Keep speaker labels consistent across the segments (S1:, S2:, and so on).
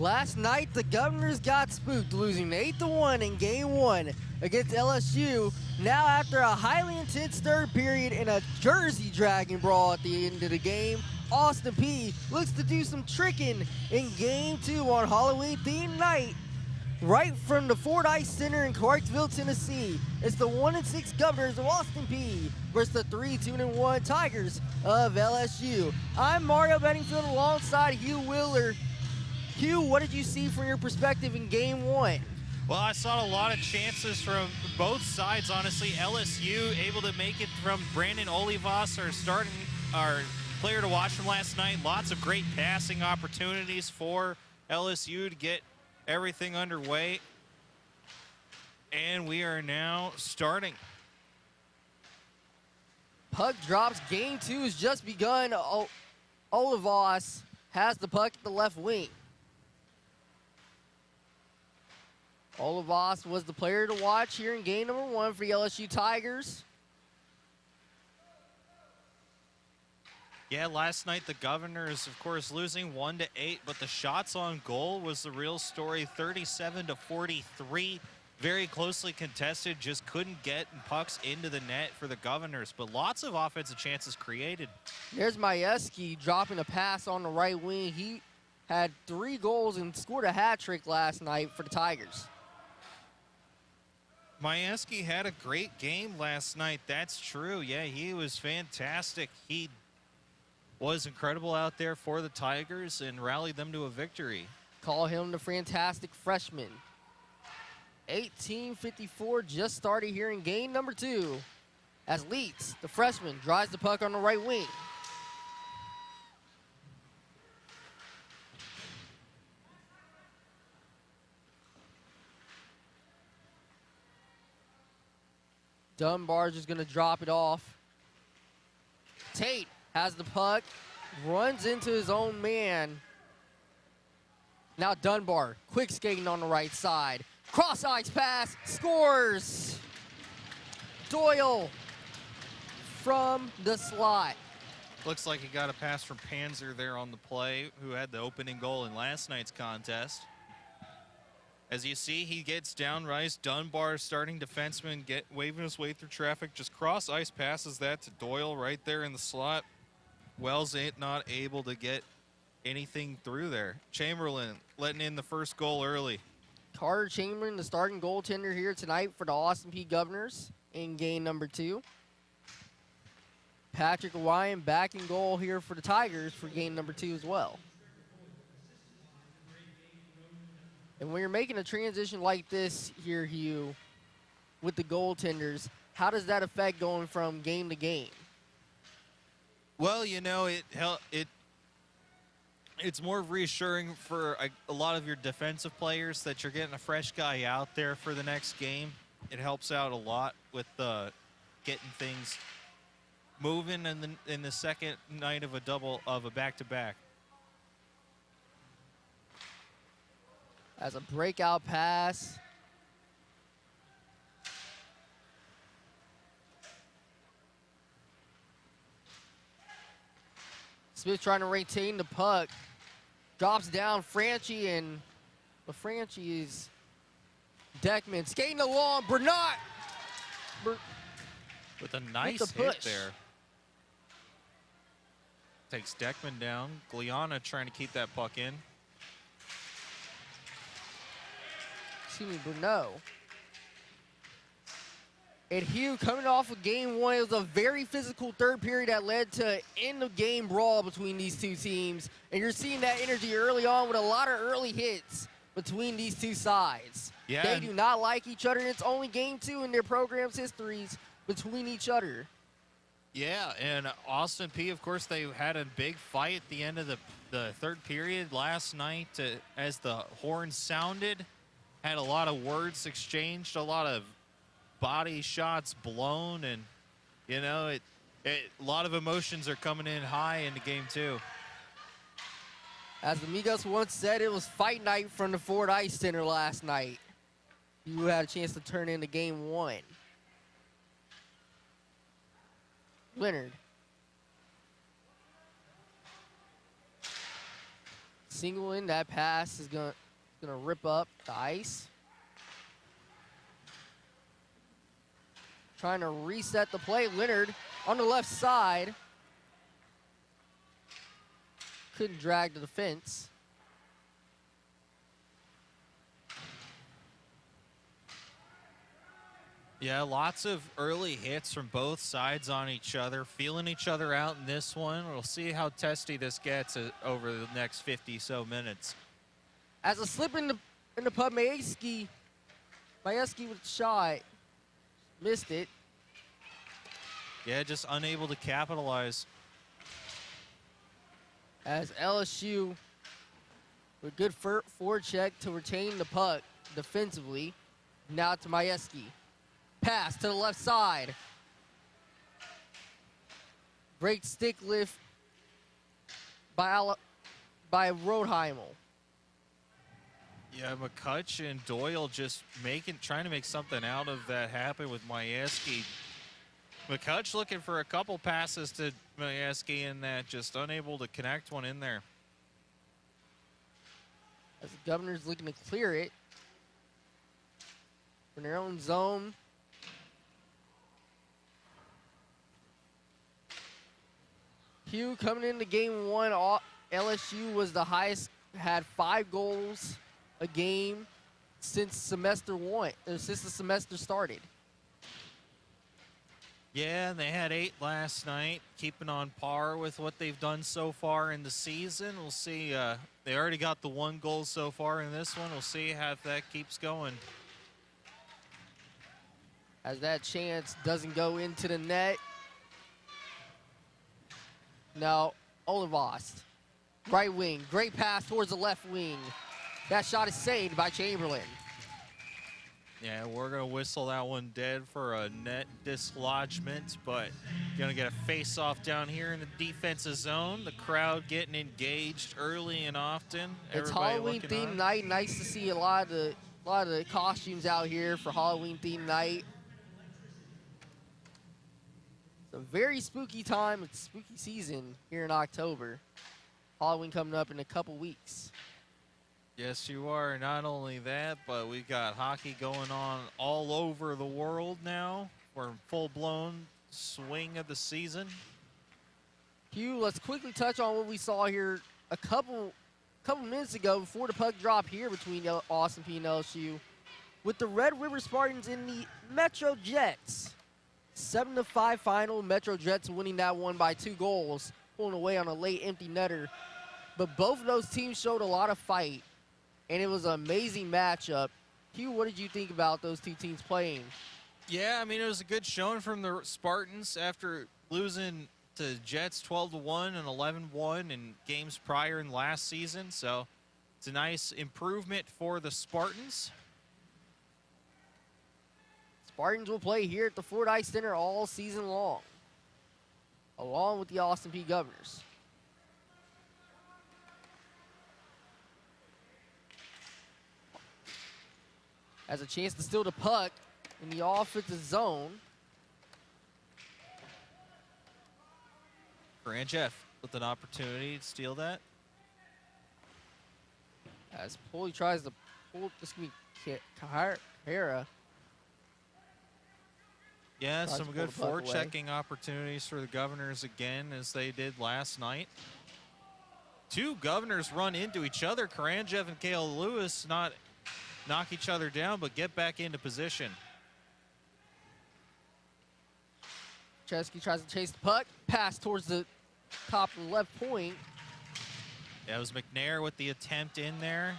S1: Last night, the Governors got spooked, losing 8-1 in Game 1 against LSU. Now, after a highly intense third period and a Jersey Dragon brawl at the end of the game, Austin Peay looks to do some tricking in Game 2 on Halloween-themed night, right from the Fordyce Center in Clarksville, Tennessee. It's the 1-6 Governors of Austin Peay versus the 3-2-1 Tigers of LSU. I'm Mario Bedingfield alongside Hugh Wheeler. Hugh, what did you see from your perspective in Game 1?
S2: Well, I saw a lot of chances from both sides, honestly. LSU able to make it from Brandon Olivas, our player to watch from last night. Lots of great passing opportunities for LSU to get everything underway. And we are now starting.
S1: Puck drops. Game 2 has just begun. Olivas has the puck at the left wing. Olivas was the player to watch here in game number 1 for the LSU Tigers.
S2: Yeah, last night the Governors, of course, losing 1-8, but the shots on goal was the real story. 37-43, very closely contested, just couldn't get pucks into the net for the Governors, but lots of offensive chances created.
S1: There's Majewski dropping a pass on the right wing. He had 3 goals and scored a hat trick last night for the Tigers.
S2: Majewski had a great game last night. That's true. Yeah, he was fantastic. He was incredible out there for the Tigers and rallied them to a victory.
S1: Call him the fantastic freshman. 18:54 just started here in game number 2 as Leitz, the freshman, drives the puck on the right wing. Dunbar's just going to drop it off. Tate has the puck, runs into his own man. Now Dunbar, quick skating on the right side. Cross-ice pass, scores! Doyle from the slot.
S2: Looks like he got a pass from Panzer there on the play, who had the opening goal in last night's contest. As you see, he gets down, Rice. Dunbar, starting defenseman, waving his way through traffic, just cross-ice passes that to Doyle right there in the slot. Wells not able to get anything through there. Chamberlain letting in the first goal early.
S1: Carter Chamberlain, the starting goaltender here tonight for the Austin Peay Governors in game number 2. Patrick Ryan back in goal here for the Tigers for game number 2 as well. And when you're making a transition like this here, Hugh, with the goaltenders, how does that affect going from game to game?
S2: Well, you know, it's more reassuring for a lot of your defensive players that you're getting a fresh guy out there for the next game. It helps out a lot with getting things moving in the second night of a back-to-back.
S1: As a breakout pass. Smith trying to retain the puck. Drops down Franchi, and LaFranchi's Deckman skating along. Bernat
S2: with a nice
S1: with the
S2: hit
S1: push
S2: there. Takes Deckman down. Gliana trying to keep that puck in.
S1: Excuse me, Bruno. And Hugh, coming off of game 1, it was a very physical third period that led to end-of-game brawl between these two teams. And you're seeing that energy early on with a lot of early hits between these two sides.
S2: Yeah.
S1: They do not like each other, and it's only game 2 in their program's histories between each other.
S2: Yeah, and Austin Peay, of course, they had a big fight at the end of the third period last night as the horn sounded. Had a lot of words exchanged, a lot of body shots blown, and, you know, a lot of emotions are coming in high into game 2.
S1: As Amigos once said, it was fight night from the Fordyce Center last night. You had a chance to turn into game 1. Leonard single in. That pass is gonna rip up the ice. Trying to reset the play. Leonard on the left side. Couldn't drag the defense.
S2: Yeah, lots of early hits from both sides on each other, feeling each other out in this one. We'll see how testy this gets over the next 50 so minutes.
S1: As a slip in the pub, Majewski with a shot. Missed it.
S2: Yeah, just unable to capitalize.
S1: As LSU with good forecheck to retain the puck defensively. Now to Majewski. Pass to the left side. Great stick lift by Rodheimel.
S2: Yeah, McCutch and Doyle just trying to make something out of that happen with Majewski. McCutch looking for a couple passes to Majewski in that, just unable to connect one in there.
S1: As the Governor's looking to clear it from their own zone. Peay coming into game one, LSU was the highest, had 5 goals a game since the semester started.
S2: Yeah, and they had 8 last night, keeping on par with what they've done so far in the season. We'll see. They already got the 1 goal so far in this one. We'll see how that keeps going.
S1: As that chance doesn't go into the net. Now, Olivast, right wing, great pass towards the left wing. That shot is saved by Chamberlain.
S2: Yeah, we're going to whistle that one dead for a net dislodgement, but going to get a face-off down here in the defensive zone. The crowd getting engaged early and often.
S1: It's
S2: Everybody
S1: Halloween themed night. Nice to see a lot of the costumes out here for Halloween themed night. It's a very spooky time. It's spooky season here in October. Halloween coming up in a couple weeks.
S2: Yes, you are. Not only that, but we've got hockey going on all over the world now. We're in full-blown swing of the season.
S1: Hugh, let's quickly touch on what we saw here a couple minutes ago before the puck drop here between Austin Peay and LSU. With the Red River Spartans in the Metro Jets. 7-5 final. Metro Jets winning that one by 2 goals, pulling away on a late empty netter. But both of those teams showed a lot of fight, and it was an amazing matchup. Hugh, what did you think about those 2 teams playing?
S2: Yeah, I mean, it was a good showing from the Spartans after losing to Jets 12-1 and 11-1 in games prior in last season. So it's a nice improvement for the Spartans.
S1: Spartans will play here at the Fordyce Center all season long, along with the Austin Peay Governors. Has a chance to steal the puck in the offensive zone.
S2: Karanchev with an opportunity to steal that.
S1: As Peay tries to pull, this could be Kahara.
S2: Yeah,
S1: Tries
S2: some
S1: to
S2: good
S1: pull the puck away.
S2: forechecking opportunities for the Governors again, as they did last night. 2 Governors run into each other. Karanchev and Kale Lewis not knock each other down, but get back into position.
S1: Chesky tries to chase the puck. Pass towards the top of the left point.
S2: Yeah, it was McNair with the attempt in there.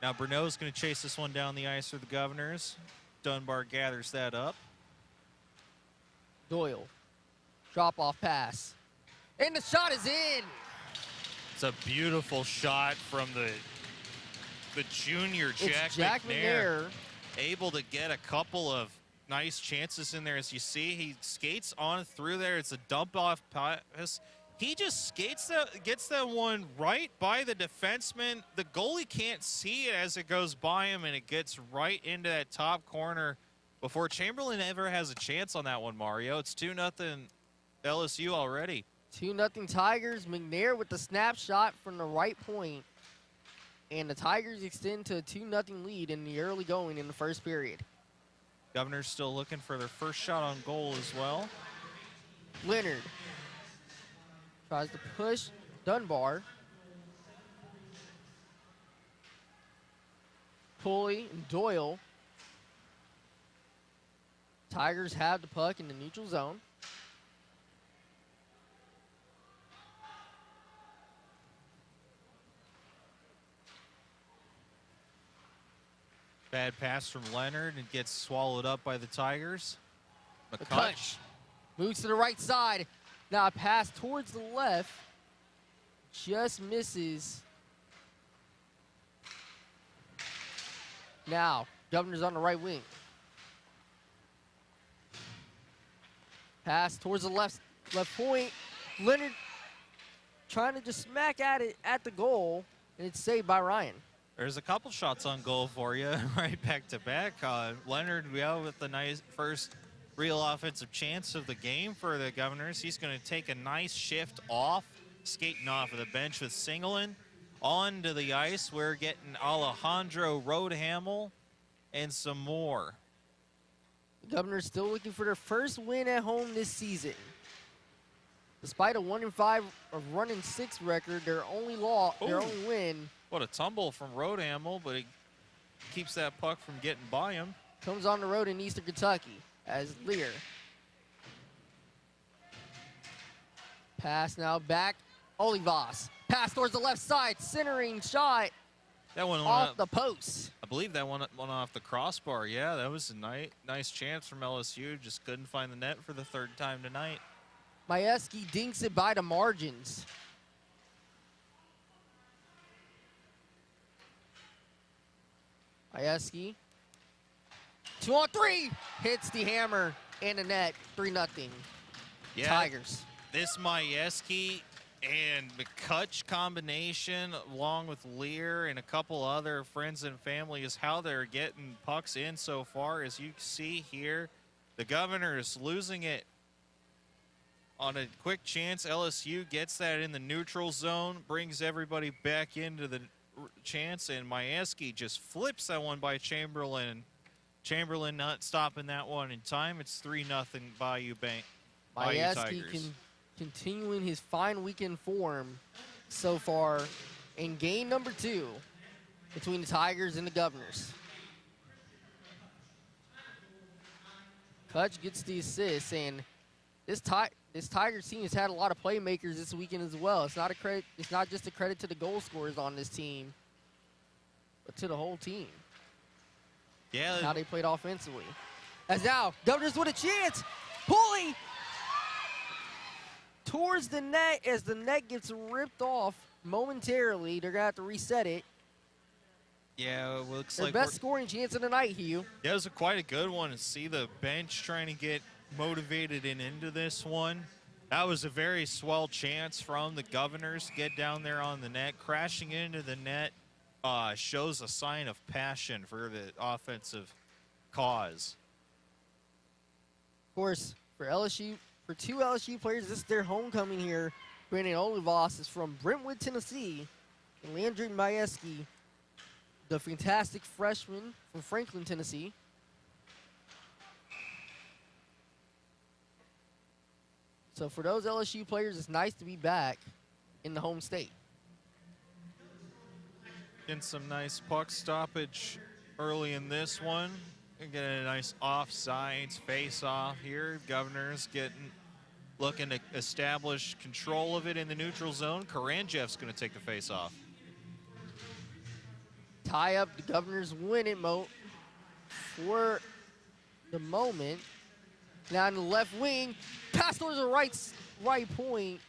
S2: Now Bruneau's going to chase this one down the ice for the Governors. Dunbar gathers that up.
S1: Doyle. Drop-off pass. And the shot is in.
S2: It's a beautiful shot from the junior Jack McNair. Able to get a couple of nice chances in there. As you see, he skates on through there. It's a dump-off pass. He just gets that one right by the defenseman. The goalie can't see it as it goes by him, and it gets right into that top corner before Chamberlain ever has a chance on that one, Mario. It's 2-0 LSU already.
S1: 2-0 Tigers. McNair with the snapshot from the right point. And the Tigers extend to a 2-0 lead in the early going in the first period.
S2: Governors still looking for their first shot on goal as well.
S1: Leonard tries to push Dunbar. Pulley and Doyle. Tigers have the puck in the neutral zone.
S2: Bad pass from Leonard and gets swallowed up by the Tigers.
S1: McCutch moves to the right side. Now a pass towards the left. Just misses. Now, Governor's on the right wing. Pass towards the left point. Leonard trying to just smack at it at the goal, and it's saved by Ryan.
S2: There's a couple shots on goal for you, right back to back. Leonard, with the nice first real offensive chance of the game for the Governors. He's going to take a nice shift off, skating off of the bench with Singelin. Onto the ice, we're getting Alejandro Roadhamel and some more.
S1: The Governors still looking for their first win at home this season. Despite a 1-5 or 1-6 record, their only win.
S2: What a tumble from Roadhamel, but he keeps that puck from getting by him.
S1: Comes on the road in Eastern Kentucky as Lear. Pass now back. Olivas. Pass towards the left side. Centering shot.
S2: That one
S1: off the post.
S2: I believe that one went off the crossbar. Yeah, that was a nice chance from LSU. Just couldn't find the net for the third time tonight.
S1: Majewski dinks it by the margins. Majewski. 2-on-3. Hits the hammer and the net. 3-0.
S2: Yeah,
S1: Tigers.
S2: This Majewski and McCutch combination, along with Lear and a couple other friends and family, is how they're getting pucks in so far. As you see here, the Governors losing it on a quick chance. LSU gets that in the neutral zone, brings everybody back into the chance, and Majewski just flips that one by Chamberlain. Chamberlain not stopping that one in time. It's 3-0 Bayou Tigers.
S1: Continuing his fine weekend form so far in game number 2 between the Tigers and the Governors. Kutch gets the assist, and this Tigers team has had a lot of playmakers this weekend as well. It's not just a credit to the goal scorers on this team, but to the whole team.
S2: Yeah,
S1: how they played offensively. As now, Governors with a chance. Pulley towards the net as the net gets ripped off momentarily. They're going to have to reset it.
S2: Yeah, it looks
S1: their
S2: like
S1: best scoring chance of the night, Hugh.
S2: Yeah, it was quite a good one to see the bench trying to get motivated and into this one. That was a very swell chance from the Governors to get down there on the net. Crashing into the net shows a sign of passion for the offensive cause.
S1: Of course, for two LSU players, this is their homecoming here. Brandon Olivas is from Brentwood, Tennessee. And Landry Majewski, the fantastic freshman from Franklin, Tennessee. So for those LSU players, it's nice to be back in the home state.
S2: Getting some nice puck stoppage early in this one. Get a nice offsides face-off here. Governors looking to establish control of it in the neutral zone. Karanjev's going to take the face-off.
S1: Tie up, the Governors win it for the moment. Now in the left wing, pass towards the right point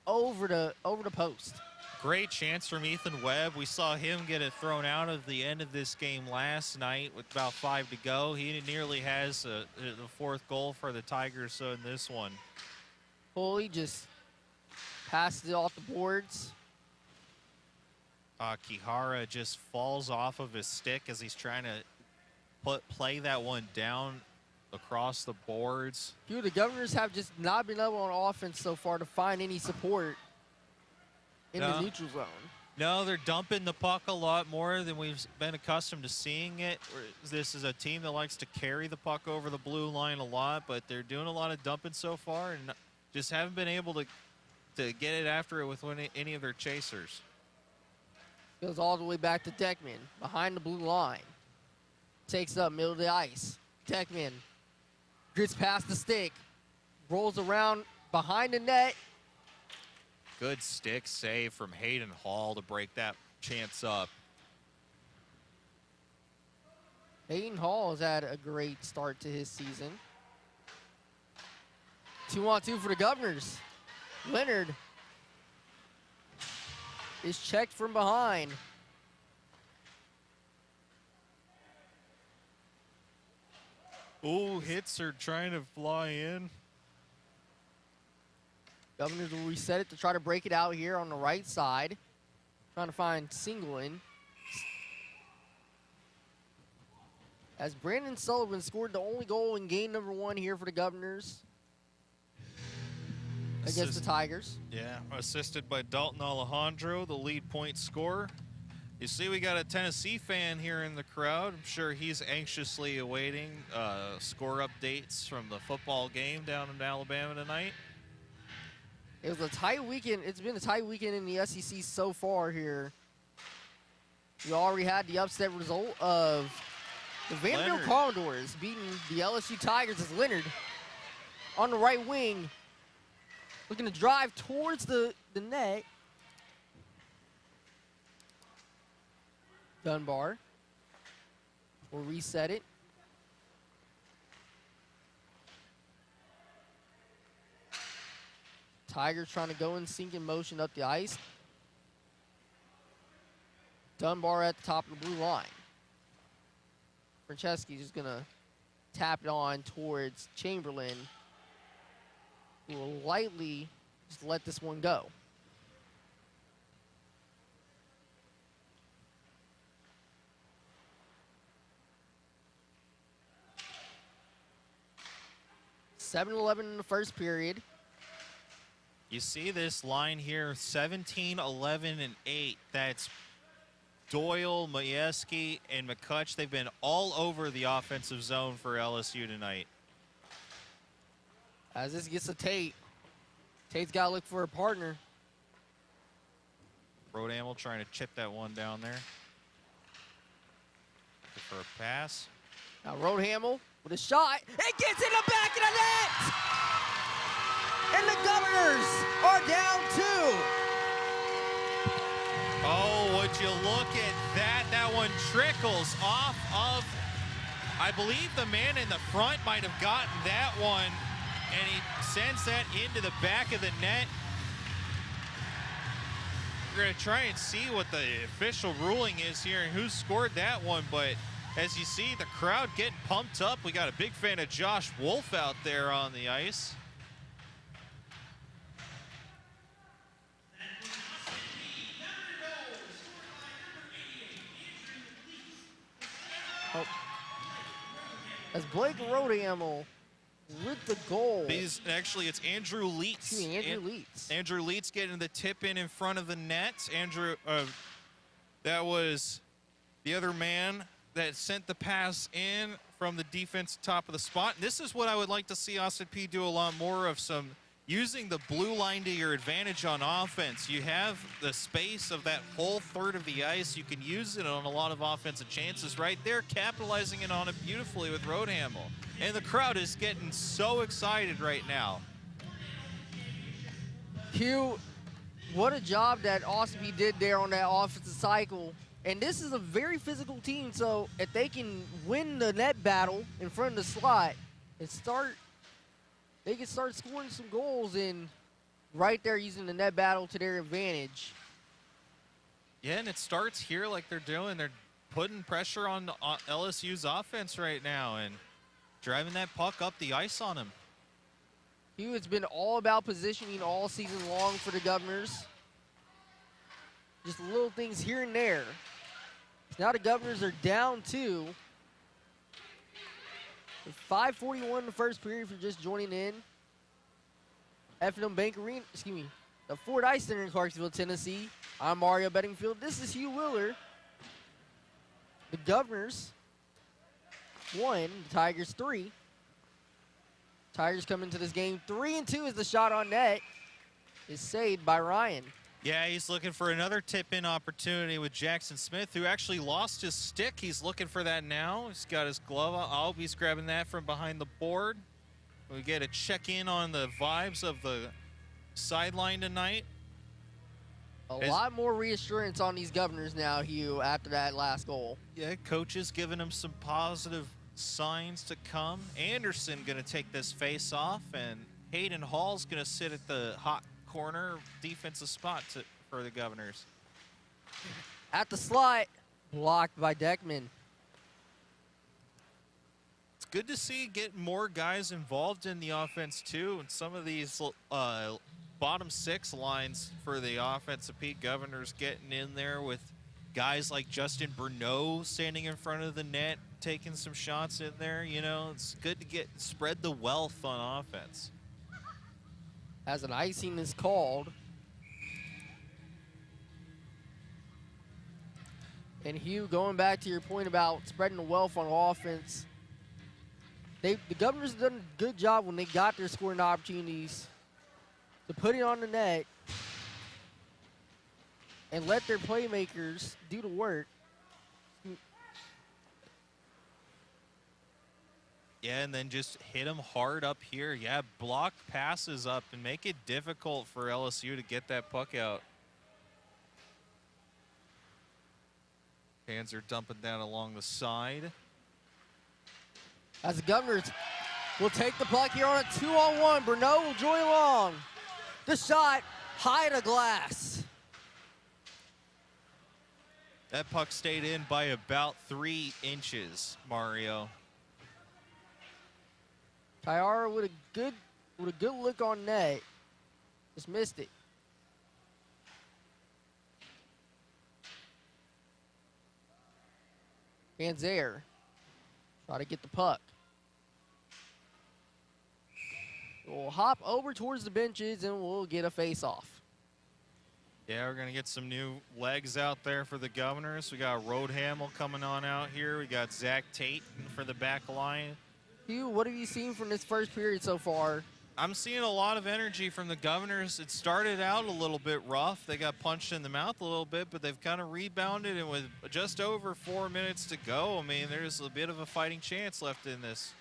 S1: over the post.
S2: Great chance from Ethan Webb. We saw him get it thrown out at the end of this game last night with about 5 to go. He nearly has the 4th goal for the Tigers in this one.
S1: Pulley just passes it off the boards.
S2: Kihara just falls off of his stick as he's trying to play that one down across the boards.
S1: The Governors have just not been able on offense so far to find any support in the neutral zone.
S2: No, they're dumping the puck a lot more than we've been accustomed to seeing it. This is a team that likes to carry the puck over the blue line a lot, but they're doing a lot of dumping so far and just haven't been able to get it after it with any of their chasers.
S1: Goes all the way back to Deckman, behind the blue line. Takes up middle of the ice. Deckman gets past the stick, rolls around behind the net.
S2: Good stick save from Hayden Hall to break that chance up.
S1: Hayden Hall has had a great start to his season. 2-on-2 for the Governors. Leonard is checked from behind.
S2: Ooh, hits are trying to fly in.
S1: Governors will reset it to try to break it out here on the right side. Trying to find Singleton. As Brandon Sullivan scored the only goal in game number 1 here for the Governors against the Tigers.
S2: Yeah, assisted by Dalton Alejandro, the lead point scorer. You see we got a Tennessee fan here in the crowd. I'm sure he's anxiously awaiting score updates from the football game down in Alabama tonight.
S1: It was a tight weekend. It's been a tight weekend in the SEC so far here. We already had the upset result of the Vanderbilt Commodores beating the LSU Tigers as Leonard on the right wing, looking to drive towards the net. Dunbar will reset it. Tigers trying to go in sync in motion up the ice. Dunbar at the top of the blue line. Franceschi's just gonna tap it on towards Chamberlain, who will lightly just let this one go. (7-11) in the first period.
S2: You see this line here, 17, 11, and 8. That's Doyle, Majewski, and McCutch. They've been all over the offensive zone for LSU tonight.
S1: As this gets to Tate. Tate's got to look for a partner.
S2: Rodhamel trying to chip that one down there. Looking for a pass.
S1: Now Rodhamel with a shot. It gets in the back of the net! And the Governors are down 2.
S2: Oh, would you look at that? That one trickles off of, I believe the man in the front might have gotten that one, and he sends that into the back of the net. We're going to try and see what the official ruling is here and who scored that one, but as you see, the crowd getting pumped up. We got a big fan of Josh Wolf out there on the ice.
S1: Oh. As Blake Rodhamel with the goal.
S2: Actually, it's Andrew Leitz.
S1: Excuse me, Andrew Leitz.
S2: Andrew Leitz getting the tip in front of the net. Andrew, that was the other man that sent the pass in from the defense top of the spot. And this is what I would like to see Austin Peay do a lot more of, some using the blue line to your advantage on offense. You have the space of that whole third of the ice. You can use it on a lot of offensive chances right there, capitalizing it on it beautifully with Rodhamel. And the crowd is getting so excited right now.
S1: Hugh, what a job that Austin Peay did there on that offensive cycle. And this is a very physical team, so if they can win the net battle in front of the slot and they can start scoring some goals in right there using the net battle to their advantage.
S2: Yeah, and it starts here like they're doing. They're putting pressure on LSU's offense right now and driving that puck up the ice on them.
S1: Hugh, it's been all about positioning all season long for the Governors. Just little things here and there. Now the Governors are down 2. 5:41 in the first period for just joining in. F&M Bank Arena, excuse me, the Ford Ice Center in Clarksville, Tennessee. I'm Mario Bedingfield. This is Hugh Wheeler. The Governors 1, the Tigers 3. Tigers come into this game 3-2 as the shot on net is saved by Ryan.
S2: Yeah, he's looking for another tip-in opportunity with Jackson Smith, who actually lost his stick. He's looking for that now. He's got his glove on. Oh, he's grabbing that from behind the board. We get a check-in on the vibes of the sideline tonight.
S1: A lot more reassurance on these Governors now, Hugh, after that last goal.
S2: Yeah, coach is giving him some positive signs to come. Anderson going to take this face off, and Hayden Hall's going to sit at the hot corner defensive spot for the Governors.
S1: At the slot, blocked by Deckman.
S2: It's good to see get more guys involved in the offense too, and some of these bottom 6 lines for the offensive Peay Governors getting in there with guys like Justin Bruneau standing in front of the net, taking some shots in there. You know, it's good to spread the wealth on offense.
S1: As an icing is called. And Hugh, going back to your point about spreading the wealth on offense, the Governors have done a good job when they got their scoring opportunities to put it on the net and let their playmakers do the work.
S2: Yeah, and then just hit them hard up here. Yeah, block passes up and make it difficult for LSU to get that puck out. Hands are dumping down along the side.
S1: As the Governors will take the puck here on a 2-on-1. Bruneau will join along. The shot, high to glass.
S2: That puck stayed in by about 3 inches, Mario.
S1: Tyara with a good look on net. Just missed it. Hands there. Try to get the puck. We'll hop over towards the benches and we'll get a face-off.
S2: Yeah, we're going to get some new legs out there for the Governors. We got Rode Hamill coming on out here. We got Zach Tate for the back line.
S1: Hugh, what have you seen from this first period so far?
S2: I'm seeing a lot of energy from the Governors. It started out a little bit rough. They got punched in the mouth a little bit, but they've kind of rebounded, and with just over 4 minutes to go, I mean, there's a bit of a fighting chance left in this.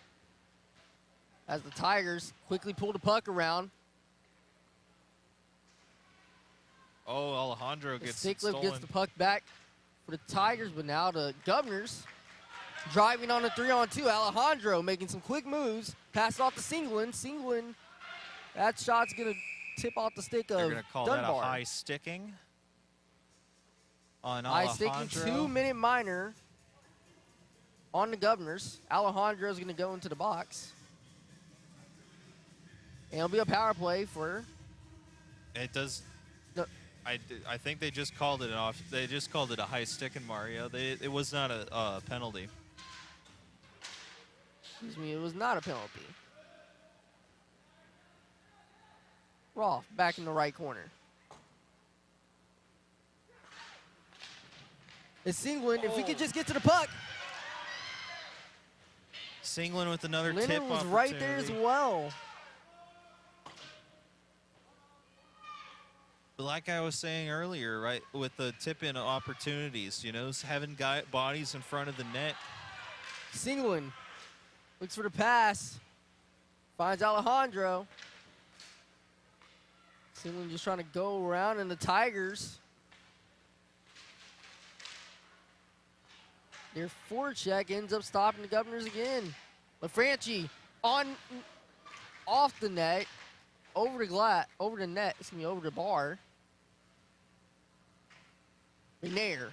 S1: As the Tigers quickly pull the puck around.
S2: Oh, Alejandro gets it
S1: Sticklift
S2: stolen.
S1: gets the puck back for the Tigers, but now the Governors driving on a 3-on-2. Alejandro making some quick moves. Pass it off to Singleton. Singleton, that shot's going to tip off the stick of
S2: They're going to call
S1: Dunbar.
S2: that a high sticking on
S1: High
S2: Alejandro.
S1: sticking, 2-minute minor on the Governors. Alejandro's going to go into the box. And it'll be a power play for...
S2: It does...
S1: No.
S2: I think they just called it off. They just called it a high sticking, Mario. It was not a penalty.
S1: Excuse me, it was not a penalty. Rolf back in the right corner. It's Singleton. If we could just get to the puck.
S2: Singleton with another tip
S1: Leonard was
S2: opportunity.
S1: right there as well.
S2: But like I was saying earlier, right, with the tip-in opportunities, you know, having bodies in front of the net.
S1: Singleton looks for the pass. Finds Alejandro. Singleton just trying to go around, and the Tigers, their forecheck ends up stopping the Governors again. LaFranchi off the net, over the net, excuse me, over the bar. McNair.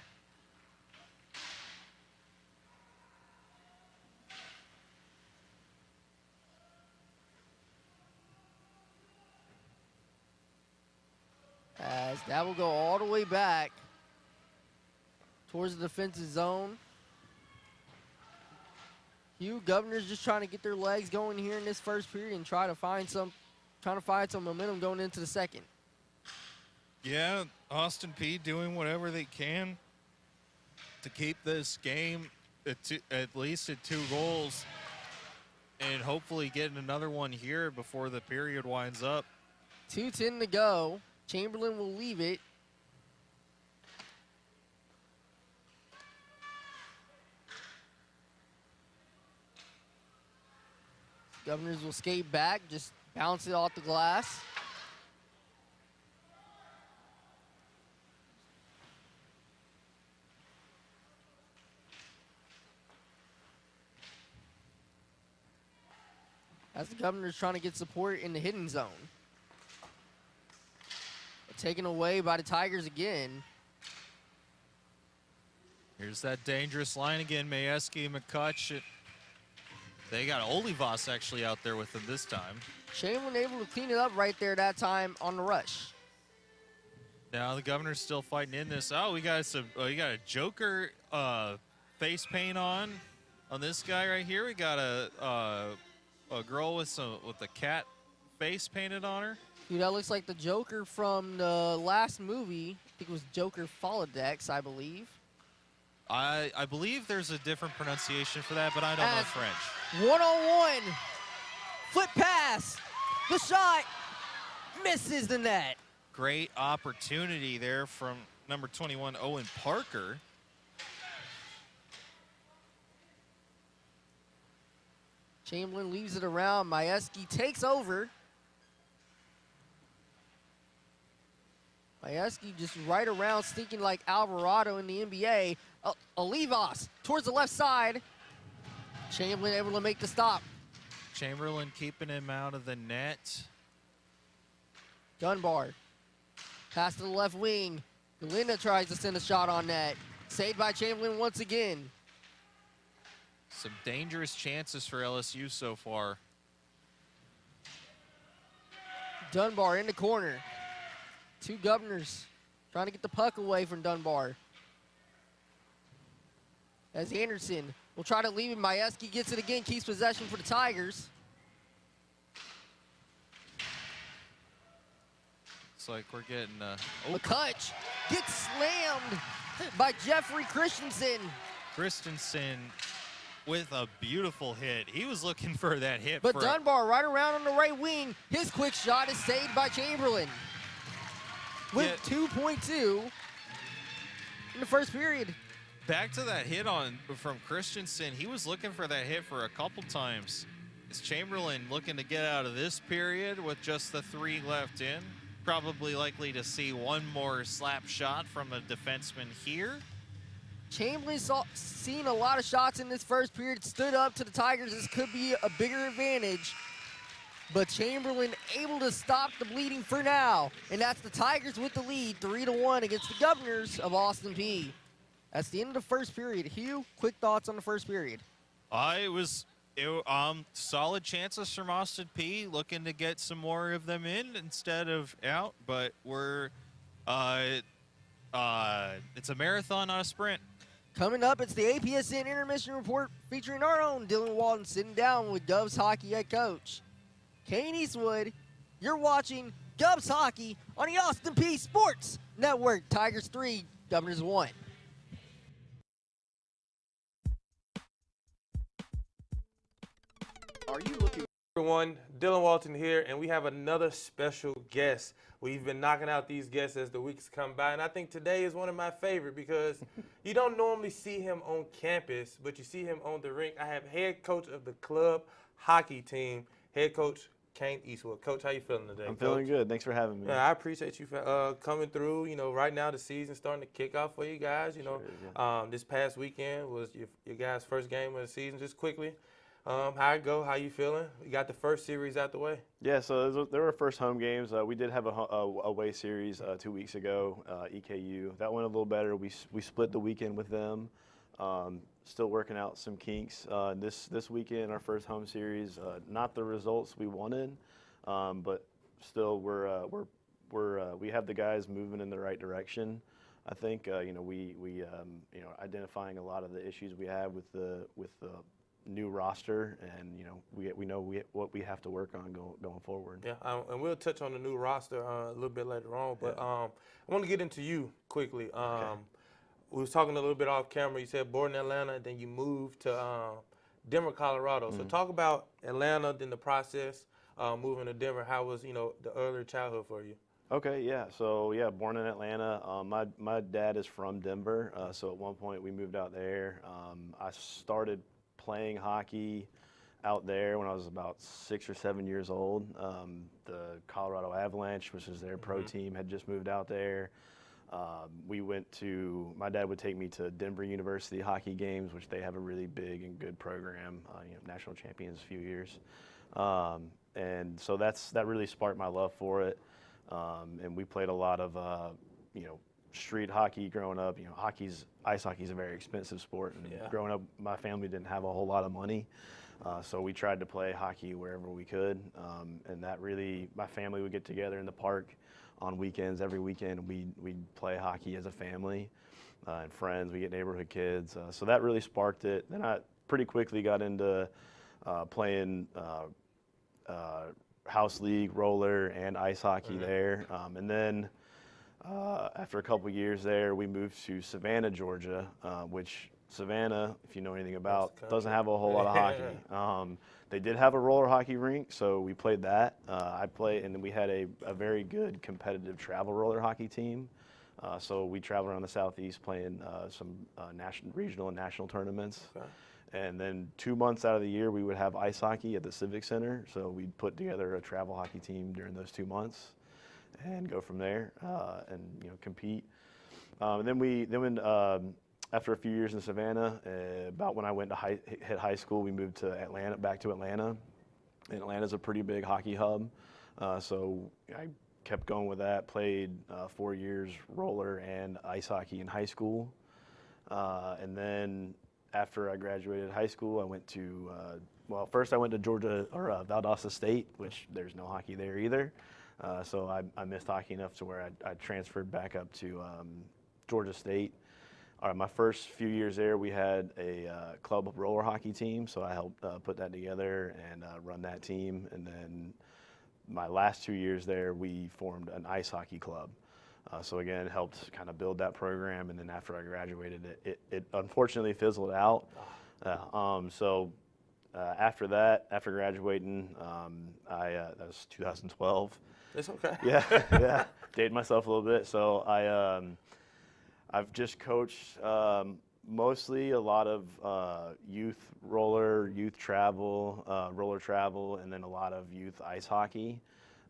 S1: As that will go all the way back towards the defensive zone. You Governors just trying to get their legs going here in this first period and trying to find some momentum going into the second.
S2: Yeah, Austin Peay doing whatever they can to keep this game at least at 2 goals and hopefully getting another one here before the period winds up.
S1: 2:10 to go. Chamberlain will leave it. Governors will skate back, just bounce it off the glass. As the Governors trying to get support in the hitting zone. Taken away by the Tigers again.
S2: Here's that dangerous line again. Majewski, McCutch. They got Olivas actually out there with them this time.
S1: Chamberlain able to clean it up right there that time on the rush.
S2: Now the Governor's still fighting in this. Oh, we got you got a Joker face paint on this guy right here. We got a girl with a cat face painted on her.
S1: Dude, that looks like the Joker from the last movie. I think it was Joker Holodex, I believe.
S2: I believe there's a different pronunciation for that, but I don't know French.
S1: One-on-one. Flip pass. The shot misses the net.
S2: Great opportunity there from number 21, Owen Parker.
S1: Chamberlain leaves it around. Majewski takes over. Majewski just right around, sneaking like Alvarado in the NBA. Olivas towards the left side. Chamberlain able to make the stop.
S2: Chamberlain keeping him out of the net.
S1: Dunbar. Pass to the left wing. Galinda tries to send a shot on net. Saved by Chamberlain once again.
S2: Some dangerous chances for LSU so far.
S1: Dunbar in the corner. 2 Governors trying to get the puck away from Dunbar. As Anderson will try to leave it. Majewski gets it again, keeps possession for the Tigers.
S2: Looks like we're getting
S1: McCutch gets slammed by Jeffrey Christensen.
S2: Christensen with a beautiful hit. He was looking for that hit.
S1: But Dunbar right around on the right wing. His quick shot is saved by Chamberlain. With 2.2 in the first period.
S2: Back to that hit from Christensen. He was looking for that hit for a couple times. Is Chamberlain looking to get out of this period with just the 3 left in? Probably likely to see one more slap shot from a defenseman here.
S1: Chamberlain seen a lot of shots in this first period. Stood up to the Tigers. This could be a bigger advantage. But Chamberlain able to stop the bleeding for now. And that's the Tigers with the lead, 3-1 against the Governors of Austin Peay. That's the end of the first period. Hugh, quick thoughts on the first period.
S2: Solid chances from Austin Peay, looking to get some more of them in instead of out. But it's a marathon, not a sprint.
S1: Coming up, it's the APSN Intermission Report featuring our own Dylan Walton sitting down with Govs Hockey head coach Kane Eastwood. You're watching Govs Hockey on the Austin Peay Sports Network. Tigers 3, Governors 1.
S3: Are you looking? Everyone, Dylan Walton here, and we have another special guest. We've been knocking out these guests as the weeks come by, and I think today is one of my favorite because you don't normally see him on campus, but you see him on the rink. I have head coach of the club hockey team, head coach Kane Eastwood. Coach, how you feeling today?
S4: I'm feeling good. Thanks for having me.
S3: Yeah, I appreciate you for coming through. You know, right now the season's starting to kick off for you guys. You know, this past weekend was your guys' first game of the season. Just quickly, how it go? How you feeling? You got the first series out the way.
S4: Yeah, so there were first home games. We did have a away series 2 weeks ago, EKU. That went a little better. We split the weekend with them. Still working out some kinks. This weekend, our first home series, not the results we wanted, but still we have the guys moving in the right direction. I think we identifying a lot of the issues we have with the new roster, and we know what we have to work on going forward.
S3: Yeah, and we'll touch on the new roster a little bit later on. But I want to get into you quickly. We was talking a little bit off camera. You said born in Atlanta, then you moved to Denver, Colorado. So talk about Atlanta, then the process moving to Denver. How was the early childhood for you?
S4: Okay, yeah. So yeah, born in Atlanta. My dad is from Denver, so at one point we moved out there. I started playing hockey out there when I was about 6 or 7 years old. The Colorado Avalanche, which is their pro team, had just moved out there. My dad would take me to Denver University hockey games, which they have a really big and good program, national champions a few years. And so that really sparked my love for it. And we played a lot of, street hockey growing up. Ice hockey is a very expensive sport. And growing up, my family didn't have a whole lot of money. So we tried to play hockey wherever we could. And that really, my family would get together in the park on weekends. Every weekend we'd play hockey as a family and friends. We get neighborhood kids. So that really sparked it. Then I pretty quickly got into playing house league, roller, and ice hockey there. And then after a couple years there, we moved to Savannah, Georgia, which Savannah, if you know anything about, doesn't have a whole lot of hockey. They did have a roller hockey rink, so we played that. I played, and then we had a very good competitive travel roller hockey team. So we traveled around the Southeast playing some regional and national tournaments. And then 2 months out of the year, we would have ice hockey at the Civic Center. So we'd put together a travel hockey team during those 2 months and go from there and compete. And then after a few years in Savannah, about when I went to hit high school, we moved to Atlanta, back to Atlanta. And Atlanta's a pretty big hockey hub. So I kept going with that, played 4 years roller and ice hockey in high school. And then after I graduated high school, I went to, first I went to Georgia, or Valdosta State, which there's no hockey there either. So I missed hockey enough to where I transferred back up to Georgia State. All right, my first few years there, we had a club roller hockey team, so I helped put that together and run that team. And then my last 2 years there, we formed an ice hockey club. So again, helped kind of build that program, and then after I graduated, it unfortunately fizzled out. So after that, after graduating, that was 2012.
S3: It's okay.
S4: Yeah, dated myself a little bit. So I've just coached mostly a lot of youth roller, youth travel, roller travel, and then a lot of youth ice hockey.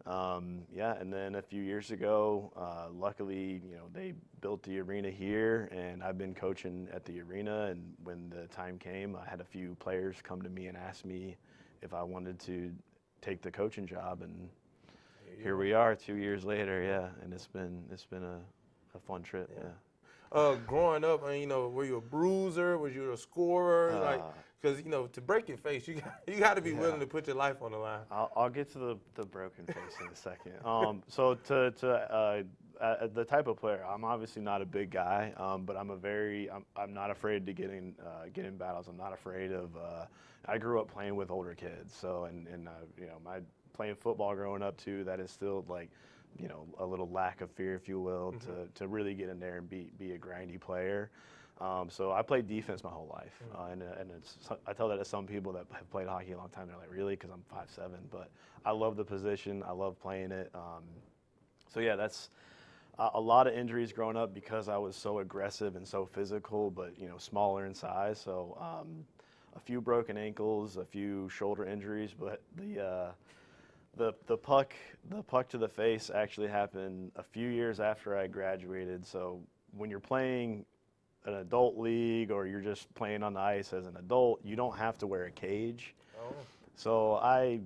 S4: And then a few years ago, luckily, they built the arena here, and I've been coaching at the arena. And when the time came, I had a few players come to me and ask me if I wanted to take the coaching job, and here we are 2 years later. Yeah, and it's been a fun trip. Yeah.
S3: Growing up, were you a bruiser? Was you a scorer? Because to break your face, you got to be willing to put your life on the line.
S4: I'll get to the broken face in a second. So the type of player, I'm obviously not a big guy, but I'm not afraid to get in battles. I'm not afraid of. I grew up playing with older kids, so and my playing football growing up too. That is still like. A little lack of fear, if you will, to really get in there and be a grindy player. So I played defense my whole life, and I tell that to some people that have played hockey a long time. They're like, really? Because I'm 5'7", but I love the position. I love playing it. So yeah, that's a lot of injuries growing up because I was so aggressive and so physical, but smaller in size. So a few broken ankles, a few shoulder injuries, but the puck to the face actually happened a few years after I graduated. So when you're playing an adult league or you're just playing on the ice as an adult, you don't have to wear a cage. So I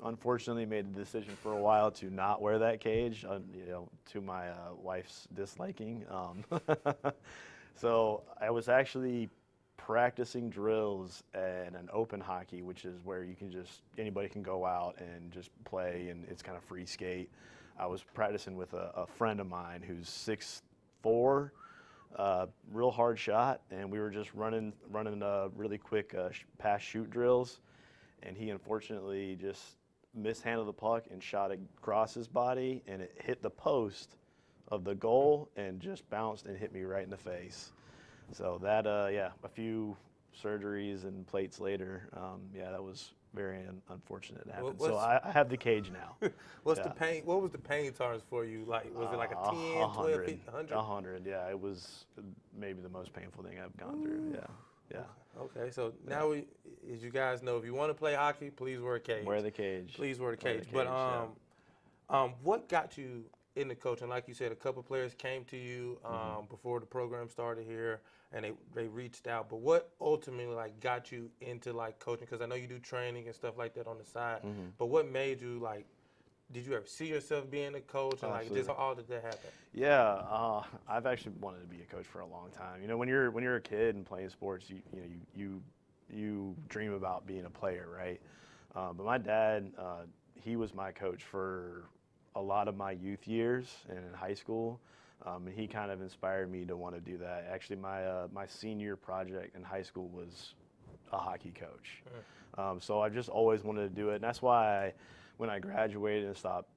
S4: unfortunately made the decision for a while to not wear that cage, to my wife's disliking. So I was actually practicing drills and an open hockey, which is where anybody can go out and just play, and it's kind of free skate. I was practicing with a friend of mine who's 6'4", real hard shot, and we were just running really quick pass shoot drills, and he unfortunately just mishandled the puck and shot it across his body, and it hit the post of the goal and just bounced and hit me right in the face. So that, yeah, a few surgeries and plates later, yeah, that was very unfortunate to happen. So I have the cage now.
S3: What's the pain? What was the pain tolerance for you? Like, was it like a 10, 12, 100?
S4: 100, yeah. It was maybe the most painful thing I've gone through, yeah.
S3: Okay, so now as you guys know, if you want to play hockey, please wear a cage.
S4: Wear the cage.
S3: Please wear the cage. But what got you into coaching? Like you said, a couple players came to you before the program started here, and they reached out. But what ultimately like got you into like coaching? Because I know you do training and stuff like that on the side. But what made you like? Did you ever see yourself being a coach, and like just how did that happen?
S4: Yeah, I've actually wanted to be a coach for a long time. You know, when you're a kid and playing sports, you dream about being a player, right? But my dad, he was my coach for a lot of my youth years and in high school, and he kind of inspired me to want to do that. Actually, my senior project in high school was a hockey coach, so I just always wanted to do it, and that's why when I graduated and stopped,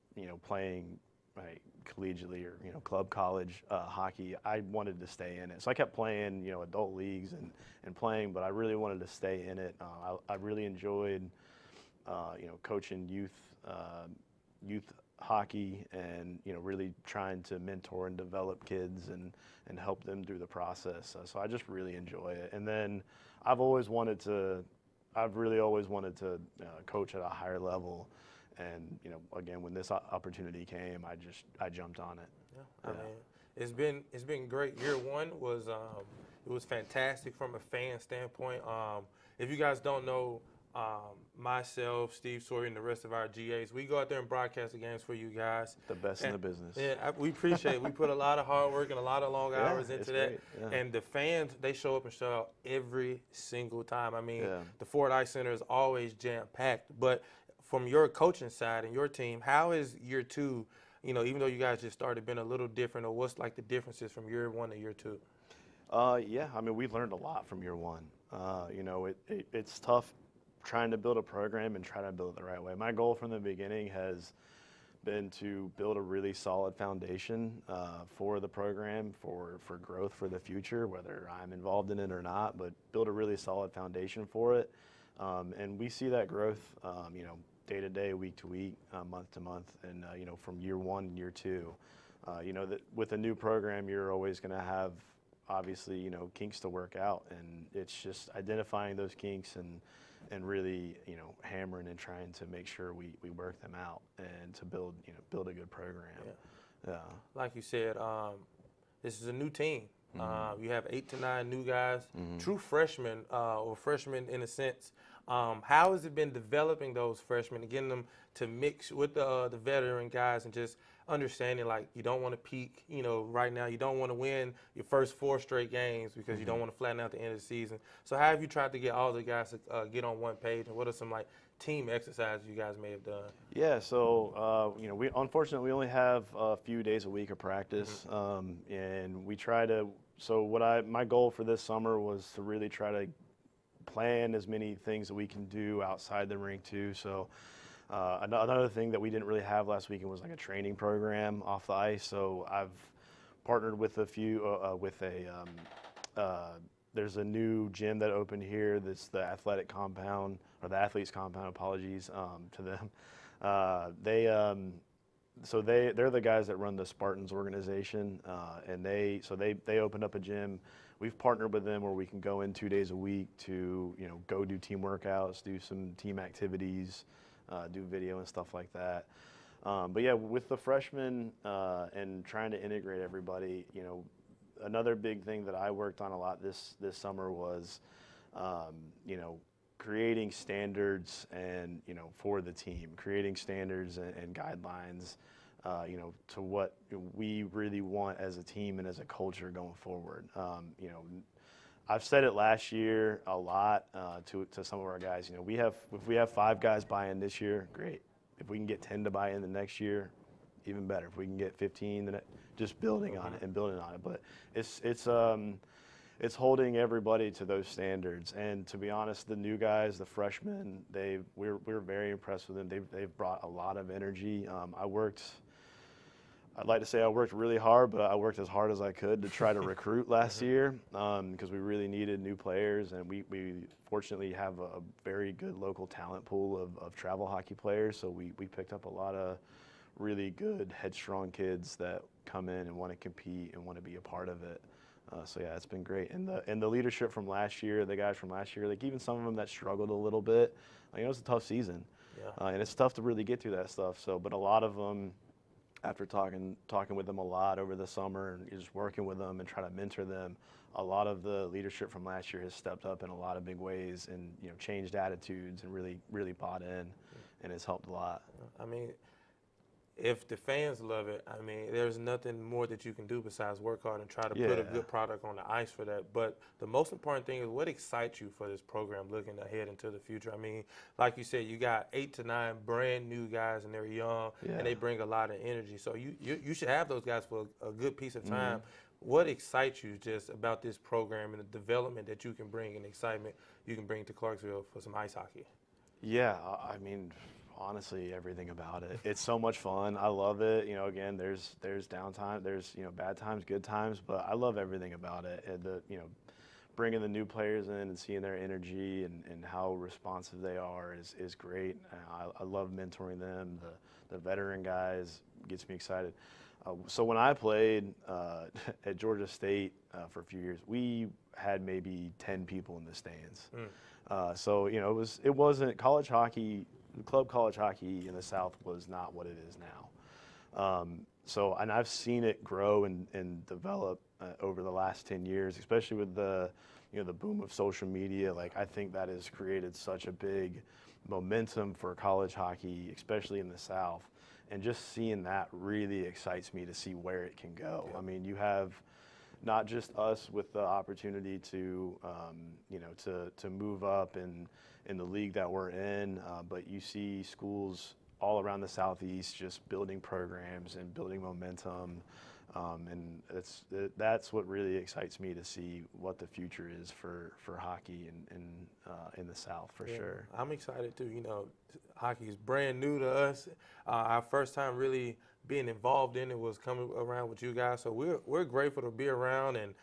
S4: playing like collegially or club college hockey, I wanted to stay in it. So I kept playing, adult leagues and playing, but I really wanted to stay in it. I really enjoyed, coaching youth hockey and really trying to mentor and develop kids and help them through the process. So I just really enjoy it. And then I've really always wanted to coach at a higher level. And again, when this opportunity came, I jumped on it.
S3: Yeah, I mean, it's been great. Year one was it was fantastic from a fan standpoint. If you guys don't know, myself, Steve Sawyer, and the rest of our GAs, we go out there and broadcast the games for you guys.
S4: The best in the business.
S3: Yeah, we appreciate it. We put a lot of hard work and a lot of long hours into that.
S4: Yeah.
S3: And the fans, they show up and show out every single time. I mean, the Ford Ice Center is always jam-packed. But from your coaching side and your team, how is year two, even though you guys just started, been a little different, or what's like the differences from year one to year two?
S4: Yeah, I mean, we've learned a lot from year one. It's tough trying to build a program and try to build it the right way. My goal from the beginning has been to build a really solid foundation for the program, for growth for the future, whether I'm involved in it or not, but build a really solid foundation for it. And we see that growth, day to day, week to week, month to month, and from year one and year two. That with a new program, you're always going to have, obviously, kinks to work out, and it's just identifying those kinks and really, hammering and trying to make sure we work them out and to build a good program. Yeah.
S3: Like you said, this is a new team. You have 8 to 9 new guys, true freshmen, or freshmen in a sense. How has it been developing those freshmen and getting them to mix with the veteran guys and just understanding, like, you don't want to peak, right now. You don't want to win your first 4 straight games because you don't want to flatten out the end of the season. So how have you tried to get all the guys to get on one page, and what are some, like, team exercises you guys may have done?
S4: Yeah, so, we unfortunately only have a few days a week of practice, and we try to, my goal for this summer was to really try to plan as many things that we can do outside the rink too. So another thing that we didn't really have last weekend was like a training program off the ice. So I've partnered with a few, there's a new gym that opened here that's the athletic compound, or the athletes compound, apologies to them. They're the guys that run the Spartans organization, and they opened up a gym. We've partnered with them where we can go in 2 days a week to go do team workouts, do some team activities, do video and stuff like that. But yeah, with the freshmen and trying to integrate everybody, another big thing that I worked on a lot this summer was creating standards and for the team, creating standards and guidelines. To what we really want as a team and as a culture going forward. I've said it last year a lot to some of our guys. If we have 5 guys buy in this year, great. If we can get 10 to buy in the next year, even better. If we can get 15 the just building on it and building on it. But it's holding everybody to those standards. And to be honest, the new guys, the freshmen, we're very impressed with them. They've brought a lot of energy. I'd like to say I worked really hard, but I worked as hard as I could to try to recruit last year because we really needed new players, and we fortunately have a very good local talent pool of travel hockey players. So we picked up a lot of really good, headstrong kids that come in and want to compete and want to be a part of it. So yeah, it's been great. And the leadership from last year, the guys from last year, like even some of them that struggled a little bit, like, it was a tough season, and it's tough to really get through that stuff. So, but a lot of them, after talking with them a lot over the summer and just working with them and trying to mentor them, a lot of the leadership from last year has stepped up in a lot of big ways and changed attitudes and really bought in, and it's helped a lot.
S3: I mean, if the fans love it, I mean, there's nothing more that you can do besides work hard and try to put a good product on the ice for that. But the most important thing is what excites you for this program looking ahead into the future. I mean, like you said, you got 8 to 9 brand new guys, and they're young, and they bring a lot of energy. So you should have those guys for a good piece of time. What excites you just about this program and the development that you can bring and excitement you can bring to Clarksville for some ice hockey?
S4: Yeah, I mean, honestly, everything about it. It's so much fun. I love it. Again, there's downtime, there's bad times, good times, but I love everything about it. And bringing the new players in and seeing their energy and how responsive they are is great. I love mentoring them. The veteran guys gets me excited. So when I played at Georgia State for a few years, we had maybe 10 people in the stands. So it wasn't college hockey. Club college hockey in the South was not what it is now. And I've seen it grow and develop over the last 10 years, especially with the boom of social media. Like, I think that has created such a big momentum for college hockey, especially in the South. And just seeing that really excites me to see where it can go. I mean, you have not just us with the opportunity to move up in the league that we're in, but you see schools all around the Southeast just building programs and building momentum, and that's what really excites me to see what the future is for hockey in the South for sure.
S3: I'm excited too. Hockey is brand new to us. Our first time really being involved in it was coming around with you guys, so we're grateful to be around and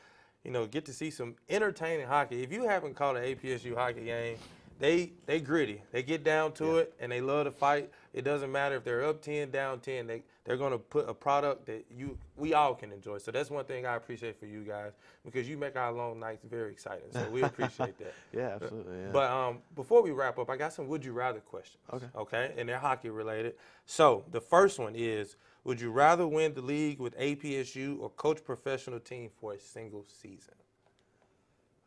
S3: get to see some entertaining hockey. If you haven't caught an APSU hockey game, they gritty. They get down to it, and they love to fight. It doesn't matter if they're up 10, down 10. They're going to put a product that we all can enjoy. So that's one thing I appreciate for you guys, because you make our long nights very exciting. So we appreciate that.
S4: Yeah, absolutely. Yeah.
S3: But before we wrap up, I got some would you rather questions. Okay, and they're hockey related. So the first one is, would you rather win the league with APSU or coach professional team for a single season?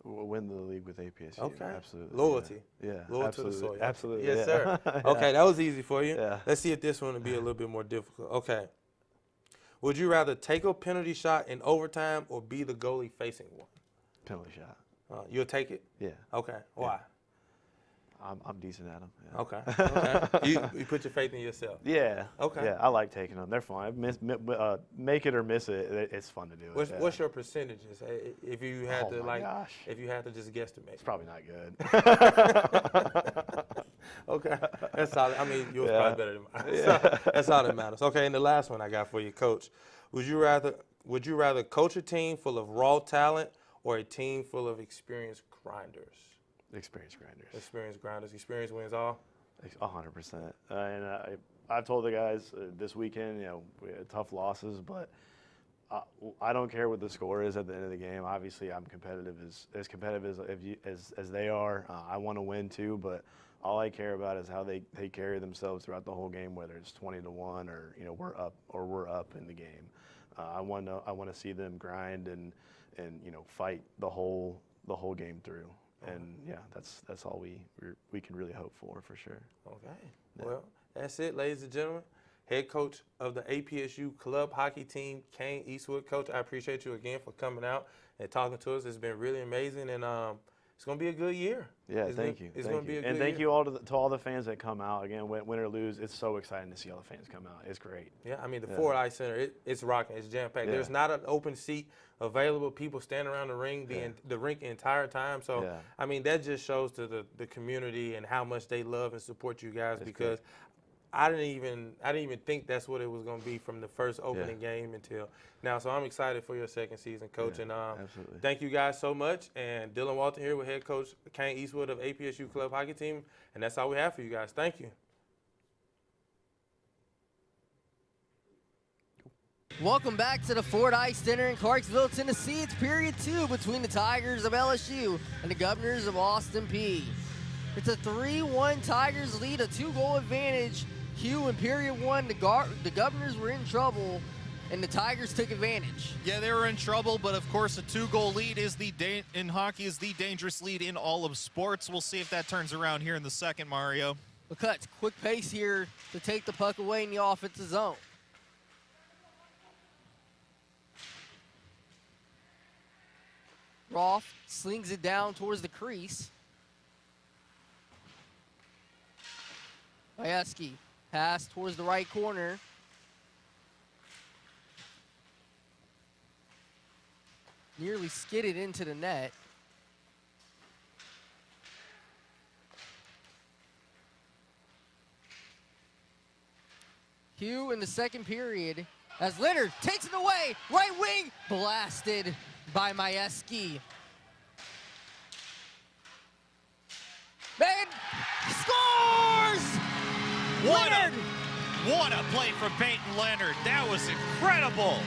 S4: Win the league with APSU.
S3: Okay.
S4: Absolutely.
S3: Loyalty.
S4: Yeah.
S3: Loyal
S4: absolutely.
S3: to the soil.
S4: Absolutely.
S3: Yes,
S4: yeah.
S3: sir. Okay, that was easy for you.
S4: Yeah.
S3: Let's see if this one will be a little bit more difficult. Okay. Would you rather take a penalty shot in overtime or be the goalie facing one?
S4: Penalty shot.
S3: You'll take it?
S4: Yeah.
S3: Okay. Why?
S4: I'm decent at them. Yeah.
S3: Okay. You put your faith in yourself.
S4: Yeah.
S3: Okay.
S4: Yeah, I like taking them. They're fun. Make it or miss it. It's fun to do it.
S3: What's your percentages? If you had
S4: gosh.
S3: if you had to just guesstimate.
S4: It's probably not good.
S3: Okay. That's solid. I mean, yours probably better than mine. So that's all that matters. Okay, and the last one I got for you, Coach. Would you rather coach a team full of raw talent or a team full of experienced grinders?
S4: Experienced grinders.
S3: Experienced grinders. Experience wins all?
S4: 100%. And I've told the guys this weekend, we had tough losses, but I don't care what the score is at the end of the game. Obviously, I'm competitive as competitive as they are. I want to win too, but all I care about is how they carry themselves throughout the whole game, whether it's 20-1 or we're up in the game. I want to see them grind and fight the whole game through. And yeah, that's all we can really hope for sure.
S3: Okay. Yeah. Well, that's it, ladies and gentlemen. Head coach of the APSU club hockey team, Kane Eastwood. Coach, I appreciate you again for coming out and talking to us. It's been really amazing, and it's going to be a good year.
S4: Yeah,
S3: It's
S4: thank
S3: gonna-
S4: you.
S3: It's
S4: Thank
S3: going to be
S4: you.
S3: a good
S4: And thank
S3: year.
S4: you all to all the fans that come out. Again, win or lose, it's so exciting to see all the fans come out. It's great.
S3: Yeah, I mean, the
S4: Yeah.
S3: Ford Ice Center, it's rocking. It's jam-packed.
S4: Yeah.
S3: There's not an open seat available. People stand around the ring, the rink the entire time. So,
S4: Yeah.
S3: I mean, that just shows to the community and how much they love and support you guys,
S4: That's
S3: because I didn't even think that's what it was going to be from the first opening game until now. So I'm excited for your second season, Coach.
S4: Yeah,
S3: and
S4: absolutely.
S3: thank you guys so much. And Dylan Walton here with head coach Kane Eastwood of APSU Club Hockey Team. And that's all we have for you guys. Thank you.
S1: Welcome back to the Ford Ice Center in Clarksville, Tennessee. It's period 2 between the Tigers of LSU and the Governors of Austin Peay. It's a 3-1 Tigers lead, a 2-goal advantage. Hugh, in period 1, the Governors were in trouble, and the Tigers took advantage.
S2: Yeah, they were in trouble, but of course a 2-goal lead is in hockey is the dangerous lead in all of sports. We'll see if that turns around here in the second, Mario.
S1: McCut's quick pace here to take the puck away in the offensive zone. Roth slings it down towards the crease. Majewski pass towards the right corner. Nearly skidded into the net. Hugh in the second period as Leonard takes it away. Right wing blasted by Majewski. Man, scores! Leonard!
S2: What a play from Peyton Leonard. That was incredible.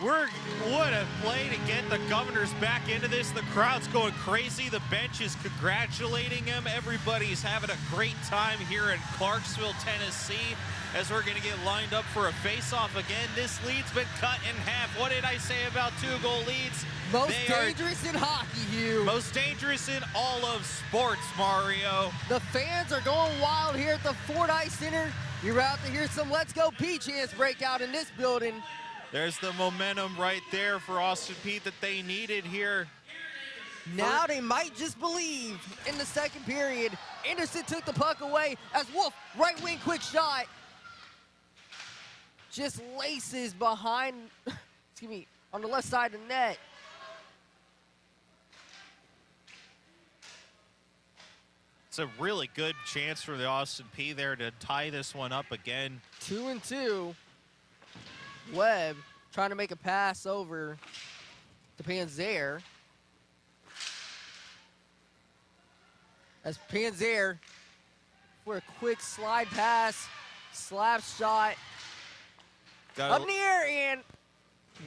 S2: What a play to get the Governors back into this. The crowd's going crazy. The bench is congratulating him. Everybody's having a great time here in Clarksville, Tennessee, as we're going to get lined up for a face-off again. This lead's been cut in half. What did I say about 2-goal leads?
S1: Most dangerous in hockey, Hugh.
S2: Most dangerous in all of sports, Mario.
S1: The fans are going wild here at the Ford Ice Center. You're about to hear some Let's Go Peay chants break out in this building.
S2: There's the momentum right there for Austin Peay that they needed here.
S1: Now they might just believe in the second period. Anderson took the puck away as Wolf, right wing quick shot. Just laces behind, excuse me, on the left side of the net.
S2: It's a really good chance for the Austin Peay there to tie this one up again.
S1: 2-2. Webb trying to make a pass over to Panzer. As Panzer for a quick slide pass, slap shot, up in the air, and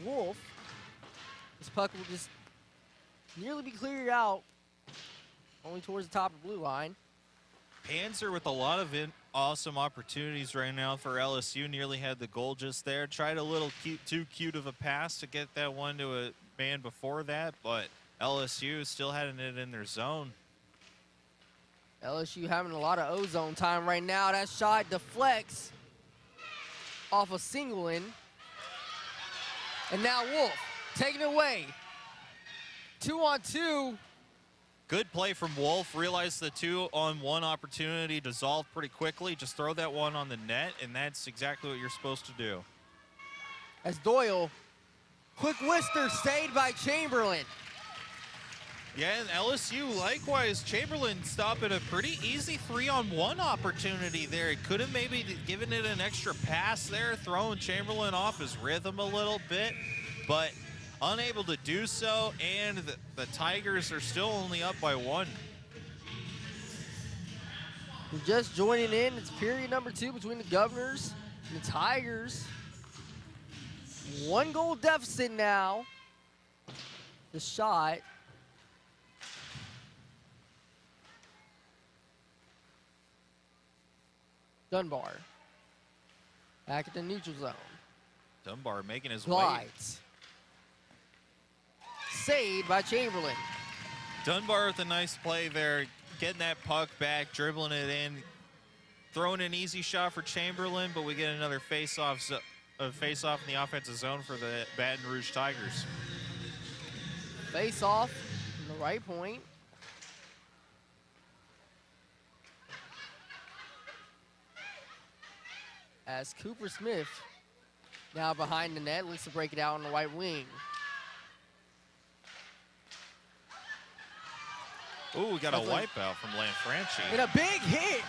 S1: Wolf. This puck will just nearly be cleared out, only towards the top of the blue line.
S2: Panzer with a lot of awesome opportunities right now for LSU. Nearly had the goal just there. Tried a little too cute of a pass to get that one to a man before that, but LSU still had it in their zone.
S1: LSU having a lot of ozone time right now. That shot deflects off a single in. And now Wolf taking it away. 2-on-2.
S2: Good play from Wolf. Realized the 2-on-1 opportunity dissolved pretty quickly. Just throw that one on the net, and that's exactly what you're supposed to do.
S1: As Doyle, quick whisker saved by Chamberlain.
S2: Yeah, and LSU likewise. Chamberlain stopping a pretty easy 3-on-1 opportunity there. He could have maybe given it an extra pass there, throwing Chamberlain off his rhythm a little bit, but unable to do so, and the Tigers are still only up by 1.
S1: We're just joining in. It's period number 2 between the Governors and the Tigers. 1-goal deficit now. The shot. Dunbar. Back at the neutral zone.
S2: Dunbar making his way.
S1: Glides. Saved by Chamberlain.
S2: Dunbar with a nice play there, getting that puck back, dribbling it in, throwing an easy shot for Chamberlain, but we get another face-off in the offensive zone for the Baton Rouge Tigers.
S1: Face off from the right point. As Cooper Smith now behind the net, looks to break it out on the right wing.
S2: Ooh, we got a wipeout from Lanfranchi.
S1: And a big hit,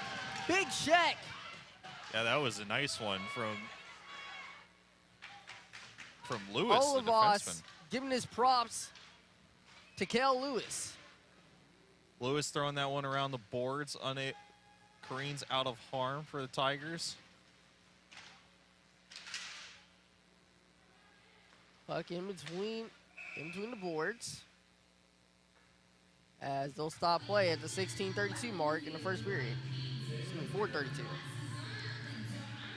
S1: big check.
S2: Yeah, that was a nice one from Lewis, the defenseman.
S1: Olivas giving his props to Kel Lewis.
S2: Lewis throwing that one around the boards on it. Kareen's out of harm for the Tigers.
S1: Puck in between the boards. As they'll stop play at the 16:32 mark in the first period. 4:32.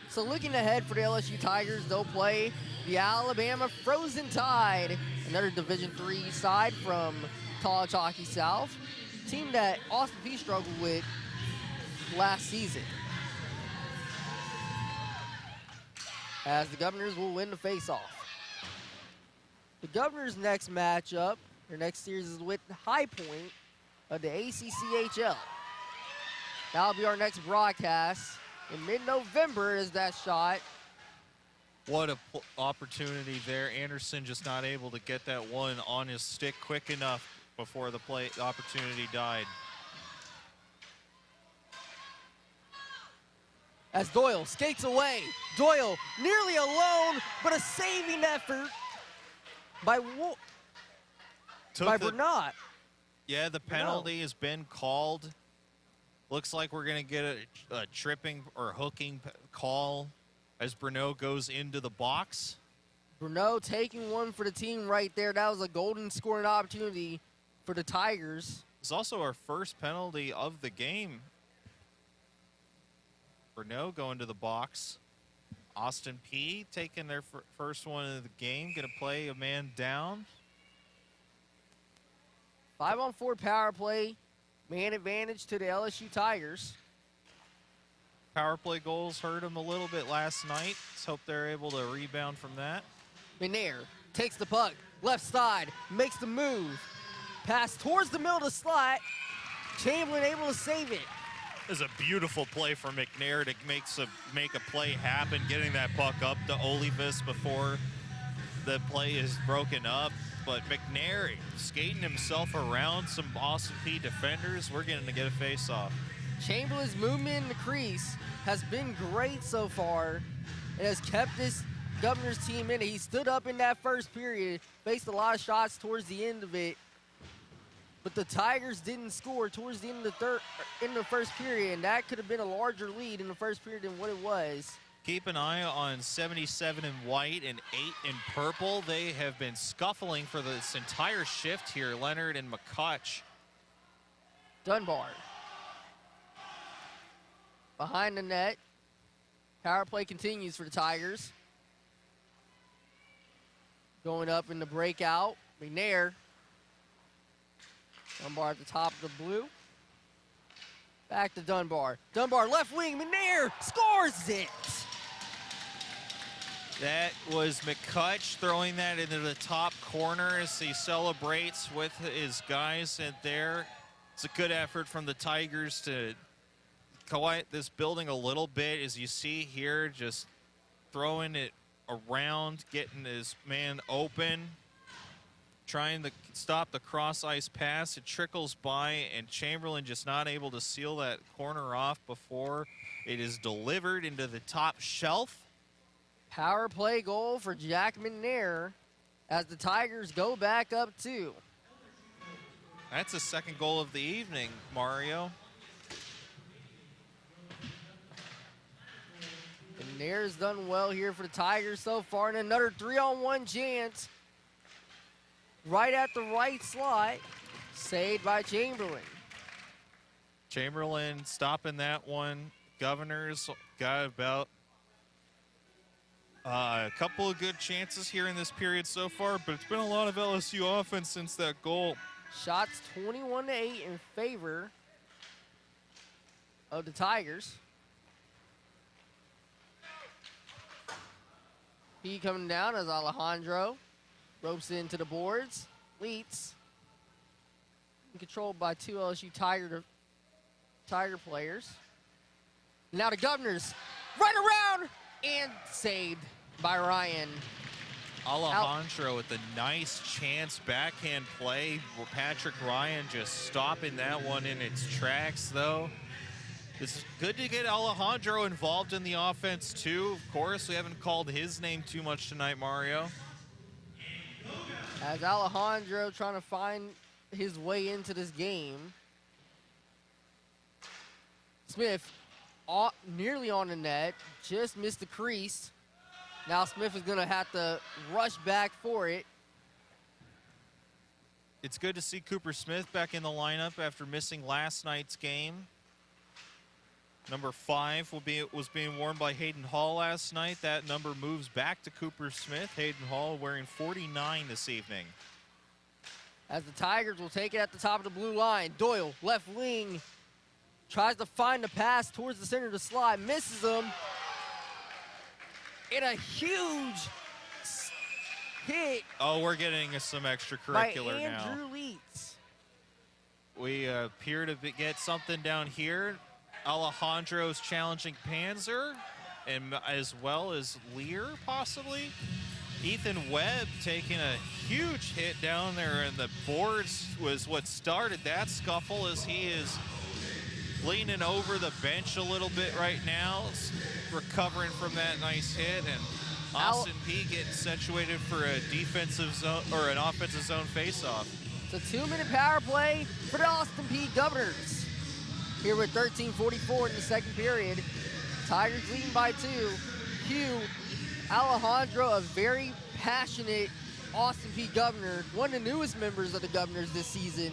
S1: So looking ahead for the LSU Tigers, they'll play the Alabama Frozen Tide, another Division III side from College Hockey South, team that Austin Peay struggled with last season. As the Governors will win the face-off. The Governors' next matchup, their next series is with High Point of the ACCHL. That'll be our next broadcast in mid-November is that shot.
S2: What a opportunity there. Anderson just not able to get that one on his stick quick enough before the opportunity died.
S1: As Doyle skates away. Doyle nearly alone, but a saving effort by Bernat.
S2: Yeah, the penalty has been called. Looks like we're going to get a tripping or hooking call as Bruneau goes into the box.
S1: Bruneau taking one for the team right there. That was a golden scoring opportunity for the Tigers.
S2: It's also our first penalty of the game. Bruneau going to the box. Austin Peay taking their first one of the game. Going to play a man down.
S1: 5-on-4 power play. Man advantage to the LSU Tigers.
S2: Power play goals hurt them a little bit last night. Let's hope they're able to rebound from that.
S1: McNair takes the puck, left side, makes the move. Pass towards the middle of the slot. Chamberlain able to save it.
S2: This is a beautiful play for McNair to make a play happen, getting that puck up to Olivas before the play is broken up. But McNair skating himself around some Austin Peay defenders. We're going to get a face-off.
S1: Chamberlain's movement in the crease has been great so far and has kept this Governor's team in it. He stood up in that first period, faced a lot of shots towards the end of it, but the Tigers didn't score towards the end of the first period, and that could have been a larger lead in the first period than what it was.
S2: Keep an eye on 77 in white and 8 in purple. They have been scuffling for this entire shift here, Leonard and McCutch.
S1: Dunbar. Behind the net. Power play continues for the Tigers. Going up in the breakout. McNair. Dunbar at the top of the blue. Back to Dunbar. Dunbar left wing. McNair scores it.
S2: That was McCutch throwing that into the top corner as he celebrates with his guys in there. It's a good effort from the Tigers to quiet this building a little bit, as you see here, just throwing it around, getting his man open, trying to stop the cross-ice pass. It trickles by, and Chamberlain just not able to seal that corner off before it is delivered into the top shelf.
S1: Power play goal for Jack McNair as the Tigers go back up 2.
S2: That's the second goal of the evening, Mario.
S1: McNair's done well here for the Tigers so far, and another 3-on-1 chance right at the right slot, saved by Chamberlain.
S2: Chamberlain stopping that one. Governors got about a couple of good chances here in this period so far, but it's been a lot of LSU offense since that goal.
S1: Shots 21-8 in favor of the Tigers. Peay coming down as Alejandro ropes into the boards. Leets controlled by two LSU Tiger players. Now the Governors, right around and saved by Ryan.
S2: Alejandro with a nice chance backhand play. Patrick Ryan just stopping that one in its tracks, though. It's good to get Alejandro involved in the offense, too. Of course, we haven't called his name too much tonight, Mario.
S1: As Alejandro trying to find his way into this game. Smith nearly on the net, just missed the crease. Now Smith is going to have to rush back for it.
S2: It's good to see Cooper Smith back in the lineup after missing last night's game. Number 5 was being worn by Hayden Hall last night. That number moves back to Cooper Smith. Hayden Hall wearing 49 this evening.
S1: As the Tigers will take it at the top of the blue line. Doyle, left wing, tries to find the pass towards the center of the slide, misses him. And a huge hit.
S2: Oh, we're getting some extracurricular
S1: by
S2: now.
S1: Andrew Leeds.
S2: We appear to get something down here. Alejandro's challenging Panzer, and as well as Lear, possibly. Ethan Webb taking a huge hit down there, and the boards was what started that scuffle, as he is leaning over the bench a little bit right now, recovering from that nice hit, and Austin Peay getting situated for a defensive zone or an offensive zone faceoff.
S1: It's a 2-minute power play for the Austin Peay Governors. Here with 13:44 in the second period. Tigers leading by 2. Hugh Alejandro, a very passionate Austin Peay Governor, one of the newest members of the Governors this season.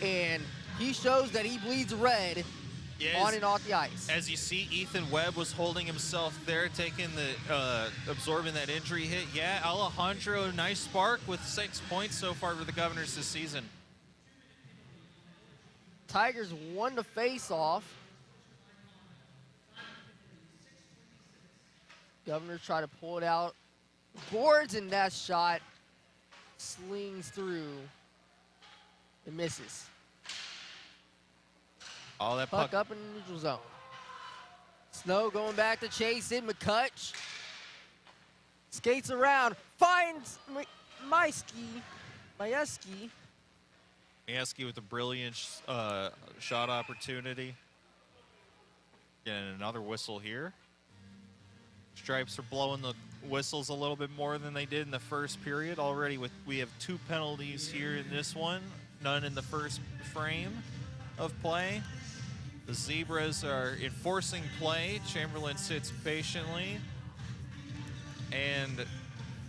S1: And he shows that he bleeds red on and off the ice.
S2: As you see, Ethan Webb was holding himself there, taking the, absorbing that injury hit. Yeah, Alejandro, nice spark with 6 points so far for the Governors this season.
S1: Tigers won the face-off. Governors try to pull it out. Boards, and that shot slings through and misses.
S2: All that
S1: Puck up in the neutral zone. Snow going back to chase it. McCutch skates around, finds Majewski.
S2: Majewski with a brilliant shot opportunity. Getting another whistle here. Stripes are blowing the whistles a little bit more than they did in the first period. Already we have 2 penalties here in this one, none in the first frame of play. The Zebras are enforcing play. Chamberlain sits patiently. And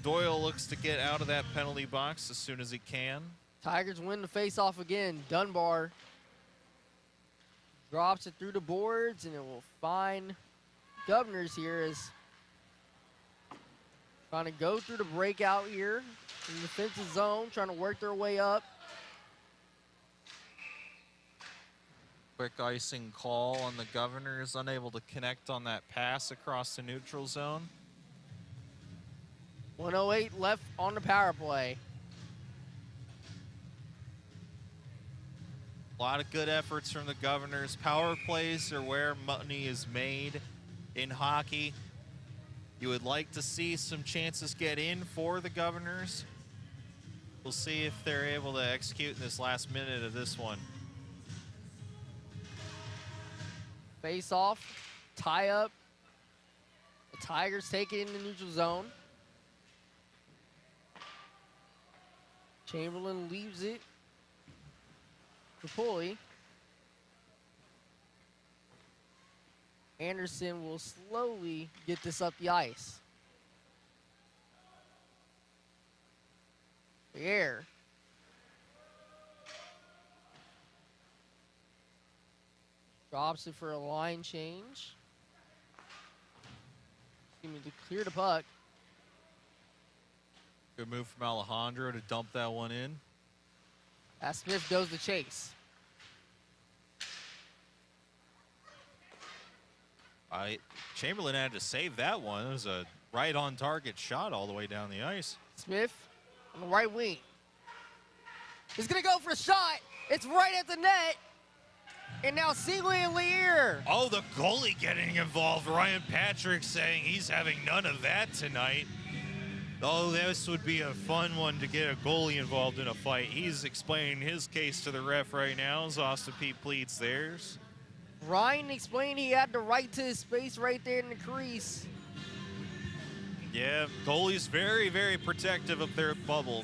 S2: Doyle looks to get out of that penalty box as soon as he can.
S1: Tigers win the face-off again. Dunbar drops it through the boards, and it will find Governors here as trying to go through the breakout here in the defensive zone, trying to work their way up.
S2: Quick icing call on the Governors, unable to connect on that pass across the neutral zone.
S1: 1:08 left on the power play.
S2: A lot of good efforts from the Governors. Power plays are where money is made in hockey. You would like to see some chances get in for the Governors. We'll see if they're able to execute in this last minute of this one.
S1: Face off, tie up. The Tigers take it in the neutral zone. Chamberlain leaves it to Peay. Anderson will slowly get this up the ice. The air. Drops it for a line change. To clear the puck.
S2: Good move from Alejandro to dump that one in.
S1: As Smith goes to chase.
S2: Chamberlain had to save that one. It was a right on target shot all the way down the ice.
S1: Smith on the right wing. is going to go for a shot. It's right at the net. And now Seeley and Lear.
S2: Oh, the goalie getting involved. Ryan Patrick saying he's having none of that tonight. Oh, this would be a fun one to get a goalie involved in a fight. He's explaining his case to the ref right now as Austin Peay pleads theirs.
S1: Ryan explained he had the right to his space right there in the crease.
S2: Yeah, goalie's very, very protective of their bubble.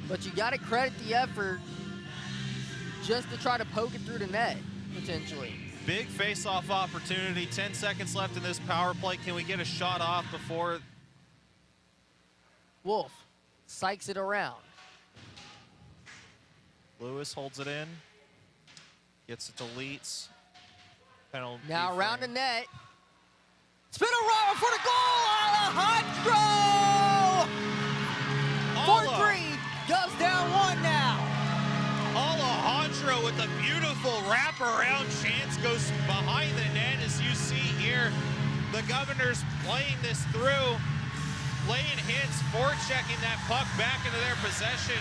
S1: But you got to credit the effort just to try to poke it through the net, potentially.
S2: Big face-off opportunity. 10 seconds left in this power play. Can we get a shot off before?
S1: Wolf psychs it around.
S2: Lewis holds it in. Gets it to Leitz. Penalty
S1: Now around the
S2: frame.
S1: net. Spin around for the goal! Alejandro! 4-3 goes down 1 now.
S2: Alejandro with a beautiful wraparound chance goes behind the net, as you see here. The Governors playing this through, laying hits, forechecking that puck back into their possession.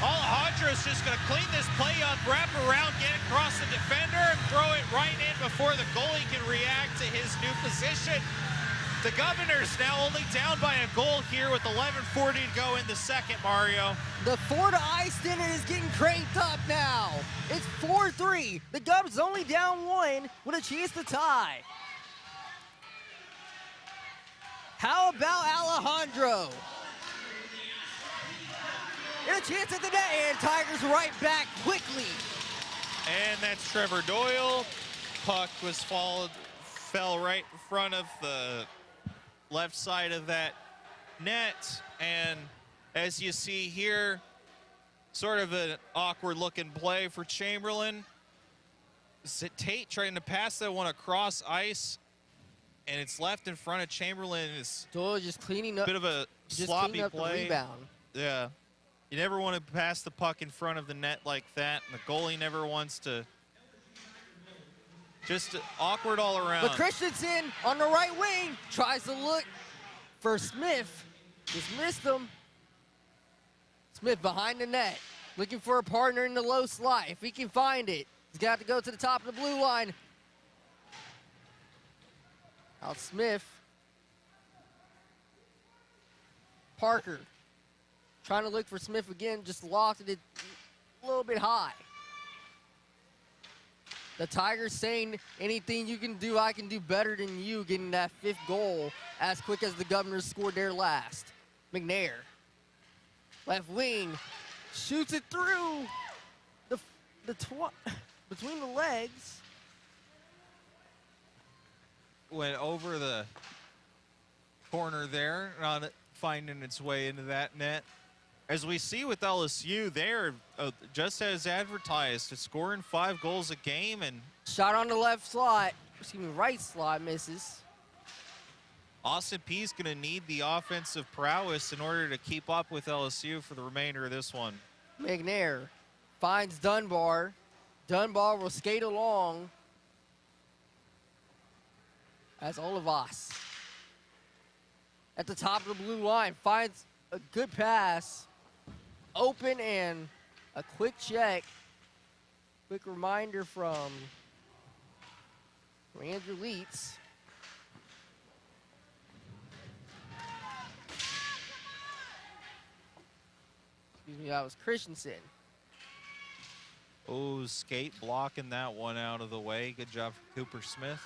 S2: Alejandro's just going to clean this play up, wrap around, get across the defender, and throw it right in before the goalie can react to his new position. The Governors now only down by a goal here with 11:40 to go in the second, Mario.
S1: The Florida Ice Standard is getting cranked up now. It's 4-3. The Govs only down 1 with a chance to tie. How about Alejandro? And a chance at the net, and Tigers right back quickly.
S2: And that's Trevor Doyle. Puck was fell right in front of the left side of that net. And as you see here, sort of an awkward looking play for Chamberlain. Tate trying to pass that one across ice, and it's left in front of Chamberlain. It's
S1: Doyle just cleaning up.
S2: a bit of a
S1: just
S2: sloppy
S1: cleaning up
S2: play.
S1: the rebound.
S2: Yeah. You never want to pass the puck in front of the net like that, and the goalie never wants to. Just awkward all around.
S1: But Christensen on the right wing tries to look for Smith. Just missed him. Smith behind the net, looking for a partner in the low slot. If he can find it, he's got to go to the top of the blue line. Out Smith. Parker trying to look for Smith again, just lofted it a little bit high. The Tigers saying anything you can do, I can do better than you, getting that 5th goal as quick as the Governors scored their last. McNair, left wing, shoots it through between the legs.
S2: Went over the corner there, not finding its way into that net. As we see with LSU, they're just as advertised, scoring 5 goals a game, and
S1: Shot on the left slot, right slot misses.
S2: Austin Peay's going to need the offensive prowess in order to keep up with LSU for the remainder of this one.
S1: McNair finds Dunbar. Dunbar will skate along as Olivas at the top of the blue line finds a good pass. Open and a quick check. Quick reminder from Andrew Leitz. Excuse me, that was Christensen.
S2: Oh, skate blocking that one out of the way. Good job for Cooper Smith.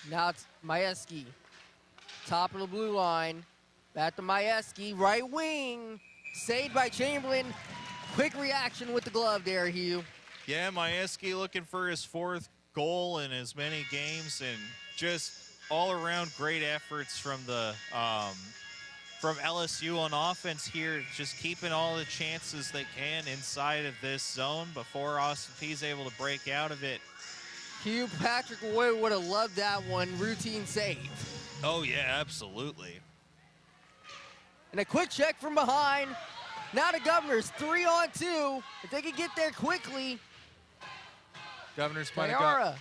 S1: Now it's Majewski. Top of the blue line. Back to Majewski. Right wing. Saved by Chamberlain. Quick reaction with the glove there, Hugh.
S2: Yeah, Majewski looking for his 4th goal in as many games, and just all around great efforts from the from LSU on offense here, just keeping all the chances they can inside of this zone before Austin Peay's able to break out of it.
S1: Hugh, Patrick Wood would have loved that one. Routine save.
S2: Oh yeah, absolutely.
S1: And a quick check from behind. Now the Governors 3-on-2. If they could get there quickly.
S2: Governors might have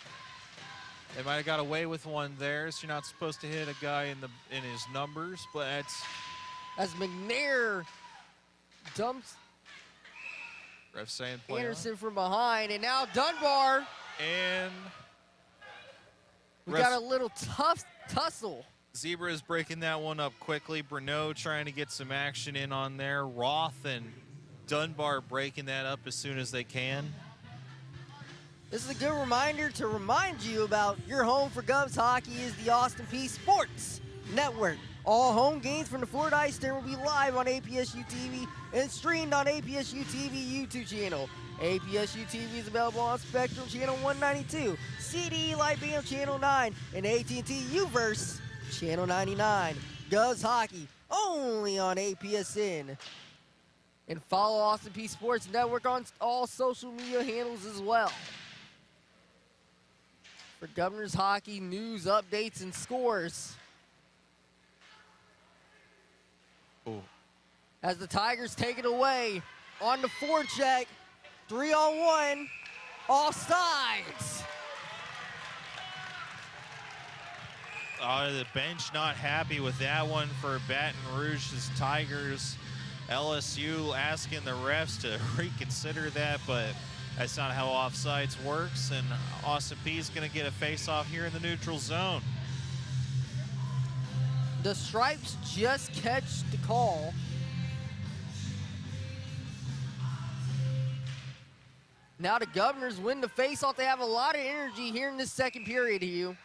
S2: got away with one there. So you're not supposed to hit a guy in his numbers, but
S1: as McNair dumps
S2: Ref saying play
S1: Anderson from behind, and now Dunbar.
S2: on. And
S1: We
S2: ref-
S1: got a little tough tussle.
S2: Zebra is breaking that one up quickly. Bruneau trying to get some action in on there. Roth and Dunbar breaking that up as soon as they can.
S1: This is a good reminder to remind you about your home for Govs hockey is the Austin Peay Sports Network. All home games from the Florida Ice Center will be live on APSU-TV and streamed on APSU-TV YouTube channel. APSU-TV is available on Spectrum Channel 192, CDE Lightband Channel 9, and AT&T Uverse Channel 99. Govs hockey only on APSN. And follow Austin Peay Sports Network on all social media handles as well. For Governors hockey news, updates, and scores.
S2: Ooh.
S1: As the Tigers take it away on the forecheck, 3-on-1, offsides.
S2: The bench not happy with that one for Baton Rouge's Tigers. LSU asking the refs to reconsider that, but that's not how offsides works, and Austin Peay is going to get a face-off here in the neutral zone.
S1: The Stripes just catch the call. Now the Governors win the face-off. They have a lot of energy here in this second period, Hugh.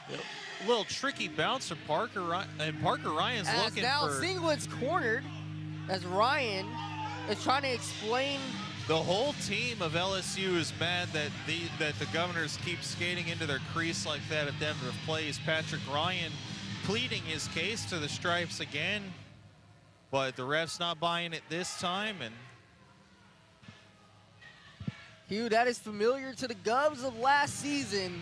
S2: Yep. A little tricky bounce from Parker, and Parker Ryan's
S1: As
S2: looking
S1: now
S2: for...
S1: Singlet's cornered as Ryan is trying to explain.
S2: The whole team of LSU is mad that the Governors keep skating into their crease like that at the end of plays. Patrick Ryan pleading his case to the Stripes again, but the ref's not buying it this time. And
S1: Hugh, that is familiar to the Govs of last season.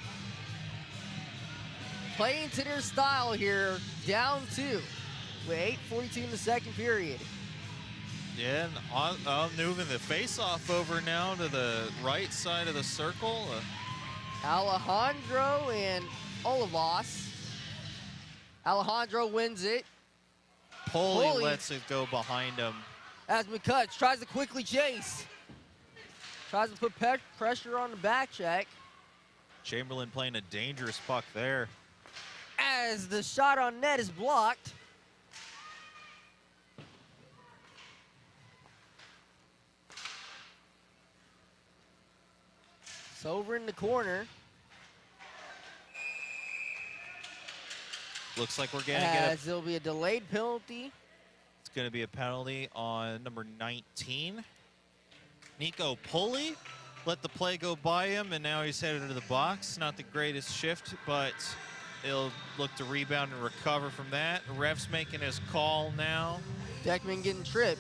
S1: Playing to their style here, down 2 with 8:42 in the second period.
S2: yeah, and moving the face-off over now to the right side of the circle.
S1: Alejandro and Olivas. Alejandro wins it
S2: Pulley lets it go behind him.
S1: as McCutch tries to quickly chase. Tries to put pressure on the back check
S2: Chamberlain playing a dangerous puck there.
S1: as the shot on net is blocked. It's over in the corner.
S2: Looks like we're going to get
S1: As there'll be a delayed penalty.
S2: It's going to be a penalty on number 19. Nico Pulley let the play go by him, and now he's headed into the box. Not the greatest shift, but he'll look to rebound and recover from that. The ref's making his call now.
S1: Deckman getting tripped.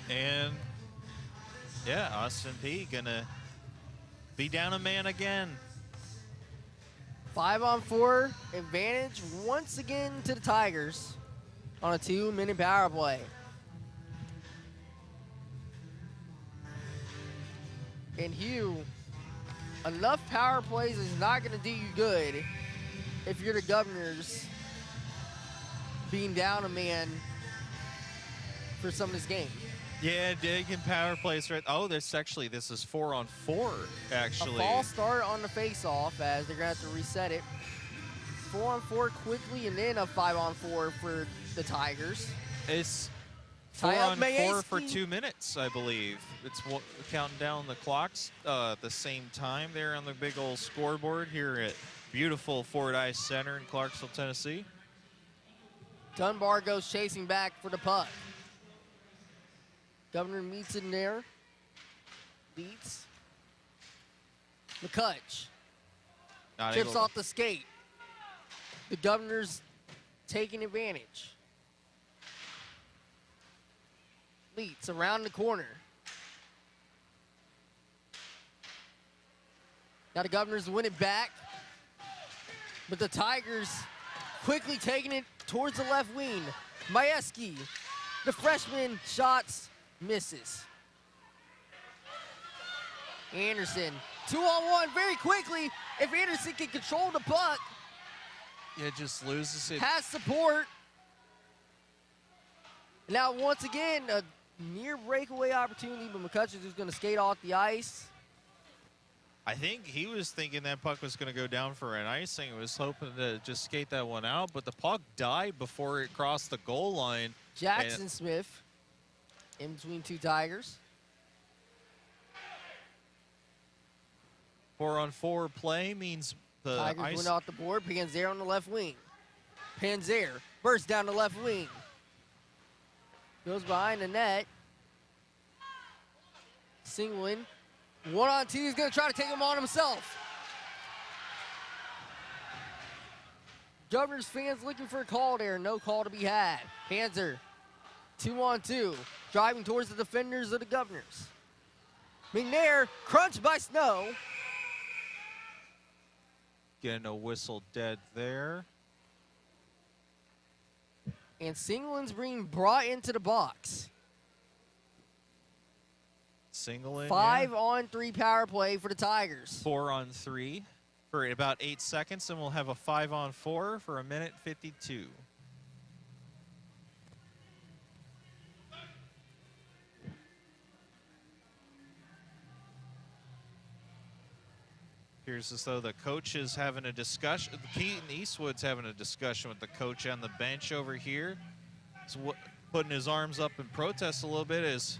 S2: And, yeah, Austin Peay going to be down a man again.
S1: 5-on-4 advantage once again to the Tigers on a 2-minute power play. And Hugh, enough power plays is not going to do you good if you're the Governors being down a man for some of this game.
S2: Yeah, digging power plays right. Oh, this is 4-on-4, actually.
S1: A false start on the face-off as they're going to have to reset it. 4-on-4 quickly, and then a 5-on-4 for the Tigers.
S2: It's
S1: Tie up
S2: 4-on-4 for
S1: Mayeski.
S2: 2 minutes, I believe. It's counting down the clocks at the same time there on the big old scoreboard here at beautiful Ford Ice Center in Clarksville, Tennessee.
S1: Dunbar goes chasing back for the puck. Governor meets in there. Beats. McCutch
S2: Not
S1: tips
S2: able
S1: off the skate. The Governor's taking advantage. Leeds around the corner. Now the Governors win it back. But the Tigers quickly taking it towards the left wing. Mayeski, the freshman, shots, misses. Anderson, 2-on-1 very quickly. If Anderson can control the puck,
S2: Yeah, just loses it.
S1: Has support. Now, once again, a near breakaway opportunity, but McCutcheon's just going to skate off the ice.
S2: I think he was thinking that puck was going to go down for an icing. He was hoping to just skate that one out, but the puck died before it crossed the goal line.
S1: Jackson Smith in between two Tigers.
S2: 4-on-4 play means the
S1: Tigers
S2: ice.
S1: went off the board. Panzer on the left wing. Panzer bursts down the left wing. Goes behind the net. Singling. 1-on-2. He's going to try to take him on himself. Governors fans looking for a call there. No call to be had. Panzer. 2-on-2. Driving towards the defenders of the Governors. McNair crunched by Snow.
S2: Getting a whistle dead there.
S1: And Singlin's being brought into the box.
S2: Single in.
S1: 5-on-3 power play for the Tigers.
S2: 4-on-3 for about 8 seconds, and we'll have a 5-on-4 for 1:52. Appears as though the coach is having a discussion. Keaton Eastwood's having a discussion with the coach on the bench over here. He's putting his arms up in protest a little bit, as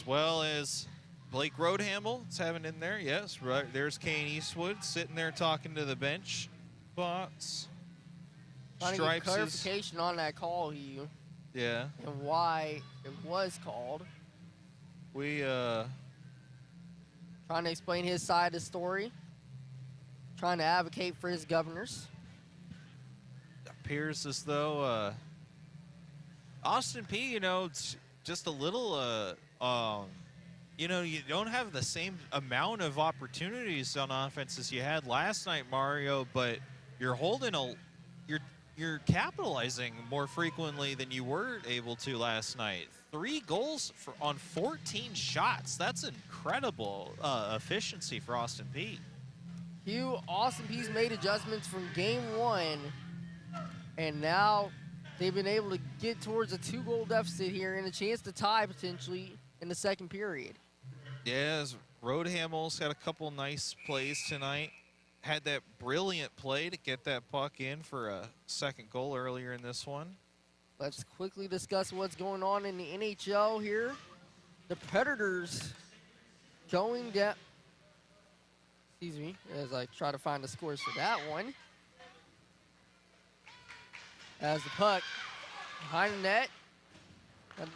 S2: well as Blake Roadhamel is having in there. Yes, right. There's Kane Eastwood sitting there talking to the bench box.
S1: Trying to get clarification on that call, Hugh,
S2: Yeah.
S1: and why it was called.
S2: We
S1: Trying to explain his side of the story. Trying to advocate for his Governors.
S2: appears as though Austin Peay, you know, it's just a little you know, you don't have the same amount of opportunities on offense as you had last night, Mario, but you're holding you're capitalizing more frequently than you were able to last night. 3 goals on 14 shots. That's incredible efficiency for Austin Peay.
S1: Hugh, Austin Peay's made adjustments from game 1, and now they've been able to get towards a 2-goal deficit here and a chance to tie potentially in the second period.
S2: Yeah, Roadhamel's had a couple nice plays tonight. Had that brilliant play to get that puck in for a second goal earlier in this one.
S1: Let's quickly discuss what's going on in the NHL here. The Predators going down. Excuse me, as I try to find the scores for that one. As the puck behind the net.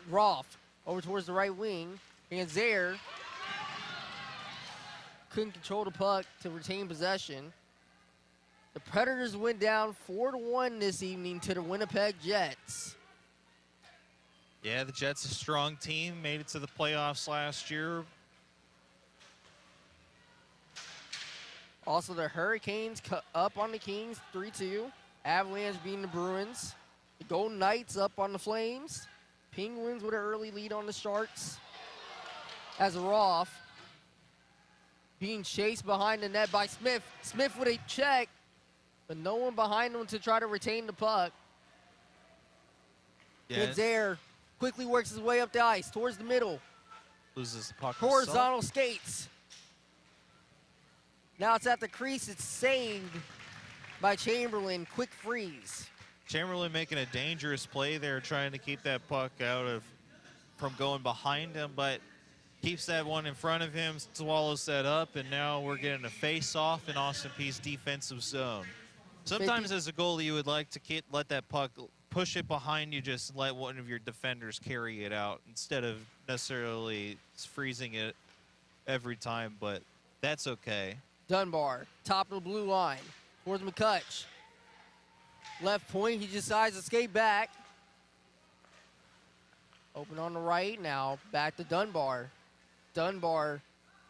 S1: Roth over towards the right wing. And Zaire couldn't control the puck to retain possession. The Predators went down 4-1 this evening to the Winnipeg Jets.
S2: Yeah, the Jets, a strong team, made it to the playoffs last year.
S1: Also, the Hurricanes up on the Kings 3-2. Avalanche beating the Bruins. The Golden Knights up on the Flames. Penguins with an early lead on the Sharks. As Roth being chased behind the net by Smith. Smith with a check, but no one behind him to try to retain the puck.
S2: Yeah,
S1: There quickly works his way up the ice towards the middle.
S2: loses the puck.
S1: Horizontal skates. Now it's at the crease. It's saved by Chamberlain. Quick freeze.
S2: Chamberlain making a dangerous play there, trying to keep that puck from going behind him, but keeps that one in front of him, swallows that up, and now we're getting a face-off in Austin Peay's defensive zone. Sometimes as a goalie, you would like to let that puck, push it behind you, just let one of your defenders carry it out instead of necessarily freezing it every time, but that's okay.
S1: Dunbar, top of the blue line, towards McCutch. Left point, he decides to skate back. Open on the right, now back to Dunbar. Dunbar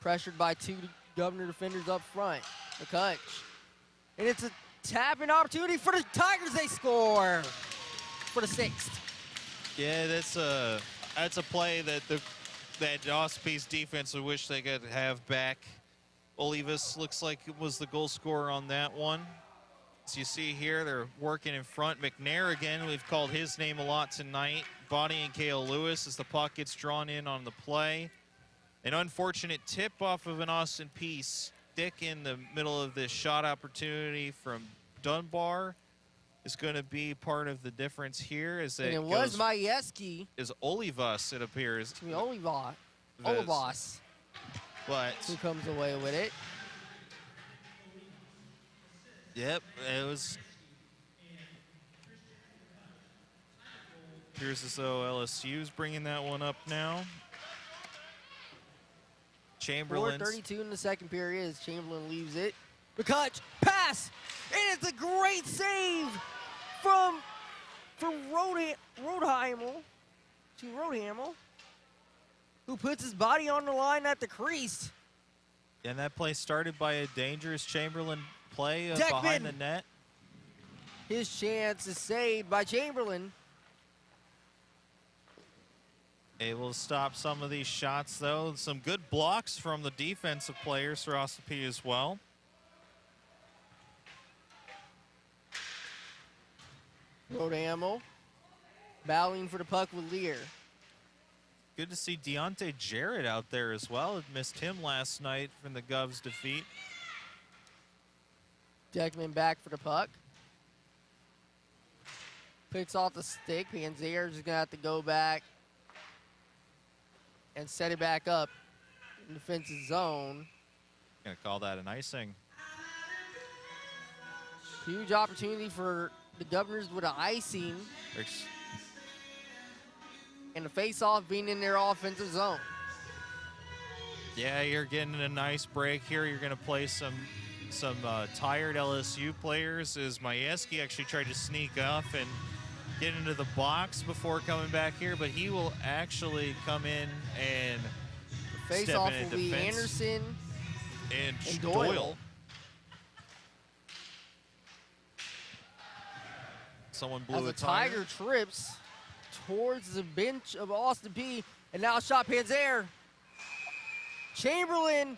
S1: pressured by 2 Governor defenders up front. McCutch. And it's a tap-in opportunity for the Tigers. They score for the 6th.
S2: Yeah, that's a play that Austin Peay's defense would wish they could have back. Olivas looks like it was the goal scorer on that one. As you see here, they're working in front. McNair again, we've called his name a lot tonight. Bodying Kale Lewis as the puck gets drawn in on the play. An unfortunate tip off of an Austin Peay stick in the middle of this shot opportunity from Dunbar is going to be part of the difference here. As
S1: And it was Majewski.
S2: Is Olivas, it appears.
S1: To be Olivas.
S2: But
S1: who comes away with it.
S2: Yep, it was. Appears as though LSU's bringing that one up now. Chamberlain.
S1: 4:32 in the second period as Chamberlain leaves it. McCutch, pass, and it's a great save from Rodhamel, who puts his body on the line at the crease.
S2: And that play started by a dangerous Chamberlain play
S1: Deckman.
S2: behind the net.
S1: His chance is saved by Chamberlain.
S2: Able to stop some of these shots, though. Some good blocks from the defensive players for Austin Peay as well.
S1: Rodhamel battling for the puck with Lear.
S2: Good to see Deontay Jarrett out there as well. Had missed him last night from the Govs defeat.
S1: Deckman back for the puck. Picks off the stick. Panzer's just going to have to go back and set it back up in the defensive zone.
S2: Gonna call that an icing.
S1: Huge opportunity for the Governors with an icing and the face-off being in their offensive zone.
S2: Yeah, you're getting a nice break here. You're gonna play some tired LSU players as Majewski actually tried to sneak up and get into the box before coming back here, but he will actually come in and
S1: Face-off
S2: step
S1: will
S2: in
S1: be
S2: defense.
S1: Anderson
S2: And
S1: Doyle.
S2: Someone blew
S1: As
S2: a
S1: the Tiger trips towards the bench of Austin Peay, and now shot Panzer. Chamberlain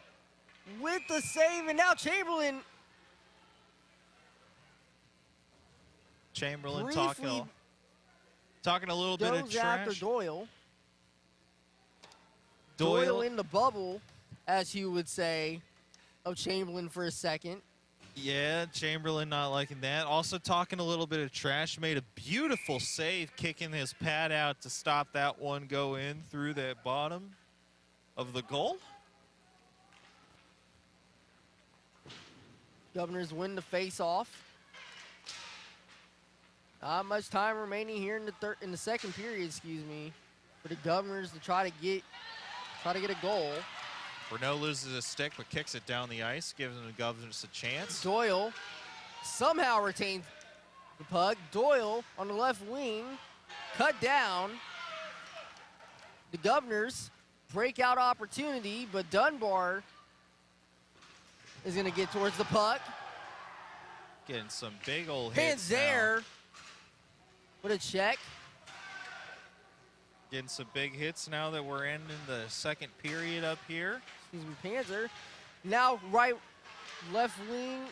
S1: with the save, and now Chamberlain briefly
S2: talking a little bit of
S1: goes after
S2: trash.
S1: Doyle. Doyle in the bubble, as you would say, of Chamberlain for a second.
S2: Yeah, Chamberlain not liking that. Also talking a little bit of trash. Made a beautiful save, kicking his pad out to stop that one go in through that bottom of the goal.
S1: Governors win the face-off. Not much time remaining here in the second period, excuse me, for the Governors to try to get a goal.
S2: Renault loses a stick but kicks it down the ice, giving the Governors a chance.
S1: Doyle somehow retains the puck. Doyle on the left wing, cut down. The Governors breakout opportunity, but Dunbar is going to get towards the puck.
S2: Getting some big old hits
S1: Panzer
S2: now.
S1: with a check.
S2: Getting some big hits now that we're ending the second period up here.
S1: Excuse me, Panzer. Now left wing.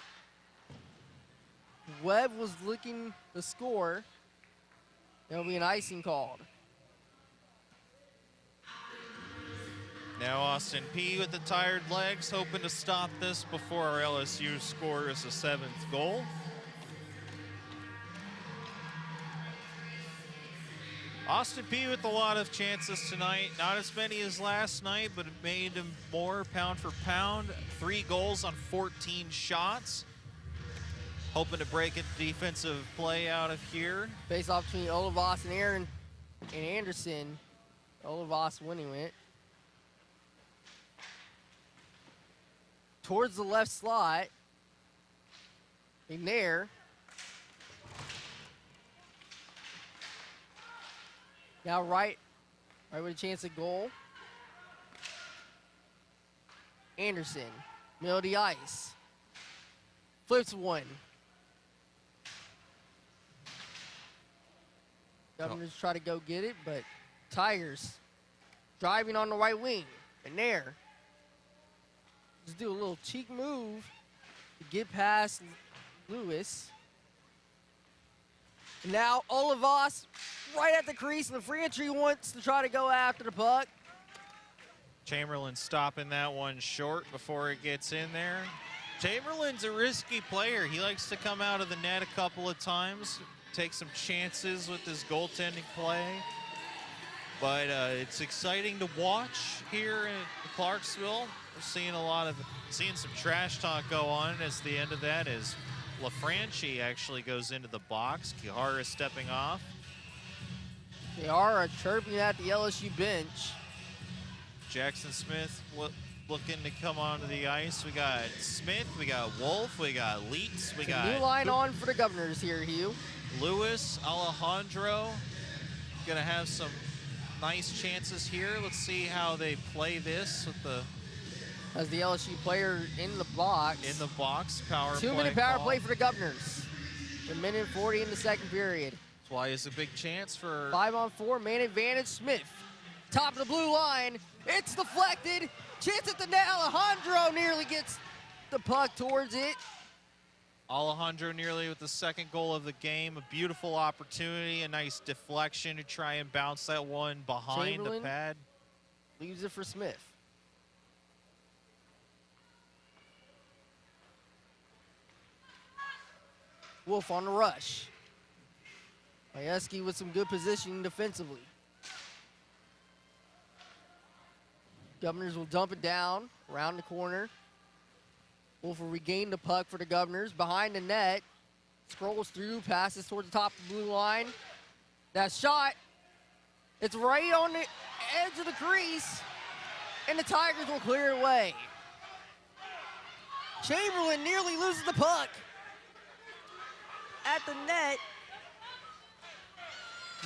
S1: Webb was looking to score. There'll be an icing called.
S2: Now Austin Peay with the tired legs, hoping to stop this before our LSU scores a seventh goal. Austin Peay with a lot of chances tonight. Not as many as last night, but it made him more pound for pound. 3 goals on 14 shots. Hoping to break a defensive play out of here.
S1: Face off between Olivas and Anderson. Olivas winning it. Towards the left slot. In there. Now right with a chance at goal. Anderson, middle of the ice. Flips one. Governors try to go get it, but Tigers driving on the right wing. And there. Just do a little cheek move to get past Lewis. Now Olivas right at the crease, and the free entry wants to try to go after the puck.
S2: Chamberlain stopping that one short before it gets in there. Chamberlain's a risky player. He likes to come out of the net a couple of times, take some chances with his goaltending play. But it's exciting to watch here in Clarksville. We're seeing some trash talk go on as the end of that is LaFranchi actually goes into the box. Kihara stepping off.
S1: They are chirping at the LSU bench.
S2: Jackson Smith looking to come onto the ice. We got Smith, we got Wolf, we got Leets, we got
S1: new line on for the Governors here, Hugh.
S2: Lewis, Alejandro. Gonna have some nice chances here. Let's see how they play this with the
S1: As the LSU player in the box.
S2: Power play.
S1: 2-minute power play for the Governors. A minute 40 in the second period.
S2: That's why it's a big chance for
S1: 5-on-4, man advantage. Smith, top of the blue line. It's deflected. Chance at the net. Alejandro nearly gets the puck towards it.
S2: Alejandro nearly with the second goal of the game. A beautiful opportunity, a nice deflection to try and bounce that one behind
S1: Chamberlain
S2: the pad.
S1: Leaves it for Smith. Wolf on the rush. Majewski with some good positioning defensively. Governors will dump it down around the corner. Wolf will regain the puck for the Governors behind the net. Scrolls through, passes towards the top of the blue line. That shot, it's right on the edge of the crease, and the Tigers will clear it away. Chamberlain nearly loses the puck at the net.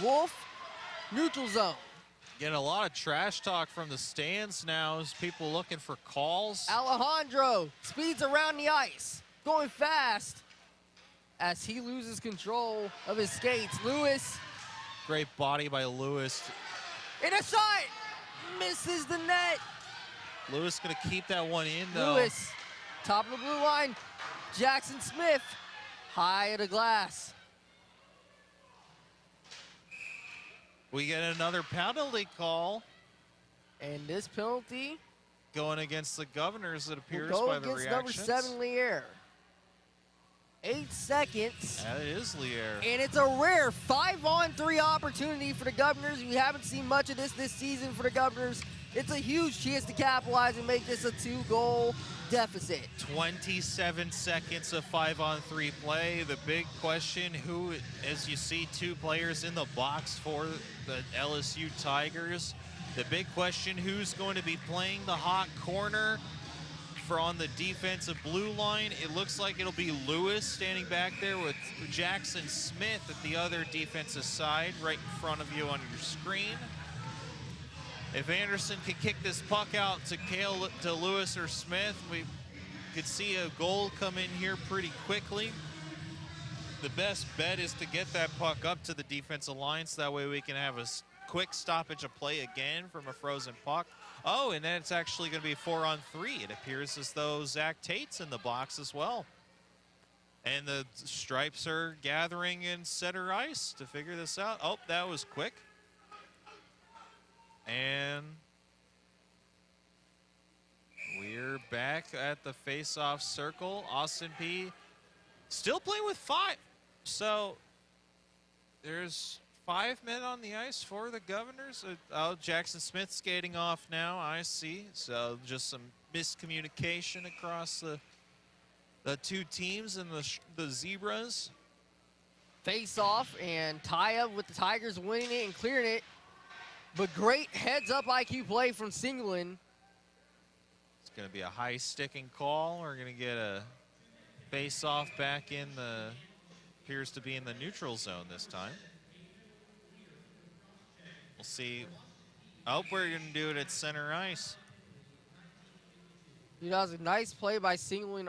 S1: Wolf, neutral zone.
S2: Getting a lot of trash talk from the stands now as people looking for calls.
S1: Alejandro speeds around the ice, going fast as he loses control of his skates. Lewis.
S2: Great body by Lewis.
S1: And a shot misses the net.
S2: Lewis gonna keep that one in though.
S1: Lewis, top of the blue line. Jackson Smith, high of the glass.
S2: We get another penalty call.
S1: And this penalty
S2: going against the Governors, it appears,
S1: will go
S2: by the
S1: against
S2: reactions.
S1: number 7, Lier. 8 seconds.
S2: That is Lier.
S1: And it's a rare 5-on-3 opportunity for the Governors. We haven't seen much of this season for the Governors. It's a huge chance to capitalize and make this a 2-goal deficit.
S2: 27 seconds of 5-on-3 play. The big question, who, as you see 2 players in the box for the LSU Tigers, the big question, who's going to be playing the hot corner for on the defensive blue line? It looks like it'll be Lewis standing back there with Jackson Smith at the other defensive side, right in front of you on your screen. If Anderson can kick this puck out to Lewis or Smith, we could see a goal come in here pretty quickly. The best bet is to get that puck up to the defensive line so that way we can have a quick stoppage of play again from a frozen puck. Oh, and then it's actually going to be 4-on-3. It appears as though Zach Tate's in the box as well. And the Stripes are gathering in center ice to figure this out. Oh, that was quick. And we're back at the face-off circle. Austin Peay still playing with 5. So there's 5 men on the ice for the Governors. Oh, Jackson Smith skating off now, I see. So just some miscommunication across the 2 teams and the Zebras.
S1: Face off and tie up with the Tigers winning it and clearing it. But great heads-up IQ play from Singleton.
S2: It's going to be a high sticking call. We're going to get a face-off back in the, appears to be in the neutral zone this time. We'll see. Oh, we're going to do it at center ice.
S1: That was a nice play by Singleton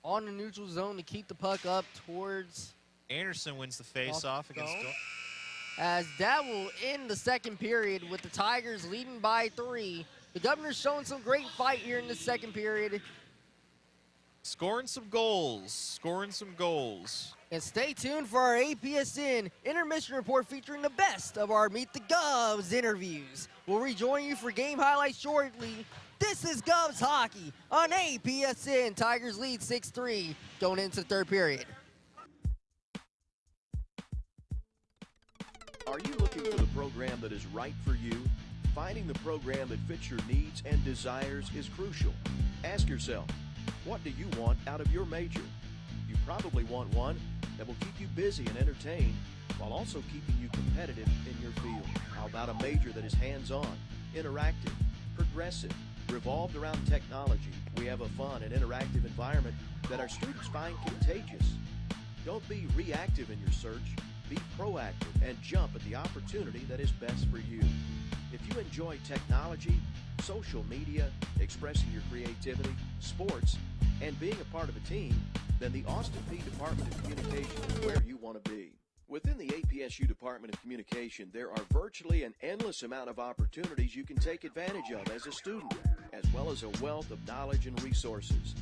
S1: on the neutral zone to keep the puck up towards
S2: Anderson wins the face-off against Dor.
S1: As that will end the second period with the Tigers leading by 3. The Governors showing some great fight here in the second period.
S2: Scoring some goals, scoring some goals.
S1: And stay tuned for our APSN intermission report featuring the best of our Meet the Govs interviews. We'll rejoin you for game highlights shortly. This is Govs Hockey on APSN. Tigers lead 6-3 going into the third period.
S5: Are you looking for the program that is right for you? Finding the program that fits your needs and desires is crucial. Ask yourself, what do you want out of your major? You probably want one that will keep you busy and entertained while also keeping you competitive in your field. How about a major that is hands-on, interactive, progressive, revolved around technology? We have a fun and interactive environment that our students find contagious. Don't be reactive in your search. Be proactive and jump at the opportunity that is best for you. If you enjoy technology, social media, expressing your creativity, sports, and being a part of a team, then the Austin Peay Department of Communication is where you want to be. Within the APSU Department of Communication, there are virtually an endless amount of opportunities you can take advantage of as a student, as well as a wealth of knowledge and resources.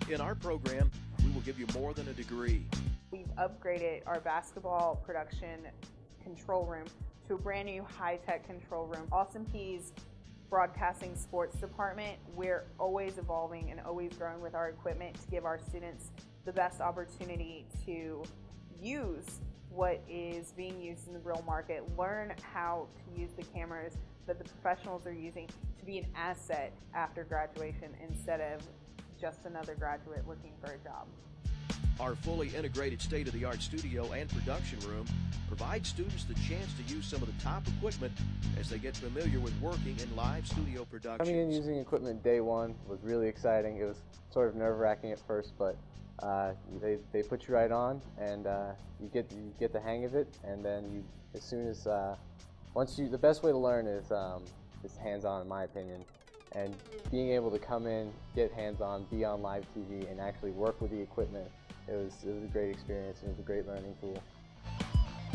S5: In our program, we will give you more than a degree.
S6: We've upgraded our basketball production control room to a brand new high-tech control room. Austin Peay's broadcasting sports department, we're always evolving and always growing with our equipment to give our students the best opportunity to use what is being used in the real market, learn how to use the cameras that the professionals are using to be an asset after graduation instead of just another graduate looking for a job.
S5: Our fully integrated state-of-the-art studio and production room provides students the chance to use some of the top equipment as they get familiar with working in live studio productions.
S7: Coming in using equipment day one was really exciting. It was sort of nerve-wracking at first, but they put you right on, and you get the hang of it. And then the best way to learn is hands-on, in my opinion. And being able to come in, get hands-on, be on live TV, and actually work with the equipment, it was a great experience, and it was a great learning tool.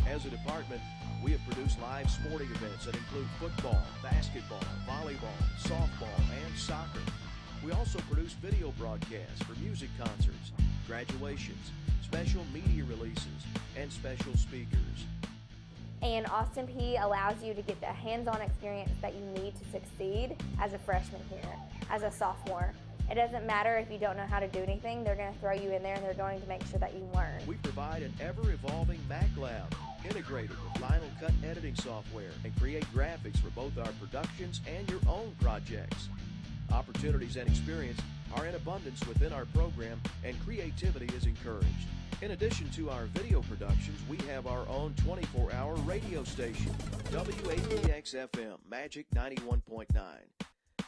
S5: As a department, we have produced live sporting events that include football, basketball, volleyball, softball, and soccer. We also produce video broadcasts for music concerts, graduations, special media releases, and special speakers.
S8: And Austin Peay allows you to get the hands-on experience that you need to succeed as a freshman here, as a sophomore. It doesn't matter if you don't know how to do anything, they're going to throw you in there and they're going to make sure that you learn.
S5: We provide an ever-evolving Mac Lab, integrated with Final Cut editing software, and create graphics for both our productions and your own projects. Opportunities and experience are in abundance within our program, and creativity is encouraged. In addition to our video productions, we have our own 24-hour radio station, WAPX-FM, Magic 91.9.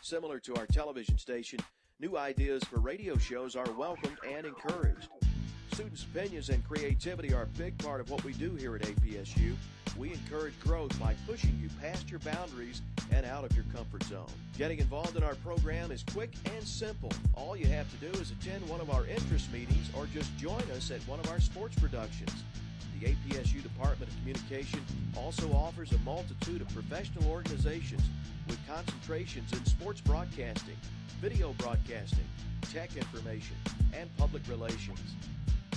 S5: Similar to our television station, new ideas for radio shows are welcomed and encouraged. Students' opinions and creativity are a big part of what we do here at APSU. We encourage growth by pushing you past your boundaries and out of your comfort zone. Getting involved in our program is quick and simple. All you have to do is attend one of our interest meetings or just join us at one of our sports productions. The APSU Department of Communication also offers a multitude of professional organizations with concentrations in sports broadcasting, video broadcasting, tech information, and public relations.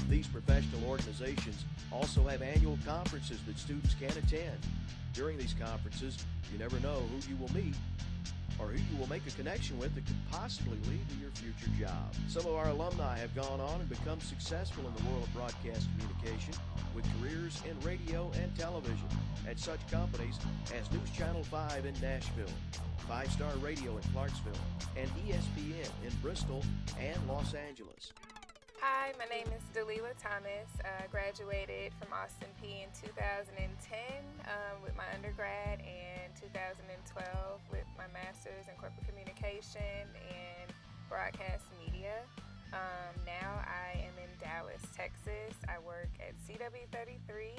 S5: These professional organizations also have annual conferences that students can attend. During these conferences, you never know who you will meet or who you will make a connection with that could possibly lead to your future job. Some of our alumni have gone on and become successful in the world of broadcast communication with careers in radio and television at such companies as News Channel 5 in Nashville, 5-Star Radio in Clarksville, and ESPN in Bristol and Los Angeles.
S9: Hi, my name is Dalila Thomas. I graduated from Austin Peay in 2010 with my undergrad and 2012 with my master's in corporate communication and broadcast media. Now I am in Dallas, Texas. I work at CW33,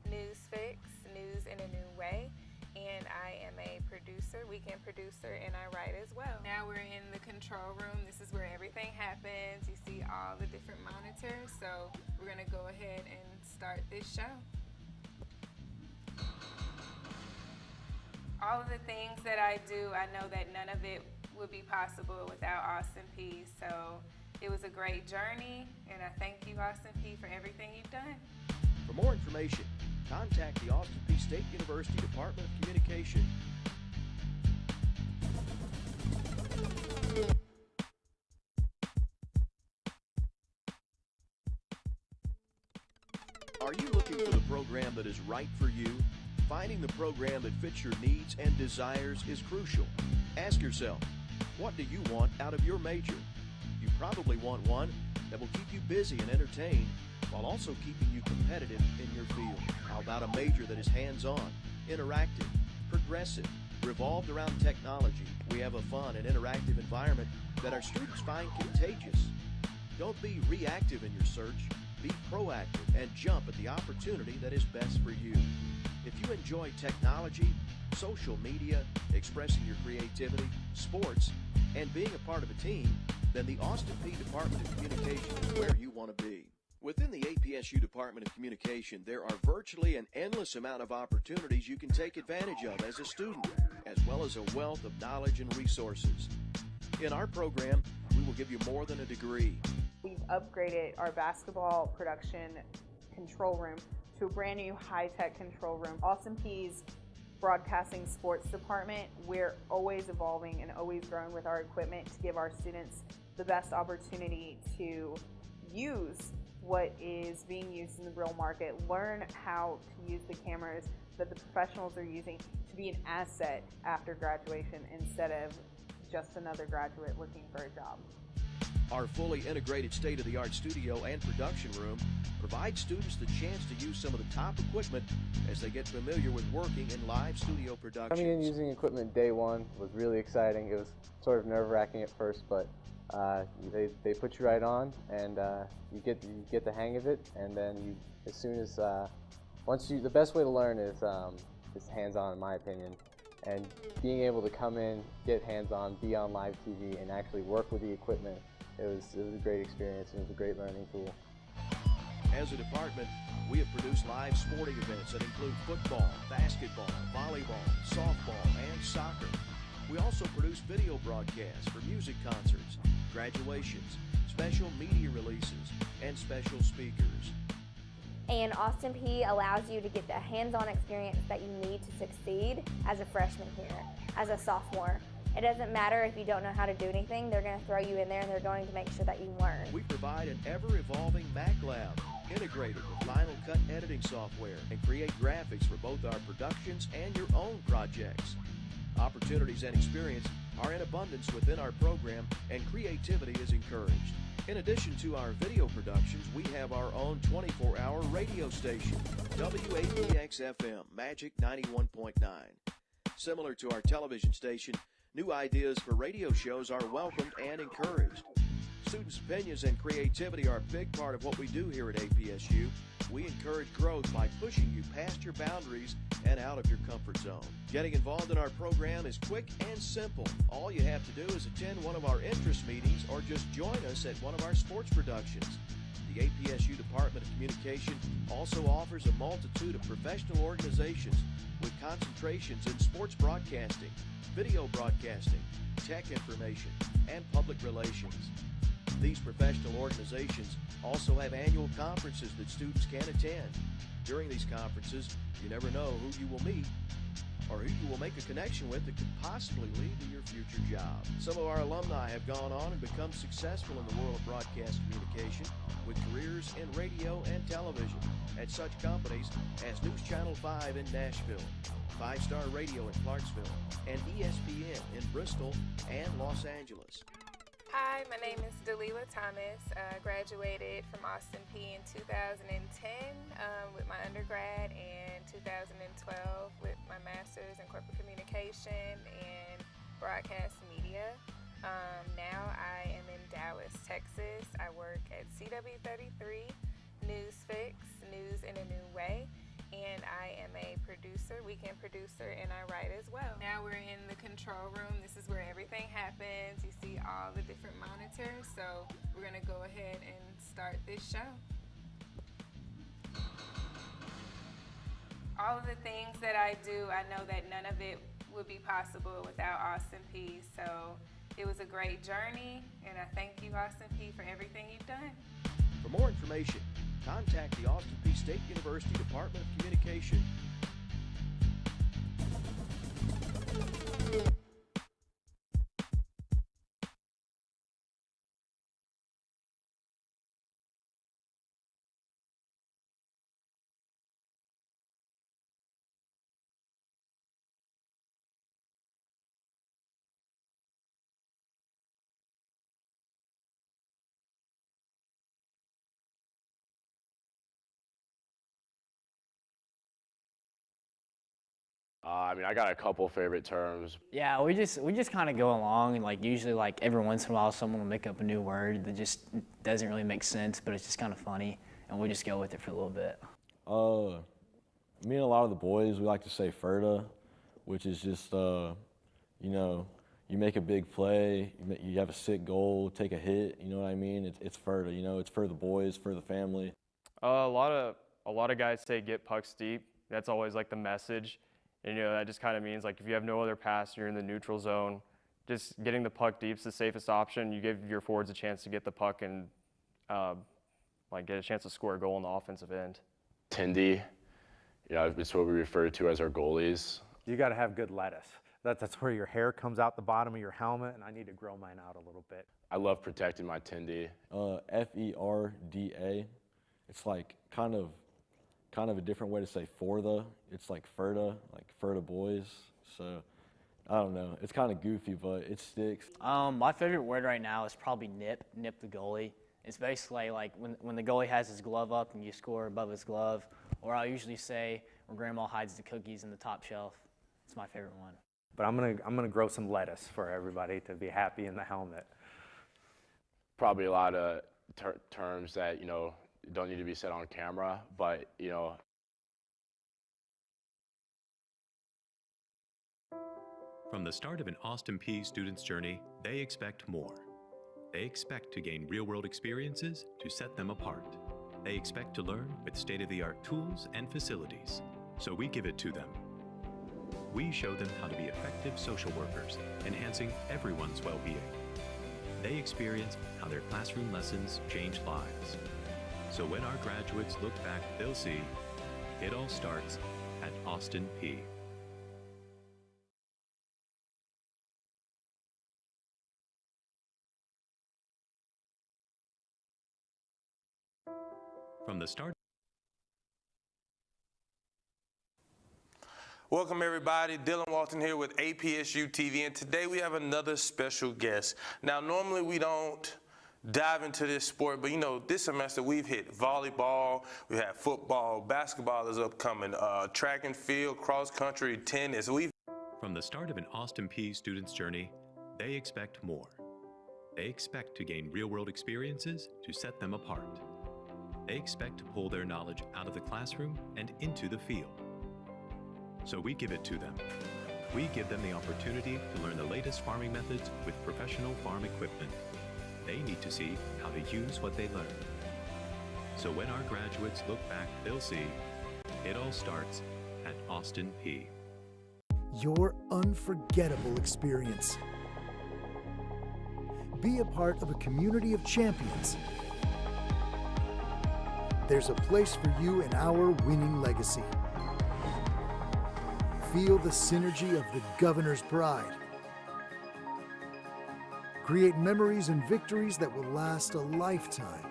S9: Newsfix, News in a New Way. And I am a producer, weekend producer, and I write as well. Now we're in the control room. This is where everything happens. You see all the different monitors. So we're gonna go ahead and start this show. All of the things that I do, I know that none of it would be possible without Austin Peay. So It was a great journey, and I thank you, Austin Peay, for everything you've done.
S5: For more information, contact the Austin Peay State University Department of Communication. Are you looking for the program that is right for you? Finding the program that fits your needs and desires is crucial. Ask yourself, what do you want out of your major? You probably want one that will keep you busy and entertained while also keeping you competitive in your field. How about a major that is hands-on, interactive, progressive, revolved around technology? We have a fun and interactive environment that our students find contagious. Don't be reactive in your search. Be proactive and jump at the opportunity that is best for you. If you enjoy technology, social media, expressing your creativity, sports, and being a part of a team, then the Austin Peay Department of Communication is where you want to be. Within the APSU Department of Communication, there are virtually an endless amount of opportunities you can take advantage of as a student, as well as a wealth of knowledge and resources. In our program, we will give you more than a degree.
S6: We've upgraded our basketball production control room to a brand new high-tech control room. Austin Peay's broadcasting sports department, we're always evolving and always growing with our equipment to give our students the best opportunity to use what is being used in the real market, learn how to use the cameras that the professionals are using to be an asset after graduation instead of just another graduate looking for a job.
S5: Our fully integrated state-of-the-art studio and production room provides students the chance to use some of the top equipment as they get familiar with working in live studio productions.
S7: Coming in using equipment day one was really exciting. It was sort of nerve-wracking at first, but they put you right on, and you get the hang of it. And then as soon as the best way to learn is hands-on, in my opinion. And being able to come in, get hands-on, be on live TV, and actually work with the equipment, it was a great experience, and it was a great learning tool.
S5: As a department, we have produced live sporting events that include football, basketball, volleyball, softball, and soccer. We also produce video broadcasts for music concerts, graduations, special media releases, and special speakers.
S8: And Austin Peay allows you to get the hands-on experience that you need to succeed as a freshman here, as a sophomore. It doesn't matter if you don't know how to do anything, they're going to throw you in there and they're going to make sure that you learn.
S5: We provide an ever-evolving Mac Lab, integrated with Final Cut editing software, and create graphics for both our productions and your own projects. Opportunities and experience are in abundance within our program, and creativity is encouraged. In addition to our video productions, we have our own 24-hour radio station, WAPX-FM, Magic 91.9. Similar to our television station, new ideas for radio shows are welcomed and encouraged. Students' opinions and creativity are a big part of what we do here at APSU. We encourage growth by pushing you past your boundaries and out of your comfort zone. Getting involved in our program is quick and simple. All you have to do is attend one of our interest meetings or just join us at one of our sports productions. The APSU Department of Communication also offers a multitude of professional organizations with concentrations in sports broadcasting, video broadcasting, tech information, and public relations. These professional organizations also have annual conferences that students can attend. During these conferences, you never know who you will meet or who you will make a connection with that could possibly lead to your future job. Some of our alumni have gone on and become successful in the world of broadcast communication with careers in radio and television at such companies as News Channel 5 in Nashville, 5 Star Radio in Clarksville, and ESPN in Bristol and Los Angeles.
S9: Hi, my name is Dalila Thomas. Graduated from Austin Peay in 2010 with my undergrad, and 2012 with my master's in corporate communication and broadcast media. Now I am in Dallas, Texas. I work at CW33, Newsfix, News in a New Way. And I am a producer, weekend producer, and I write as well. Now we're in the control room. This is where everything happens. You see all the different monitors. So we're gonna go ahead and start this show. All of the things that I do, I know that none of it would be possible without Austin Peay. So It was a great journey, and I thank you, Austin Peay, for everything you've done.
S5: For more information, contact the Austin Peay State University Department of Communication.
S10: I mean, I got a couple favorite terms.
S11: Yeah, we just kind of go along, and like usually like every once in a while someone will make up a new word that just doesn't really make sense, but it's just kind of funny, and we just go with it for a little bit.
S12: Me and a lot of the boys, we like to say FERTA, which is just, you know, you make a big play, you have a sick goal, take a hit, you know what I mean? It's FERTA, you know, it's for the boys, for the family.
S13: A lot of guys say get pucks deep. That's always like the message. And, you know, that just kind of means like if you have no other pass, you're in the neutral zone, just getting the puck deep is the safest option. You give your forwards a chance to get the puck and like get a chance to score a goal on the offensive end.
S10: Tindy, you know, it's what we refer to as our goalies.
S14: You got to have good lettuce. That's where your hair comes out the bottom of your helmet, and I need to grow mine out a little bit.
S10: I love protecting my Tindy.
S12: FERDA. It's like kind of a different way to say for the. It's like FERTA, like FERTA boys. So I don't know. It's kind of goofy, but it sticks.
S11: My favorite word right now is probably nip the goalie. It's basically like when the goalie has his glove up and you score above his glove, or I'll usually say when grandma hides the cookies in the top shelf. It's my favorite one.
S14: But I'm gonna grow some lettuce for everybody to be happy in the helmet.
S10: Probably a lot of terms that, you know, don't need to be said on camera, but, you know.
S15: From the start of an Austin Peay student's journey, they expect more. They expect to gain real-world experiences to set them apart. They expect to learn with state-of-the-art tools and facilities, so we give it to them. We show them how to be effective social workers, enhancing everyone's well-being. They experience how their classroom lessons change lives. So when our graduates look back, they'll see it all starts at Austin Peay. From the start.
S3: Welcome everybody, Dylan Walton here with APSU-TV, and today we have another special guest. Now normally we don't dive into this sport, but you know, this semester we've hit volleyball, we have football, basketball is upcoming, track and field, cross country, tennis.
S15: From the start of an Austin Peay student's journey, they expect more. They expect to gain real-world experiences to set them apart. They expect to pull their knowledge out of the classroom and into the field. So we give it to them. We give them the opportunity to learn the latest farming methods with professional farm equipment. They need to see how to use what they learn. So when our graduates look back, they'll see it all starts at Austin Peay.
S16: Your unforgettable experience. Be a part of a community of champions. There's a place for you in our winning legacy. Feel the synergy of the Governor's Pride. Create memories and victories that will last a lifetime.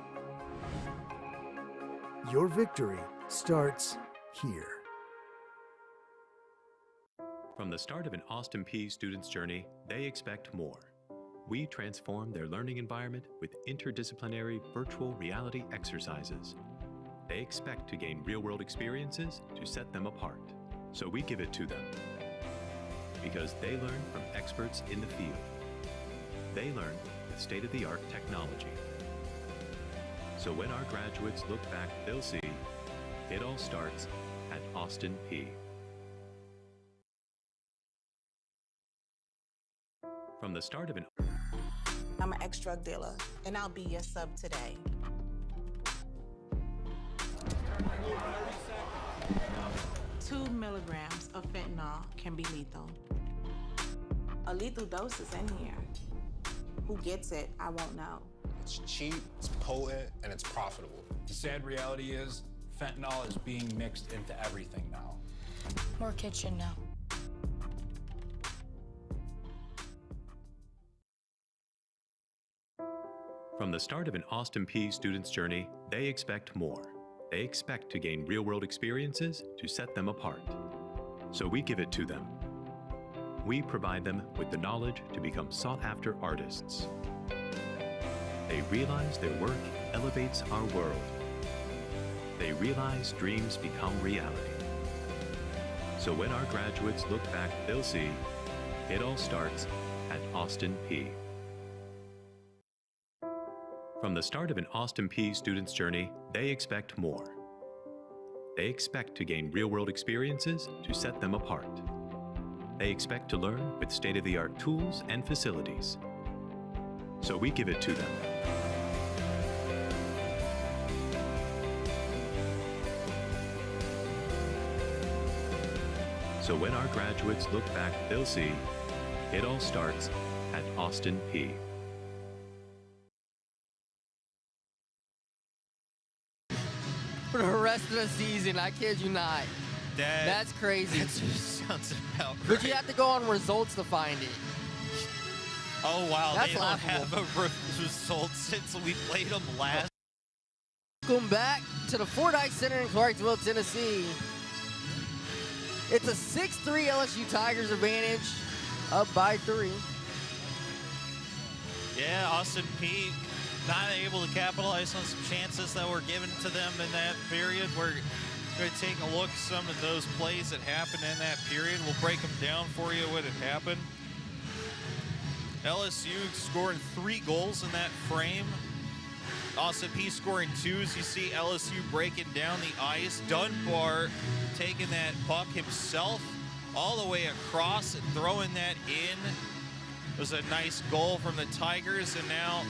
S16: Your victory starts here.
S15: From the start of an Austin Peay student's journey, they expect more. We transform their learning environment with interdisciplinary virtual reality exercises. They expect to gain real-world experiences to set them apart. So we give it to them. Because they learn from experts in the field. They learn with state-of-the-art technology. So when our graduates look back, they'll see it all starts at Austin Peay. From the start of an...
S17: I'm an ex-drug dealer, and I'll be your sub today. Two milligrams of fentanyl can be lethal. A lethal dose is in here. who gets it, I won't know.
S18: It's cheap, it's potent, and it's profitable.
S19: The sad reality is fentanyl is being mixed into everything now.
S20: More kids should know.
S15: From the start of an Austin Peay student's journey, they expect more. They expect to gain real-world experiences to set them apart. So we give it to them. We provide them with the knowledge to become sought-after artists. They realize their work elevates our world. They realize dreams become reality. So when our graduates look back, they'll see it all starts at Austin Peay. From the start of an Austin Peay student's journey, they expect more. They expect to gain real-world experiences to set them apart. They expect to learn with state-of-the-art tools and facilities. So we give it to them. So when our graduates look back, they'll see it all starts at Austin Peay.
S1: For the rest of the season, I kid you not. That's crazy.
S2: That sounds about right.
S1: But you have to go on results to find it.
S2: Oh, wow.
S1: That's
S2: they don't
S1: laughable.
S2: have a result since we played them last.
S1: Welcome back to the Fordyce Center in Clarksville, Tennessee. It's a 6-3 LSU Tigers advantage, up by 3.
S2: Yeah, Austin Peay not able to capitalize on some chances that were given to them in that period. We're going to take a look at some of those plays that happened in that period. We'll break them down for you what had happened. LSU scoring 3 goals in that frame. Austin Peay scoring 2. As you see LSU breaking down the ice. Dunbar taking that puck himself all the way across and throwing that in. It was a nice goal from the Tigers, and now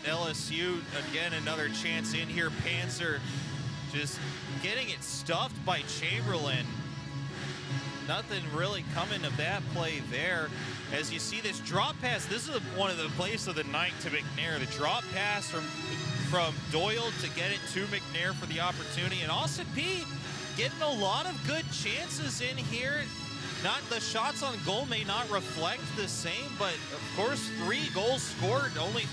S2: LSU, again, another chance in here. Panzer just getting it stuffed by Chamberlain. Nothing really coming of that play there. As you see this drop pass, this is one of the plays of the night to McNair. The drop pass from Doyle to get it to McNair for the opportunity. And Austin Peay getting a lot of good chances in here. Not the shots on goal may not reflect the same, but of course 3 goals scored. Only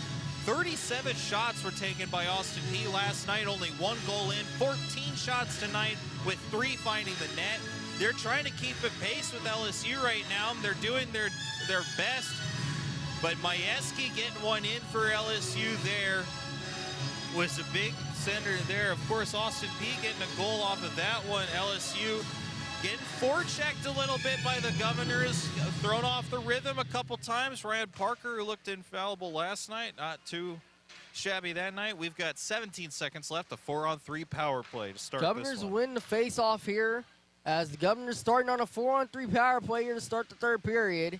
S2: 37 shots were taken by Austin Peay last night. Only 1 goal in. 14 shots tonight with 3 finding the net. They're trying to keep a pace with LSU right now. They're doing their best. But Majewski getting one in for LSU there was a big center there. Of course, Austin Peay getting a goal off of that one. LSU getting forechecked a little bit by the Governors, thrown off the rhythm a couple times. Ryan Parker, who looked infallible last night, not too shabby that night. We've got 17 seconds left, a 4-on-3 power play to start
S1: Governors
S2: this one.
S1: win the face-off here, as the Governors starting on a 4-on-3 power play here to start the 3rd period.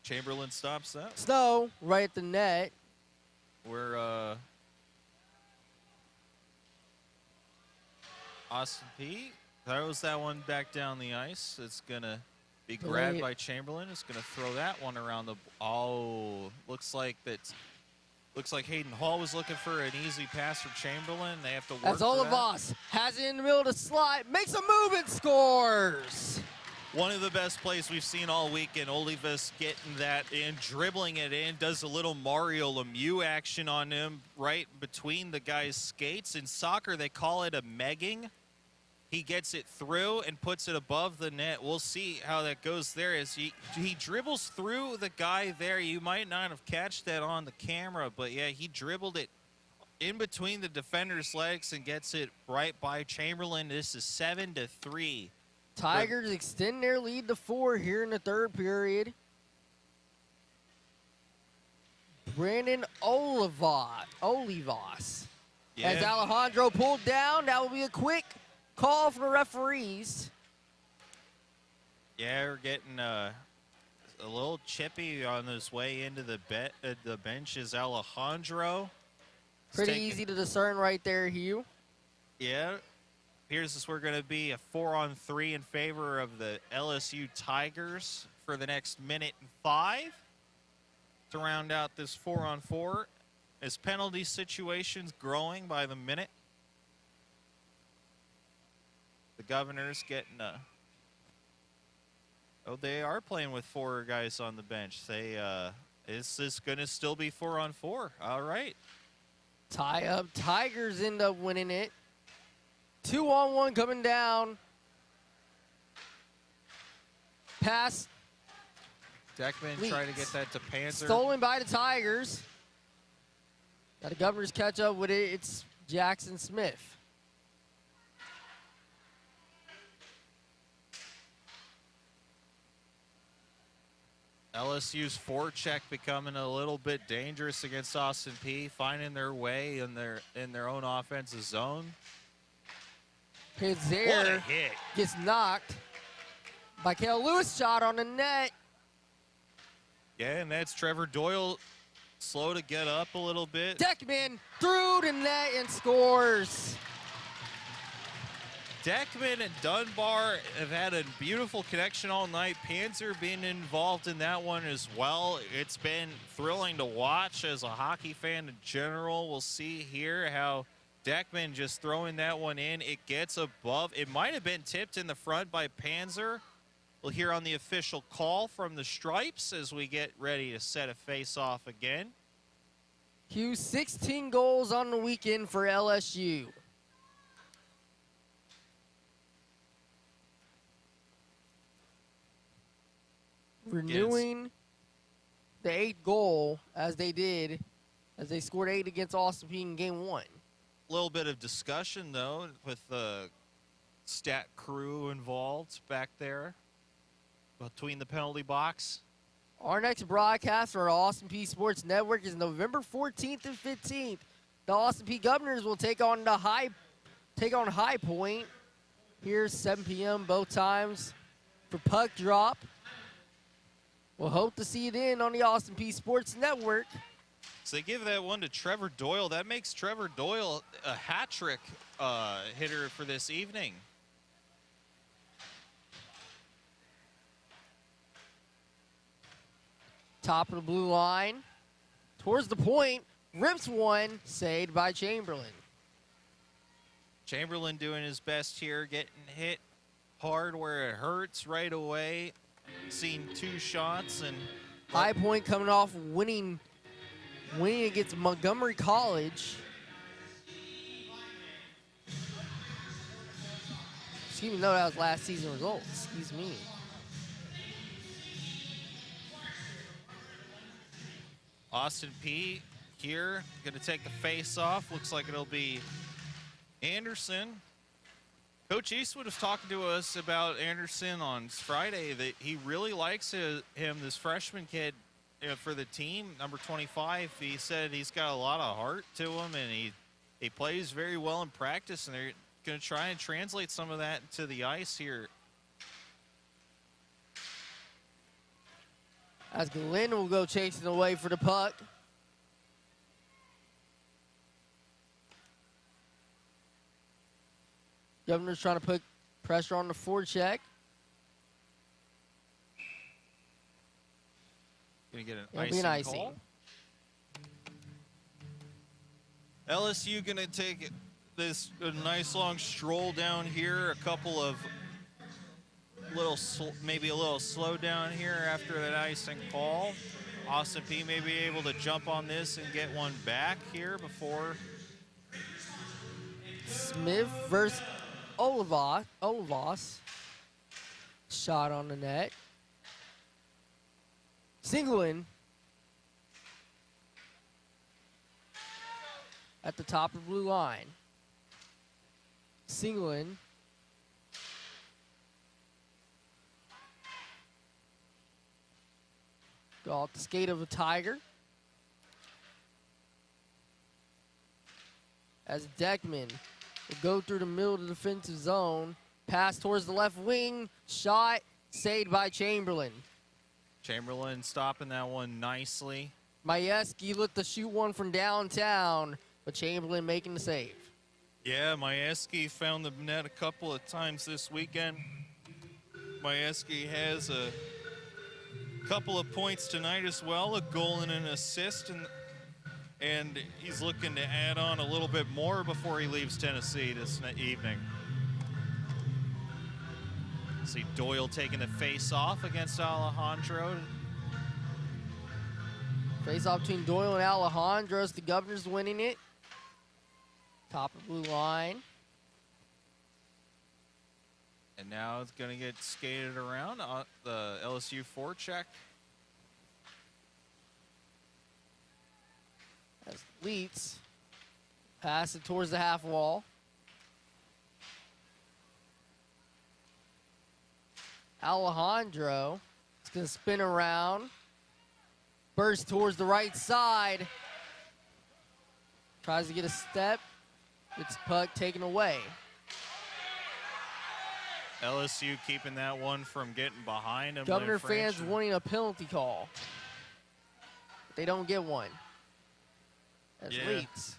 S2: Chamberlain stops that.
S1: Snow right at the net.
S2: We're Austin Peay throws that one back down the ice. It's gonna be grabbed by Chamberlain. It's gonna throw that one around the. Oh, looks like Hayden Hall was looking for an easy pass from Chamberlain. They have to work.
S1: As Olivas has it in the middle of the slide, makes a move and scores.
S2: One of the best plays we've seen all weekend. Olivas getting that in, dribbling it in, does a little Mario Lemieux action on him right between the guy's skates. In soccer, they call it a megging. He gets it through and puts it above the net. We'll see how that goes there as he dribbles through the guy there. You might not have catched that on the camera, but yeah, he dribbled it in between the defender's legs and gets it right by Chamberlain. This is 7-3.
S1: Tigers extend their lead to 4 here in the 3rd period. Brandon Olivas.
S2: Yeah.
S1: As Alejandro pulled down, that will be a quick call from the referees.
S2: Yeah, we're getting a little chippy on his way into the bench is Alejandro.
S1: Pretty easy to discern right there, Hugh.
S2: Yeah. Here's this. We're going to be a 4-on-3 in favor of the LSU Tigers. for the next minute and 5 to round out this 4-on-4 as penalty situations growing by the minute. The Governors getting a... Oh, they are playing with 4 guys on the bench. Is this going to still be 4-on-4? All right.
S1: Tie up. Tigers end up winning it. 2-on-1 coming down. Pass.
S2: Deckman trying to get that to Panzer.
S1: Stolen by the Tigers. Now the Governors catch up with it. It's Jackson Smith.
S2: LSU's forecheck becoming a little bit dangerous against Austin Peay, finding their way in their own offensive zone.
S1: Panzer gets knocked by Kale Lewis. Shot on the net.
S2: Yeah, and that's Trevor Doyle, slow to get up a little bit.
S1: Deckman through the net and scores.
S2: Deckman and Dunbar have had a beautiful connection all night. Panzer being involved in that one as well. It's been thrilling to watch as a hockey fan in general. We'll see here how Deckman just throwing that one in. It gets above. It might have been tipped in the front by Panzer. We'll hear on the official call from the Stripes as we get ready to set a face-off again.
S1: Hugh, 16 goals on the weekend for LSU. Renewing the 8th goal as they did, as they scored 8 against Austin Peay in game 1.
S2: A little bit of discussion, though, with the stat crew involved back there between the penalty box.
S1: Our next broadcast for Austin Peay Sports Network is November 14th and 15th. The Austin Peay Governors will take on High Point. Here's 7 p.m. both times for puck drop. We'll hope to see it in on the Austin Peay Sports Network.
S2: So they give that one to Trevor Doyle. That makes Trevor Doyle a hat trick hitter for this evening.
S1: Top of the blue line. Towards the point. Rips one. Saved by Chamberlain.
S2: Chamberlain doing his best here, getting hit hard where it hurts right away. Seen 2 shots and
S1: High Point coming off winning against Montgomery College. Excuse me, no, that was last season results. Excuse me.
S2: Austin Peay here, going to take the face off. Looks like it'll be Anderson. Coach Eastwood was talking to us about Anderson on Friday, that he really likes him, this freshman kid for the team, number 25. He said he's got a lot of heart to him, and he plays very well in practice, and they're going to try and translate some of that to the ice here.
S1: As Glenn will go chasing away for the puck. Governor's trying to put pressure on the forecheck.
S2: Gonna get
S1: an icing
S2: call. LSU gonna take this a nice long stroll down here. A couple of maybe a little slow down here after that icing call. Austin Peay may be able to jump on this and get one back here before.
S1: Smith versus Olivas. Shot on the net. Singleton at the top of the blue line. Singleton go off the skate of a Tiger. As Deckman will go through the middle of the defensive zone. Pass towards the left wing. Shot saved by Chamberlain.
S2: Chamberlain stopping that one nicely.
S1: Majewski looked to shoot one from downtown, but Chamberlain making the save.
S2: Yeah, Majewski found the net a couple of times this weekend. Majewski has a Couple of points tonight as well, a goal and an assist, and he's looking to add on a little bit more before he leaves Tennessee this evening. See Doyle taking the face-off against Alejandro.
S1: Face-off between Doyle and Alejandro. The Governors winning it. Top of blue line.
S2: And now it's going to get skated around on the LSU forecheck.
S1: As Leets pass it towards the half wall. Alejandro is going to spin around. Burst towards the right side. Tries to get a step. It's puck taken away.
S2: LSU keeping that one from getting behind him.
S1: Governor fans wanting a penalty call. They don't get one. As Leets.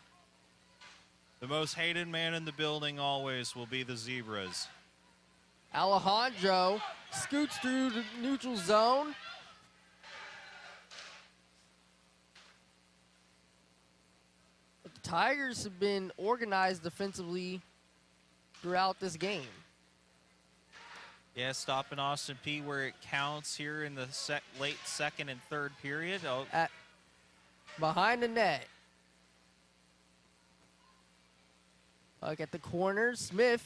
S2: The most hated man in the building always will be the Zebras.
S1: Alejandro scoots through the neutral zone. But the Tigers have been organized defensively throughout this game.
S2: Yeah, stopping Austin Peay where it counts here in the late second and third period.
S1: Behind the net. Puck at the corner. Smith.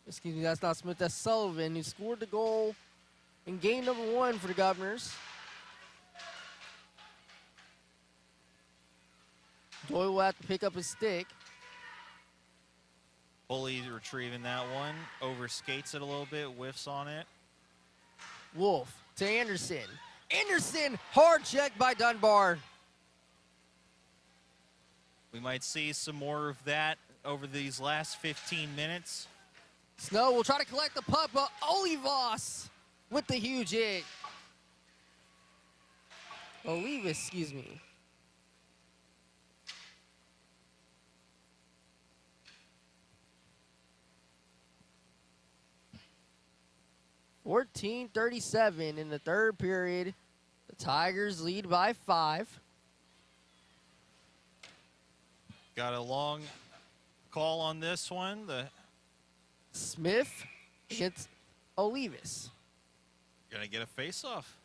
S1: Excuse me, that's not Smith, that's Sullivan, who scored the goal in game number 1 for the Governors. Doyle will have to pick up his stick.
S2: Bully retrieving that one, overskates it a little bit, whiffs on it.
S1: Wolf to Anderson. Anderson, hard check by Dunbar.
S2: We might see some more of that over these last 15 minutes.
S1: Snow will try to collect the puck, but Olivas with the huge hit. Olivas, excuse me. .37 in the third period. The Tigers lead by 5.
S2: Got a long call on this one. The
S1: Smith hits Olivas.
S2: Gonna get a face-off.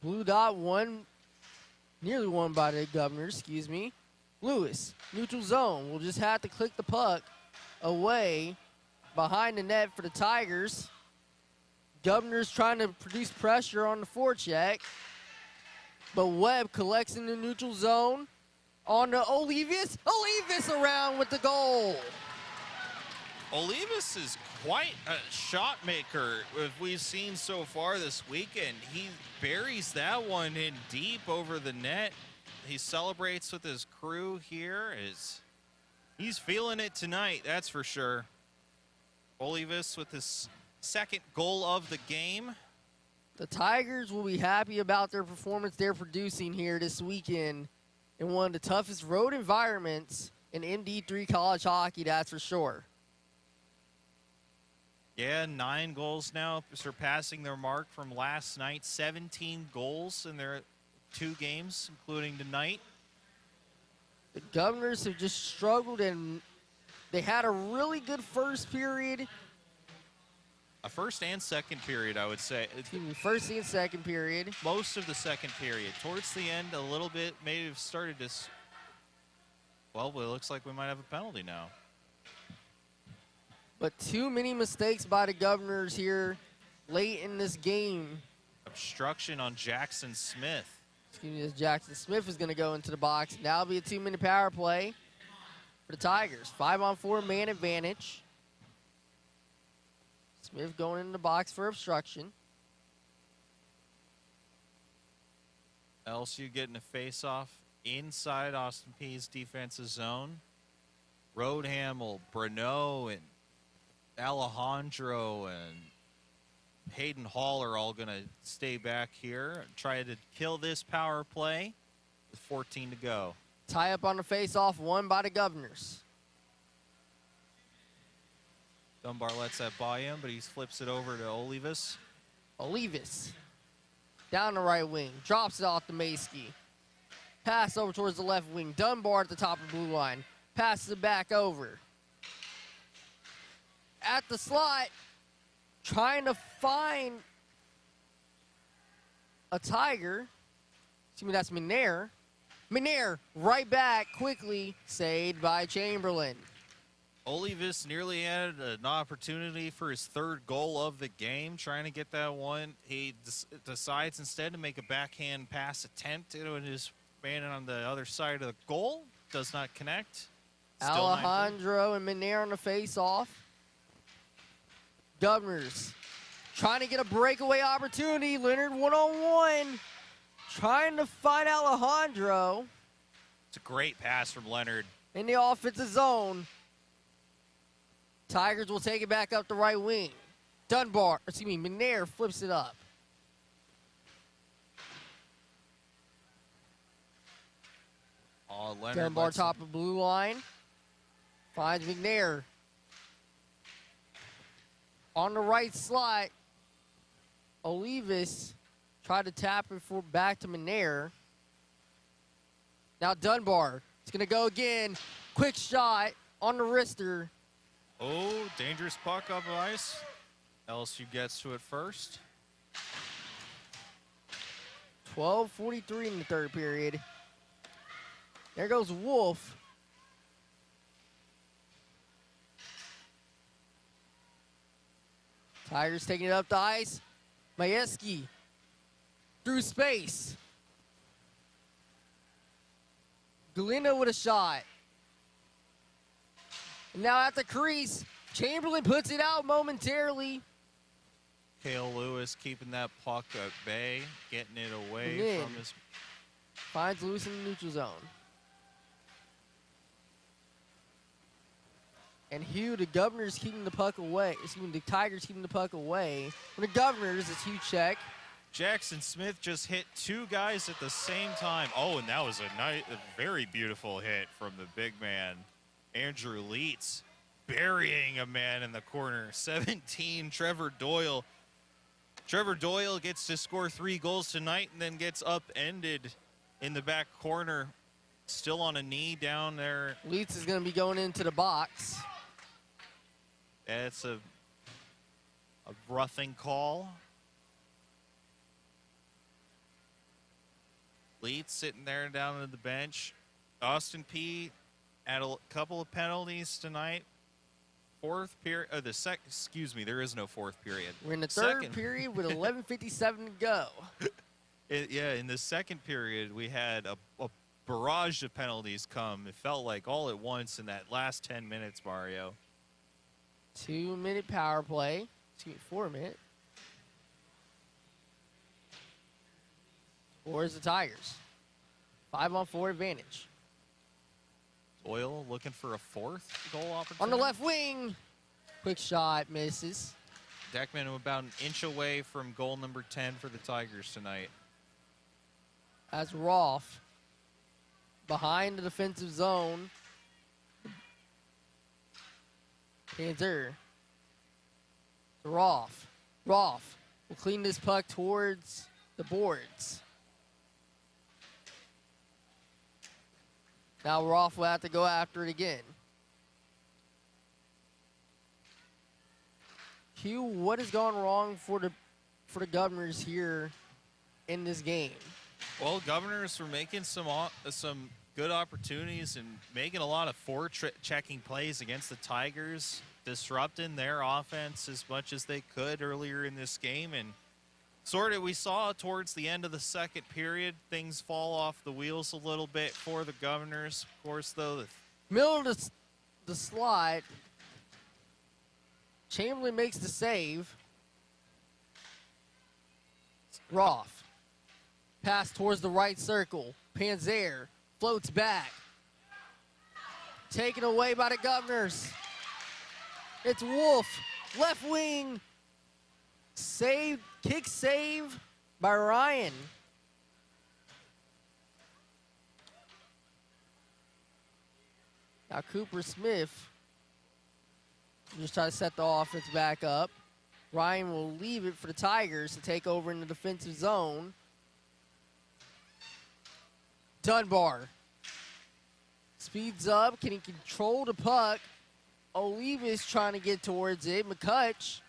S1: Blue dot won, nearly won by the Governors, excuse me. Lewis, neutral zone, will just have to click the puck away behind the net for the Tigers. Governors trying to produce pressure on the forecheck. But Webb collects in the neutral zone on the Olivas. Olivas around with the goal.
S2: Olivas is quite a shot maker we've seen so far this weekend. He buries that one in deep over the net. He celebrates with his crew here. He's feeling it tonight, that's for sure. Olivas with his second goal of the game.
S1: The Tigers will be happy about their performance they're producing here this weekend in one of the toughest road environments in MD3 college hockey, that's for sure.
S2: Yeah, 9 goals now, surpassing their mark from last night. 17 goals in their 2 games, including tonight.
S1: The Governors have just struggled, and they had a really good first period.
S2: A first and second period, I would say.
S1: Excuse me, first and second period.
S2: Most of the second period. Towards the end, a little bit, may have started to... Well, it looks like we might have a penalty now.
S1: But too many mistakes by the Governors here late in this game.
S2: Obstruction on Jackson Smith.
S1: Excuse me, as Jackson Smith is going to go into the box. Now it'll be a 2-minute power play for the Tigers. 5-on-4 man advantage. Smith going into the box for obstruction.
S2: LSU getting a face-off inside Austin Peay's defensive zone. Roadhamel, Brno, and Alejandro and Hayden Hall are all going to stay back here and try to kill this power play with 14 to go.
S1: Tie up on the face-off, won by the Governors.
S2: Dunbar lets that by him, but he flips it over to Olivas.
S1: Olivas. Down the right wing. Drops it off to Maskey. Pass over towards the left wing. Dunbar at the top of the blue line. Passes it back over. At the slot, trying to find a Tiger. Excuse me, that's McNair. McNair right back quickly, saved by Chamberlain.
S2: Olivas nearly had an opportunity for his third goal of the game, trying to get that one. He decides instead to make a backhand pass attempt to his man on the other side of the goal. Does not connect. Still
S1: Alejandro and McNair on the face-off. Governors trying to get a breakaway opportunity. Leonard one-on-one. Trying to find Alejandro.
S2: It's a great pass from Leonard.
S1: In the offensive zone. Tigers will take it back up the right wing. McNair flips it up.
S2: Oh, Leonard
S1: Dunbar top of blue line. Finds McNair. On the right slot, Olivas tried to tap it back to McNair. Now Dunbar. It's going to go again. Quick shot on the wrister.
S2: Oh, dangerous puck up ice. LSU gets to it first.
S1: 12:43 in the third period. There goes Wolf. Tigers taking it up the ice. Majewski through space. Galeno with a shot. And now at the crease, Chamberlain puts it out momentarily.
S2: Cale Lewis keeping that puck at bay, getting it away
S1: Lynn
S2: from his...
S1: finds Lewis in the neutral zone. And Hugh, the Governors keeping the puck away. Excuse me, the Tigers keeping the puck away. For the Governors, it's Hugh check.
S2: Jackson Smith just hit two guys at the same time. Oh, and that was a very beautiful hit from the big man, Andrew Leitz, burying a man in the corner. 17, Trevor Doyle. Trevor Doyle gets to score 3 goals tonight and then gets upended in the back corner. Still on a knee down there.
S1: Leitz is going to be going into the box.
S2: It's a roughing call. Leitz sitting there down at the bench. Austin Peay had a couple of penalties tonight. Fourth period, excuse me, there is no fourth period.
S1: We're in the third period with 11:57 to go.
S2: In the second period, we had a barrage of penalties come. It felt like all at once in that last 10 minutes, Mario.
S1: 2-minute power play. Excuse me, 4-minute. Or the Tigers. 5-on-4 advantage.
S2: Doyle looking for a fourth goal opportunity.
S1: On the left wing. Quick shot, misses.
S2: Deckman about an inch away from goal number 10 for the Tigers tonight.
S1: As Rolfe behind the defensive zone. Panzer. Rolfe. Rolfe will clean this puck towards the boards. Now Rolfe will have to go after it again. Hugh, what has gone wrong for the Governors here in this game?
S2: Well, Governors were making some good opportunities and making a lot of forechecking plays against the Tigers, disrupting their offense as much as they could earlier in this game. And sort of we saw towards the end of the second period, things fall off the wheels a little bit for the Governors. Of course, though,
S1: middle of the slot, Chamberlain makes the save. Rolfe. Pass towards the right circle. Panzer floats back. Taken away by the Governors. It's Wolf. Left wing. Save. Kick save by Ryan. Now Cooper Smith just try to set the offense back up. Ryan will leave it for the Tigers to take over in the defensive zone. Dunbar speeds up. Can he control the puck? Olivas trying to get towards it. McCutch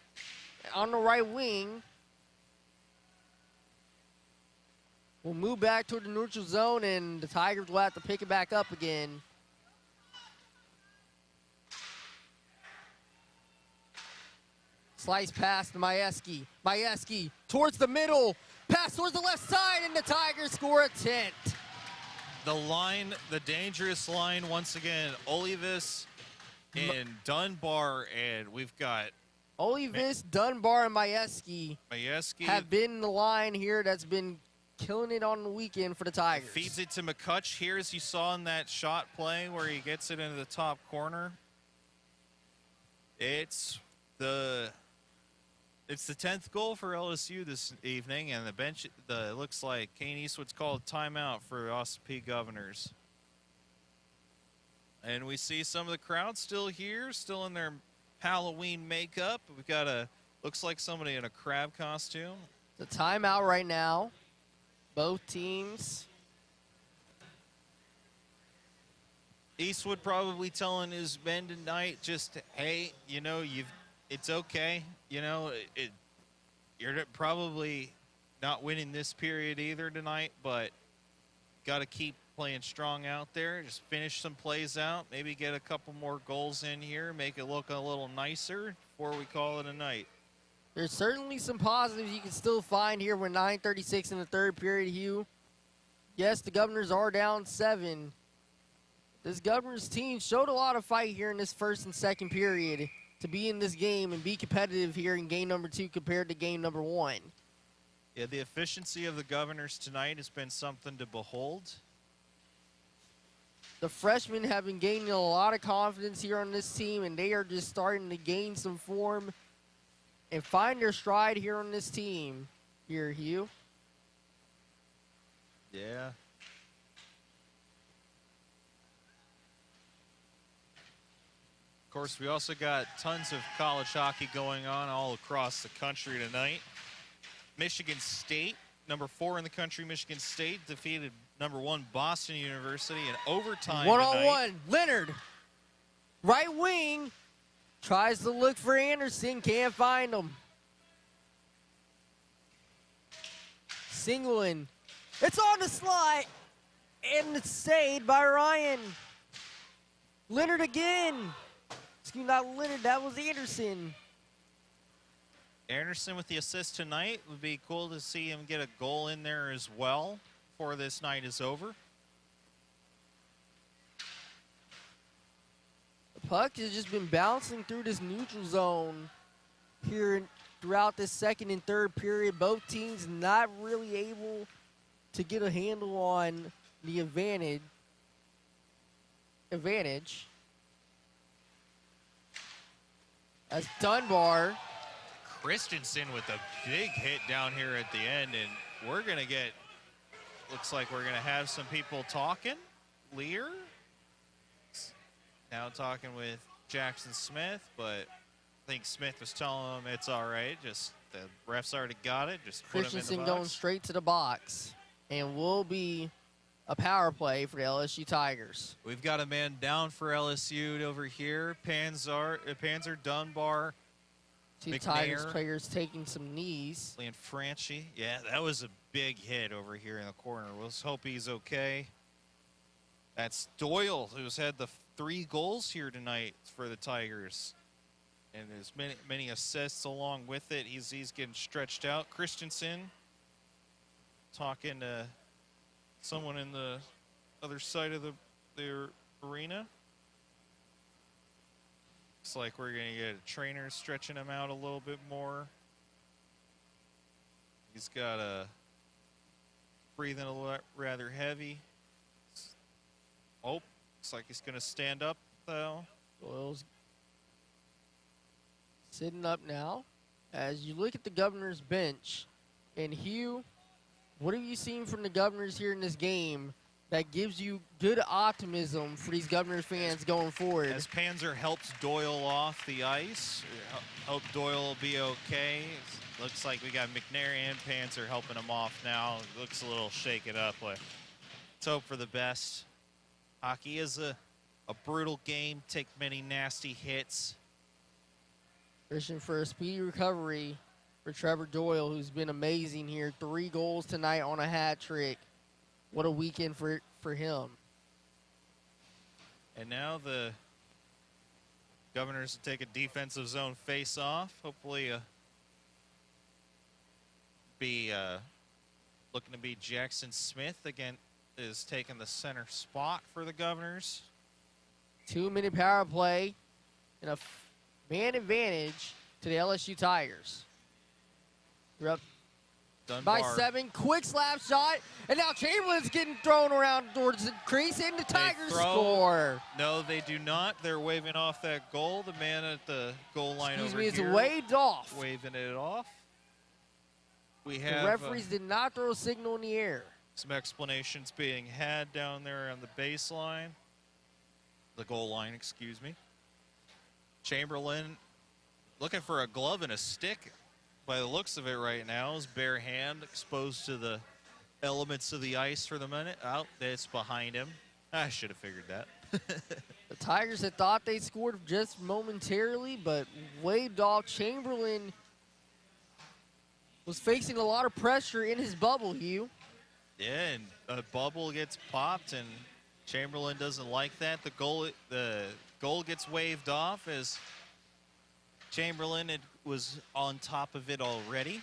S1: on the right wing. We'll move back toward the neutral zone, and the Tigers will have to pick it back up again. Slice pass to Majewski. Majewski towards the middle. Pass towards the left side, and the Tigers score a 10th.
S2: The line, the dangerous line once again. Olivas and Dunbar, and we've got
S1: Olivas, Dunbar, and Majewski have been the line here that's been killing it on the weekend for the Tigers.
S2: Feeds it to McCutch here, as you saw in that shot play where he gets it into the top corner. It's the 10th goal for LSU this evening, and the bench, it looks like Kane Eastwood's called timeout for Austin Peay Governors. And we see some of the crowd still here, still in their Halloween makeup. We've got looks like somebody in a crab costume.
S1: The timeout right now. Both teams.
S2: Eastwood probably telling his men tonight, just, hey, you know, it's okay. You know, you're probably not winning this period either tonight, but got to keep playing strong out there. Just finish some plays out, maybe get a couple more goals in here, make it look a little nicer before we call it a night.
S1: There's certainly some positives you can still find here with 9:36 in the third period, Hugh. Yes, the Governors are down 7. This Governors team showed a lot of fight here in this first and second period to be in this game and be competitive here in game number 2 compared to game number 1.
S2: Yeah, the efficiency of the Governors tonight has been something to behold.
S1: The freshmen have been gaining a lot of confidence here on this team, and they are just starting to gain some form and find their stride here on this team. Here, Hugh.
S2: Yeah. Of course, we also got tons of college hockey going on all across the country tonight. Michigan State, number 4 in the country, Michigan State, defeated number 1 Boston University in overtime.
S1: One-on-one, Leonard, right wing, tries to look for Anderson, can't find him. Singling, it's on the slide, and it's saved by Ryan. Leonard again. Excuse me, not Leonard, that was Anderson.
S2: Anderson with the assist tonight. Would be cool to see him get a goal in there as well before this night is over.
S1: The puck has just been bouncing through this neutral zone here throughout this second and third period. Both teams not really able to get a handle on the advantage. That's Dunbar.
S2: Christensen with a big hit down here at the end, and we're going to get, looks like we're going to have some people talking. Lear now talking with Jackson Smith, but I think Smith was telling him it's all right. Just the refs already got it. Just put him in the
S1: Christensen
S2: box.
S1: going straight to the box, and will be a power play for the LSU Tigers.
S2: We've got a man down for LSU over here. Panzer Dunbar.
S1: See the Tigers players taking some knees.
S2: Lanfranchi. Yeah, that was a big hit over here in the corner. Let's hope he's okay. That's Doyle, who's had the 3 goals here tonight for the Tigers. And there's many assists along with it. He's getting stretched out. Christensen talking to someone in the other side of the arena. Looks like we're going to get a trainer stretching him out a little bit more. He's got breathing a little rather heavy. Oh, looks like he's going to stand up, though.
S1: Doyle's sitting up now. As you look at the Governor's bench, and Hugh, what have you seen from the Governors here in this game that gives you good optimism for these Governors fans going forward.
S2: As Panzer helps Doyle off the ice, hope Doyle will be okay. Looks like we got McNair and Panzer helping him off now. Looks a little shaken up. Let's hope for the best. Hockey is a brutal game, take many nasty hits.
S1: Wishing for a speedy recovery for Trevor Doyle, who's been amazing here. 3 goals tonight on a hat trick. What a weekend for him.
S2: And now the Governors take a defensive zone face-off. Hopefully looking to be Jackson Smith again is taking the center spot for the Governors.
S1: 2-minute power play and a man advantage to the LSU Tigers. We're up by 7, quick slap shot, and now Chamberlain's getting thrown around towards the crease, and the Tigers score.
S2: No, they do not. They're waving off that goal. The man at the goal line over here.
S1: It's waved off.
S2: Waving it off. We have
S1: the referees did not throw a signal in the air.
S2: Some explanations being had down there on the baseline. The goal line, excuse me. Chamberlain looking for a glove and a stick. By the looks of it right now, his bare hand exposed to the elements of the ice for the minute. Oh, it's behind him. I should have figured that.
S1: The Tigers had thought they scored just momentarily, but waved off. Chamberlain was facing a lot of pressure in his bubble, Hugh.
S2: Yeah, and a bubble gets popped, and Chamberlain doesn't like that. The goal gets waved off as Chamberlain was on top of it already.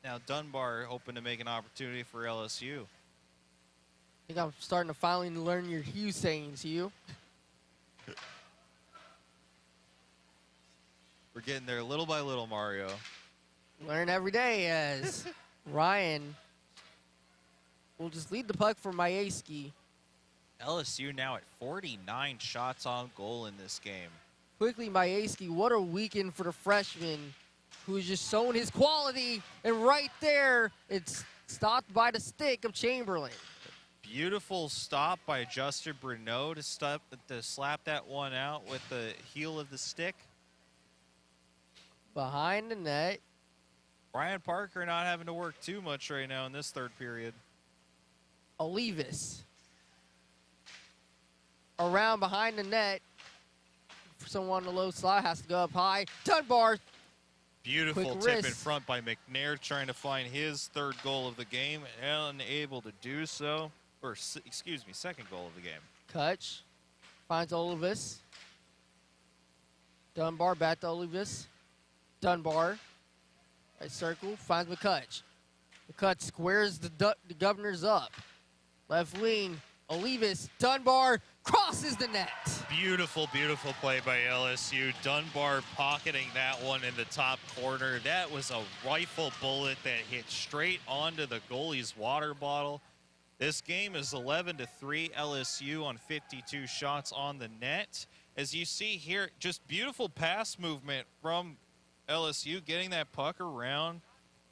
S2: Now Dunbar hoping to make an opportunity for LSU.
S1: I think I'm starting to finally learn your Hugh sayings, Hugh.
S2: We're getting there little by little, Mario.
S1: Learn every day as Ryan will just lead the puck for Majewski.
S2: LSU now at 49 shots on goal in this game.
S1: Quickly, Majewski, what a weekend for the freshman who's just shown his quality. And right there, it's stopped by the stick of Chamberlain.
S2: Beautiful stop by Justin Bruneau to slap that one out with the heel of the stick.
S1: Behind the net.
S2: Brian Parker not having to work too much right now in this third period.
S1: Olivas. Around behind the net. Someone on the low slide has to go up high. Dunbar.
S2: Beautiful tip in front by McNair, trying to find his third goal of the game, and unable to do so. Or, excuse me, second goal of the game.
S1: Kutch finds Olivas. Dunbar back to Olivas. Dunbar. Right circle, finds McCutch. McCutch squares the Governors up. Left wing, Olivas. Dunbar crosses the net.
S2: Beautiful, beautiful play by LSU. Dunbar pocketing that one in the top corner. That was a rifle bullet that hit straight onto the goalie's water bottle. This game is 11-3 LSU on 52 shots on the net. As you see here, just beautiful pass movement from LSU, getting that puck around,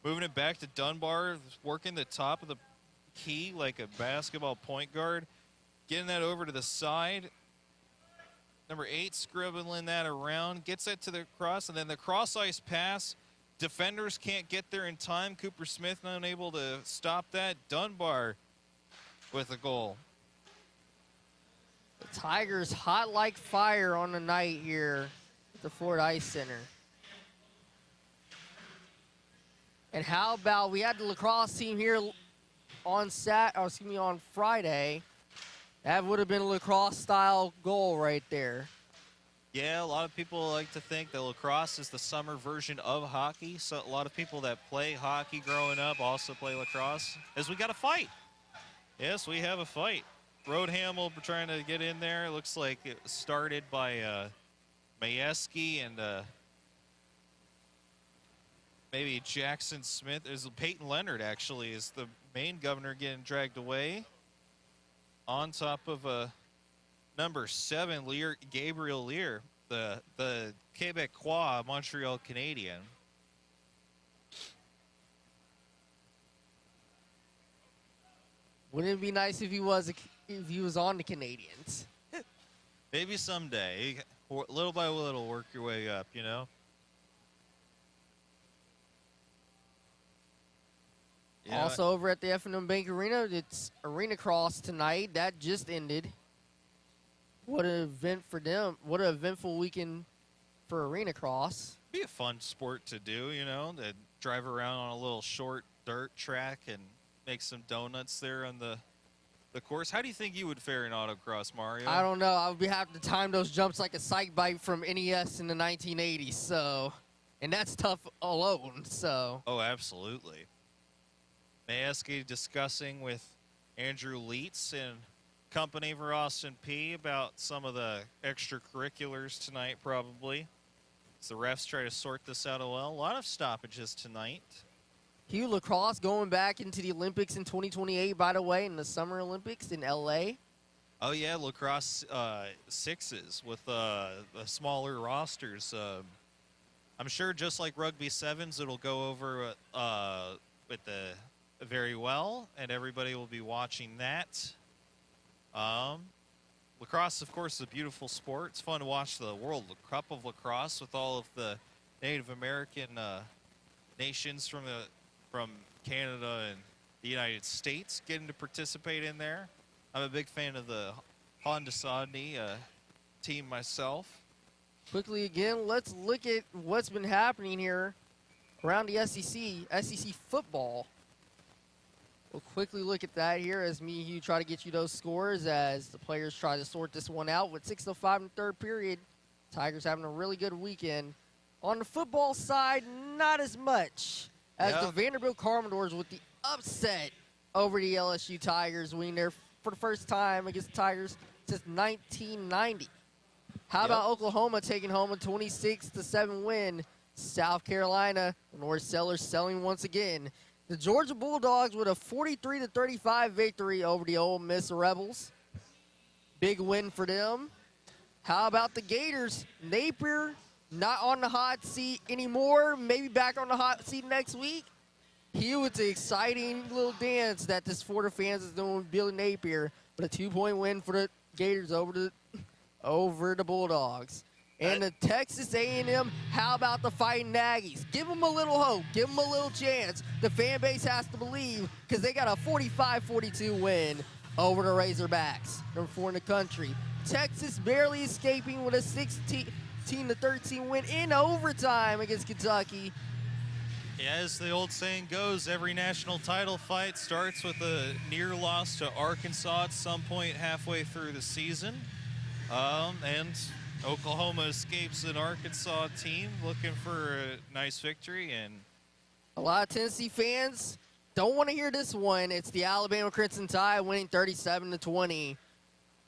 S2: moving it back to Dunbar, working the top of the key like a basketball point guard. Getting that over to the side. Number 8 scribbling that around. Gets it to the cross, and then the cross-ice pass. Defenders can't get there in time. Cooper Smith not unable to stop that. Dunbar with a goal.
S1: The Tigers hot like fire on the night here at the Ford Ice Center. And how about we had the lacrosse team here on Friday. That would have been a lacrosse-style goal right there.
S2: Yeah, a lot of people like to think that lacrosse is the summer version of hockey. So a lot of people that play hockey growing up also play lacrosse. As we got a fight. Yes, we have a fight. Road Hamill trying to get in there. Looks like it started by Majewski and maybe Jackson Smith. There's Peyton Leonard, actually, is the main Governor getting dragged away. On top of number 7, Gabriel Lear, the Quebecois Montreal Canadian.
S1: Wouldn't it be nice if he was on the Canadians?
S2: Maybe someday. Little by little, work your way up, you know? Yeah.
S1: Also over at the F&M Bank Arena, it's Arena Cross tonight. That just ended. What an event for them. What an eventful weekend for Arena Cross.
S2: Be a fun sport to do, you know, to drive around on a little short dirt track and make some donuts there on the course. How do you think you would fare in autocross, Mario?
S1: I don't know. I would have to time those jumps like a psych bike from NES in the 1980s. So, and that's tough alone. So.
S2: Oh, absolutely. May I ask you discussing with Andrew Leitz and company for Austin Peay about some of the extracurriculars tonight, probably. As the refs try to sort this out well. A lot of stoppages tonight.
S1: Hugh Lacrosse going back into the Olympics in 2028, by the way, in the Summer Olympics in L.A.
S2: Oh, yeah, lacrosse sixes with the smaller rosters. I'm sure just like rugby sevens, it'll go over with the very well, and everybody will be watching that. Lacrosse, of course, is a beautiful sport. It's fun to watch the World Cup of Lacrosse with all of the Native American nations from Canada and the United States getting to participate in there. I'm a big fan of the Haudenosaunee team myself.
S1: Quickly again, let's look at what's been happening here around the SEC football. We'll quickly look at that here as me and Hugh try to get you those scores as the players try to sort this one out with 6:05 in the third period. Tigers having a really good weekend. On the football side, not as much as the Vanderbilt Commodores with the upset over the LSU Tigers, winning there for the first time against the Tigers since 1990. How about Oklahoma taking home a 26-7 win? South Carolina, North Sellers selling once again. The Georgia Bulldogs with a 43-35 victory over the Ole Miss Rebels. Big win for them. How about the Gators? Napier not on the hot seat anymore. Maybe back on the hot seat next week. Hugh, it's an exciting little dance that this Florida fans is doing with Billy Napier. But a 2-point win for the Gators over the Bulldogs. And the Texas A&M, how about the Fighting Aggies? Give them a little hope. Give them a little chance. The fan base has to believe because they got a 45-42 win over the Razorbacks. Number 4 in the country. Texas barely escaping with a 16-13 win in overtime against Kentucky.
S2: Yeah, as the old saying goes, every national title fight starts with a near loss to Arkansas at some point halfway through the season. And Oklahoma escapes an Arkansas team looking for a nice victory. And
S1: a lot of Tennessee fans don't want to hear this one. It's the Alabama Crimson Tide winning 37-20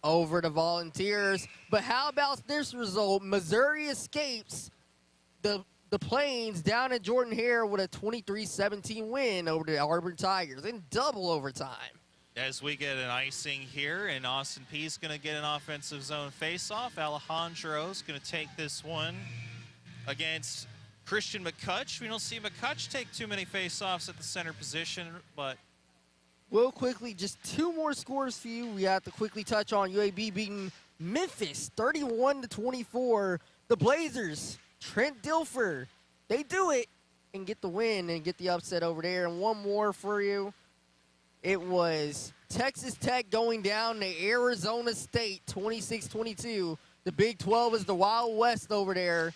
S1: over the Volunteers. But how about this result? Missouri escapes the Plains down at Jordan-Hare with a 23-17 win over the Auburn Tigers in double overtime.
S2: as we get an icing here, and Austin Peay's going to get an offensive zone faceoff. Alejandro's going to take this one against Christian McCutch. We don't see McCutch take too many faceoffs at the center position, but
S1: real quickly, just two more scores for you. We have to quickly touch on UAB beating Memphis 31-24. The Blazers, Trent Dilfer, they do it and get the win and get the upset over there. And one more for you. It was Texas Tech going down to Arizona State 26-22. The Big 12 is the Wild West over there.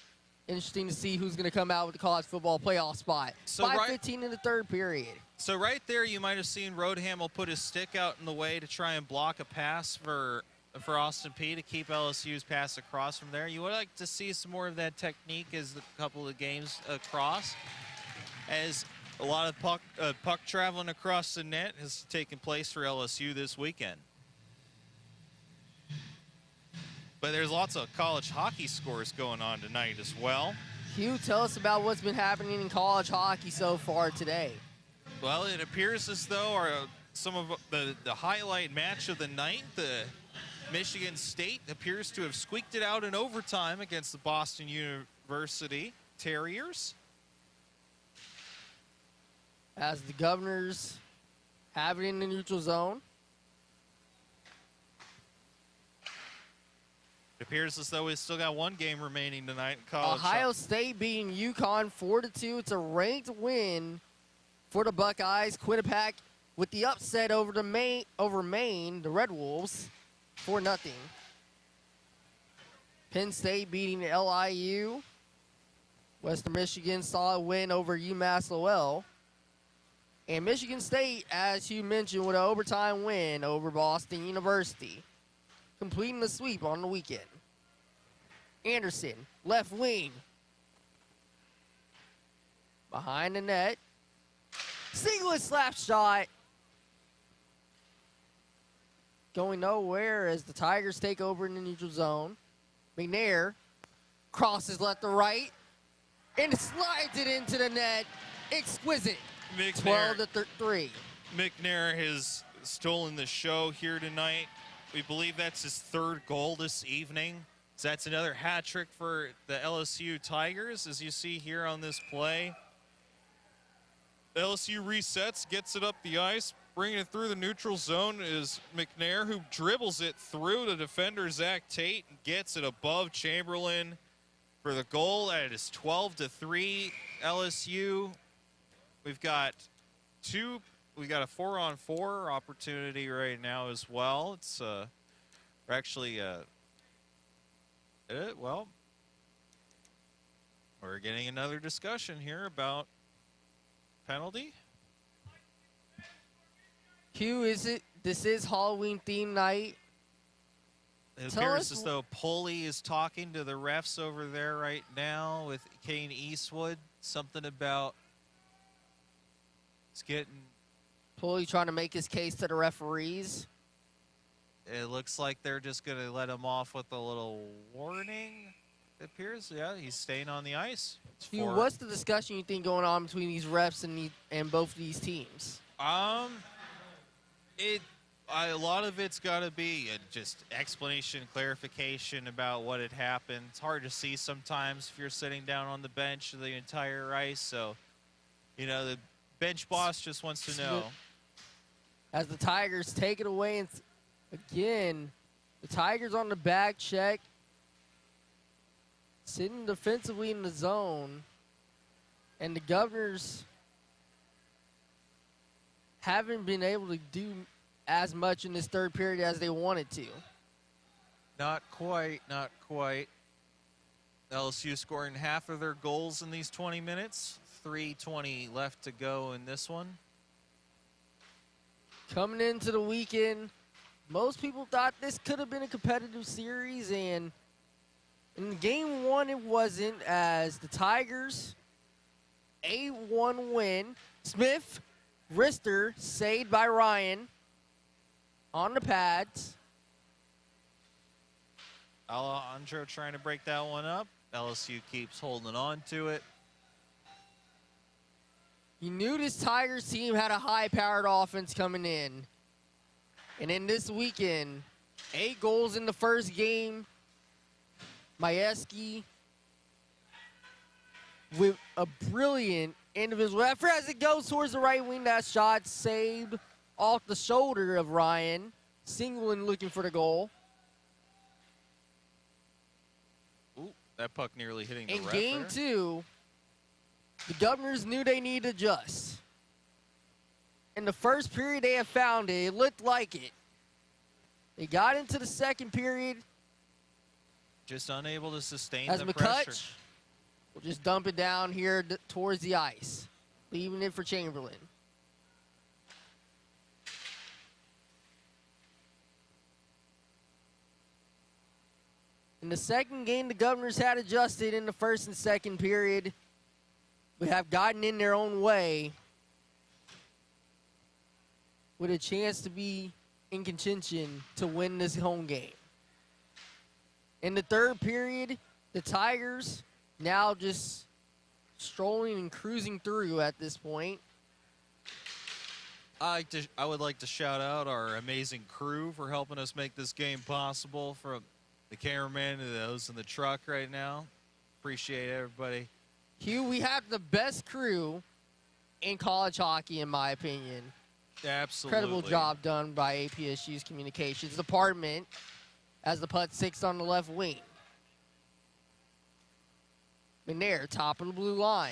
S1: Interesting to see who's going to come out with the college football playoff spot.
S2: So
S1: 5:15 in the third period.
S2: So right there, you might have seen Roadhamel put his stick out in the way to try and block a pass for Austin Peay to keep LSU's pass across from there. You would like to see some more of that technique as a couple of games across, as a lot of puck traveling across the net has taken place for LSU this weekend. But there's lots of college hockey scores going on tonight as well.
S1: Hugh, tell us about what's been happening in college hockey so far today.
S2: Well, it appears as though some of the highlight match of the night, the Michigan State appears to have squeaked it out in overtime against the Boston University Terriers.
S1: As the Governors have it in the neutral zone.
S2: It appears as though we've still got one game remaining tonight in college.
S1: Ohio State beating UConn 4-2. It's a ranked win for the Buckeyes. Quinnipiac with the upset over Maine, the Red Wolves, 4-0. Penn State beating LIU. Western Michigan solid win over UMass Lowell. And Michigan State, as you mentioned, with an overtime win over Boston University, completing the sweep on the weekend. Anderson, left wing. Behind the net. Single slap shot. Going nowhere as the Tigers take over in the neutral zone. McNair crosses left to right and slides it into the net. Exquisite. 12-3.
S2: McNair has stolen the show here tonight. We believe that's his third goal this evening. So that's another hat trick for the LSU Tigers, as you see here on this play. LSU resets, gets it up the ice, bringing it through the neutral zone is McNair, who dribbles it through the defender Zach Tate and gets it above Chamberlain for the goal. It is 12-3 LSU. We've got a 4-on-4 opportunity right now as well. It's we're actually we're getting another discussion here about penalty.
S1: Q, this is Halloween theme night.
S2: It appears as though Pulley is talking to the refs over there right now with Kane Eastwood. Something about it's getting.
S1: Pulley trying to make his case to the referees.
S2: It looks like they're just going to let him off with a little warning. It appears, yeah, he's staying on the ice.
S1: Q, what's the discussion you think going on between these refs and both of these teams?
S2: A lot of it's got to be just explanation, clarification about what had happened. It's hard to see sometimes if you're sitting down on the bench of the entire ice. So, the bench boss just wants to know.
S1: As the Tigers take it away, and again, the Tigers on the back check, sitting defensively in the zone, and the Governors haven't been able to do as much in this third period as they wanted to.
S2: Not quite. LSU scoring half of their goals in these 20 minutes. 3:20 left to go in this one.
S1: Coming into the weekend, most people thought this could have been a competitive series, and in game one it wasn't, as the Tigers, 8-1 win. Smith, wrister, saved by Ryan on the pads.
S2: Alejandro trying to break that one up. LSU keeps holding on to it.
S1: You knew this Tigers team had a high-powered offense coming in. And in this weekend, 8 goals in the first game. Majewski with a brilliant individual effort as it goes towards the right wing. That shot saved off the shoulder of Ryan. Singleton looking for the goal.
S2: Ooh, that puck nearly hitting the ref.
S1: In game two, the Governors knew they needed to adjust. In the first period, they had found it. It looked like it. They got into the second period.
S2: Just unable to sustain
S1: As
S2: the
S1: McCutch
S2: pressure.
S1: will just dump it down here towards the ice, leaving it for Chamberlain. In the second game, the Governors had adjusted in the first and second period, but have gotten in their own way with a chance to be in contention to win this home game. In the third period, the Tigers now just strolling and cruising through at this point.
S2: I would like to shout out our amazing crew for helping us make this game possible, from the cameraman to those in the truck right now. Appreciate everybody.
S1: Hugh, we have the best crew in college hockey, in my opinion.
S2: Absolutely.
S1: Incredible job done by APSU's communications department, as the putt six on the left wing. McNair, top of the blue line.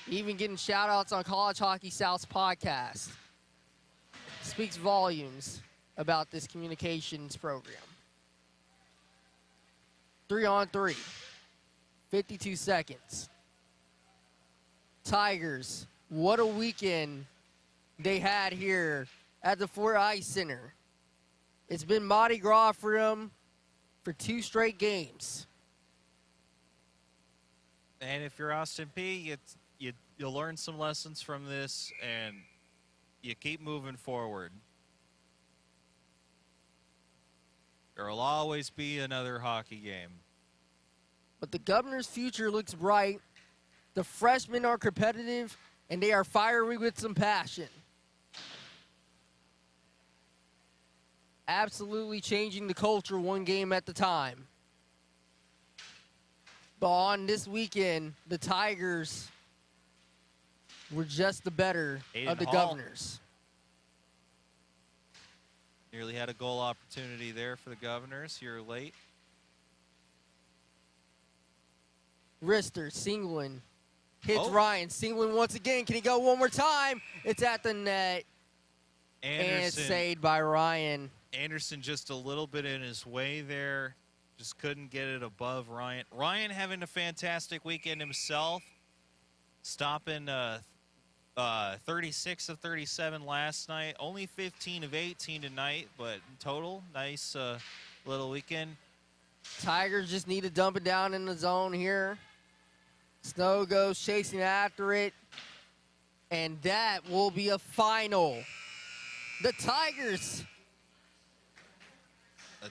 S1: Even getting shout-outs on College Hockey South's podcast. Speaks volumes about this communications program. 3-on-3. 52 seconds. Tigers, what a weekend they had here at the Fort Ice Center. It's been Mardi Gras for them for 2 straight games.
S2: And if you're Austin Peay, you'll learn some lessons from this, and you keep moving forward. There will always be another hockey game.
S1: But the Governor's future looks bright. The freshmen are competitive, and they are fiery with some passion. Absolutely changing the culture one game at a time. But on this weekend, the Tigers were just the better of the Governors.
S2: Nearly had a goal opportunity there for the Governors here late.
S1: Rister, Singleton, hits Ryan. Singleton once again. Can he go one more time? It's at the net. And it's saved by Ryan.
S2: Anderson just a little bit in his way there. Just couldn't get it above Ryan. Ryan having a fantastic weekend himself. Stopping 36 of 37 last night. Only 15 of 18 tonight, but in total, nice little weekend.
S1: Tigers just need to dump it down in the zone here. Snow goes chasing after it. And that will be a final. The Tigers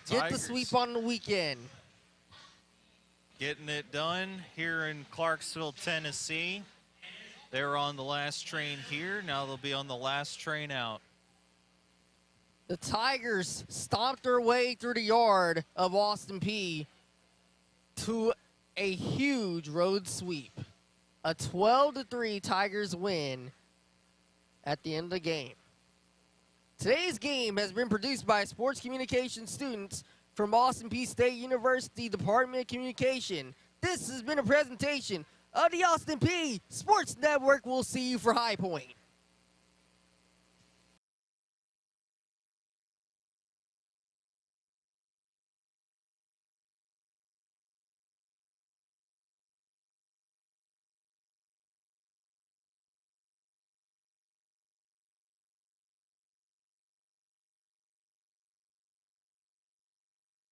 S1: get the sweep on the weekend.
S2: Getting it done here in Clarksville, Tennessee. They were on the last train here. Now they'll be on the last train out.
S1: The Tigers stomped their way through the yard of Austin Peay to a huge road sweep. A 12-3 Tigers win at the end of the game. Today's game has been produced by sports communication students from Austin Peay State University Department of Communication. This has been a presentation of the Austin Peay Sports Network. We'll see you for High Point.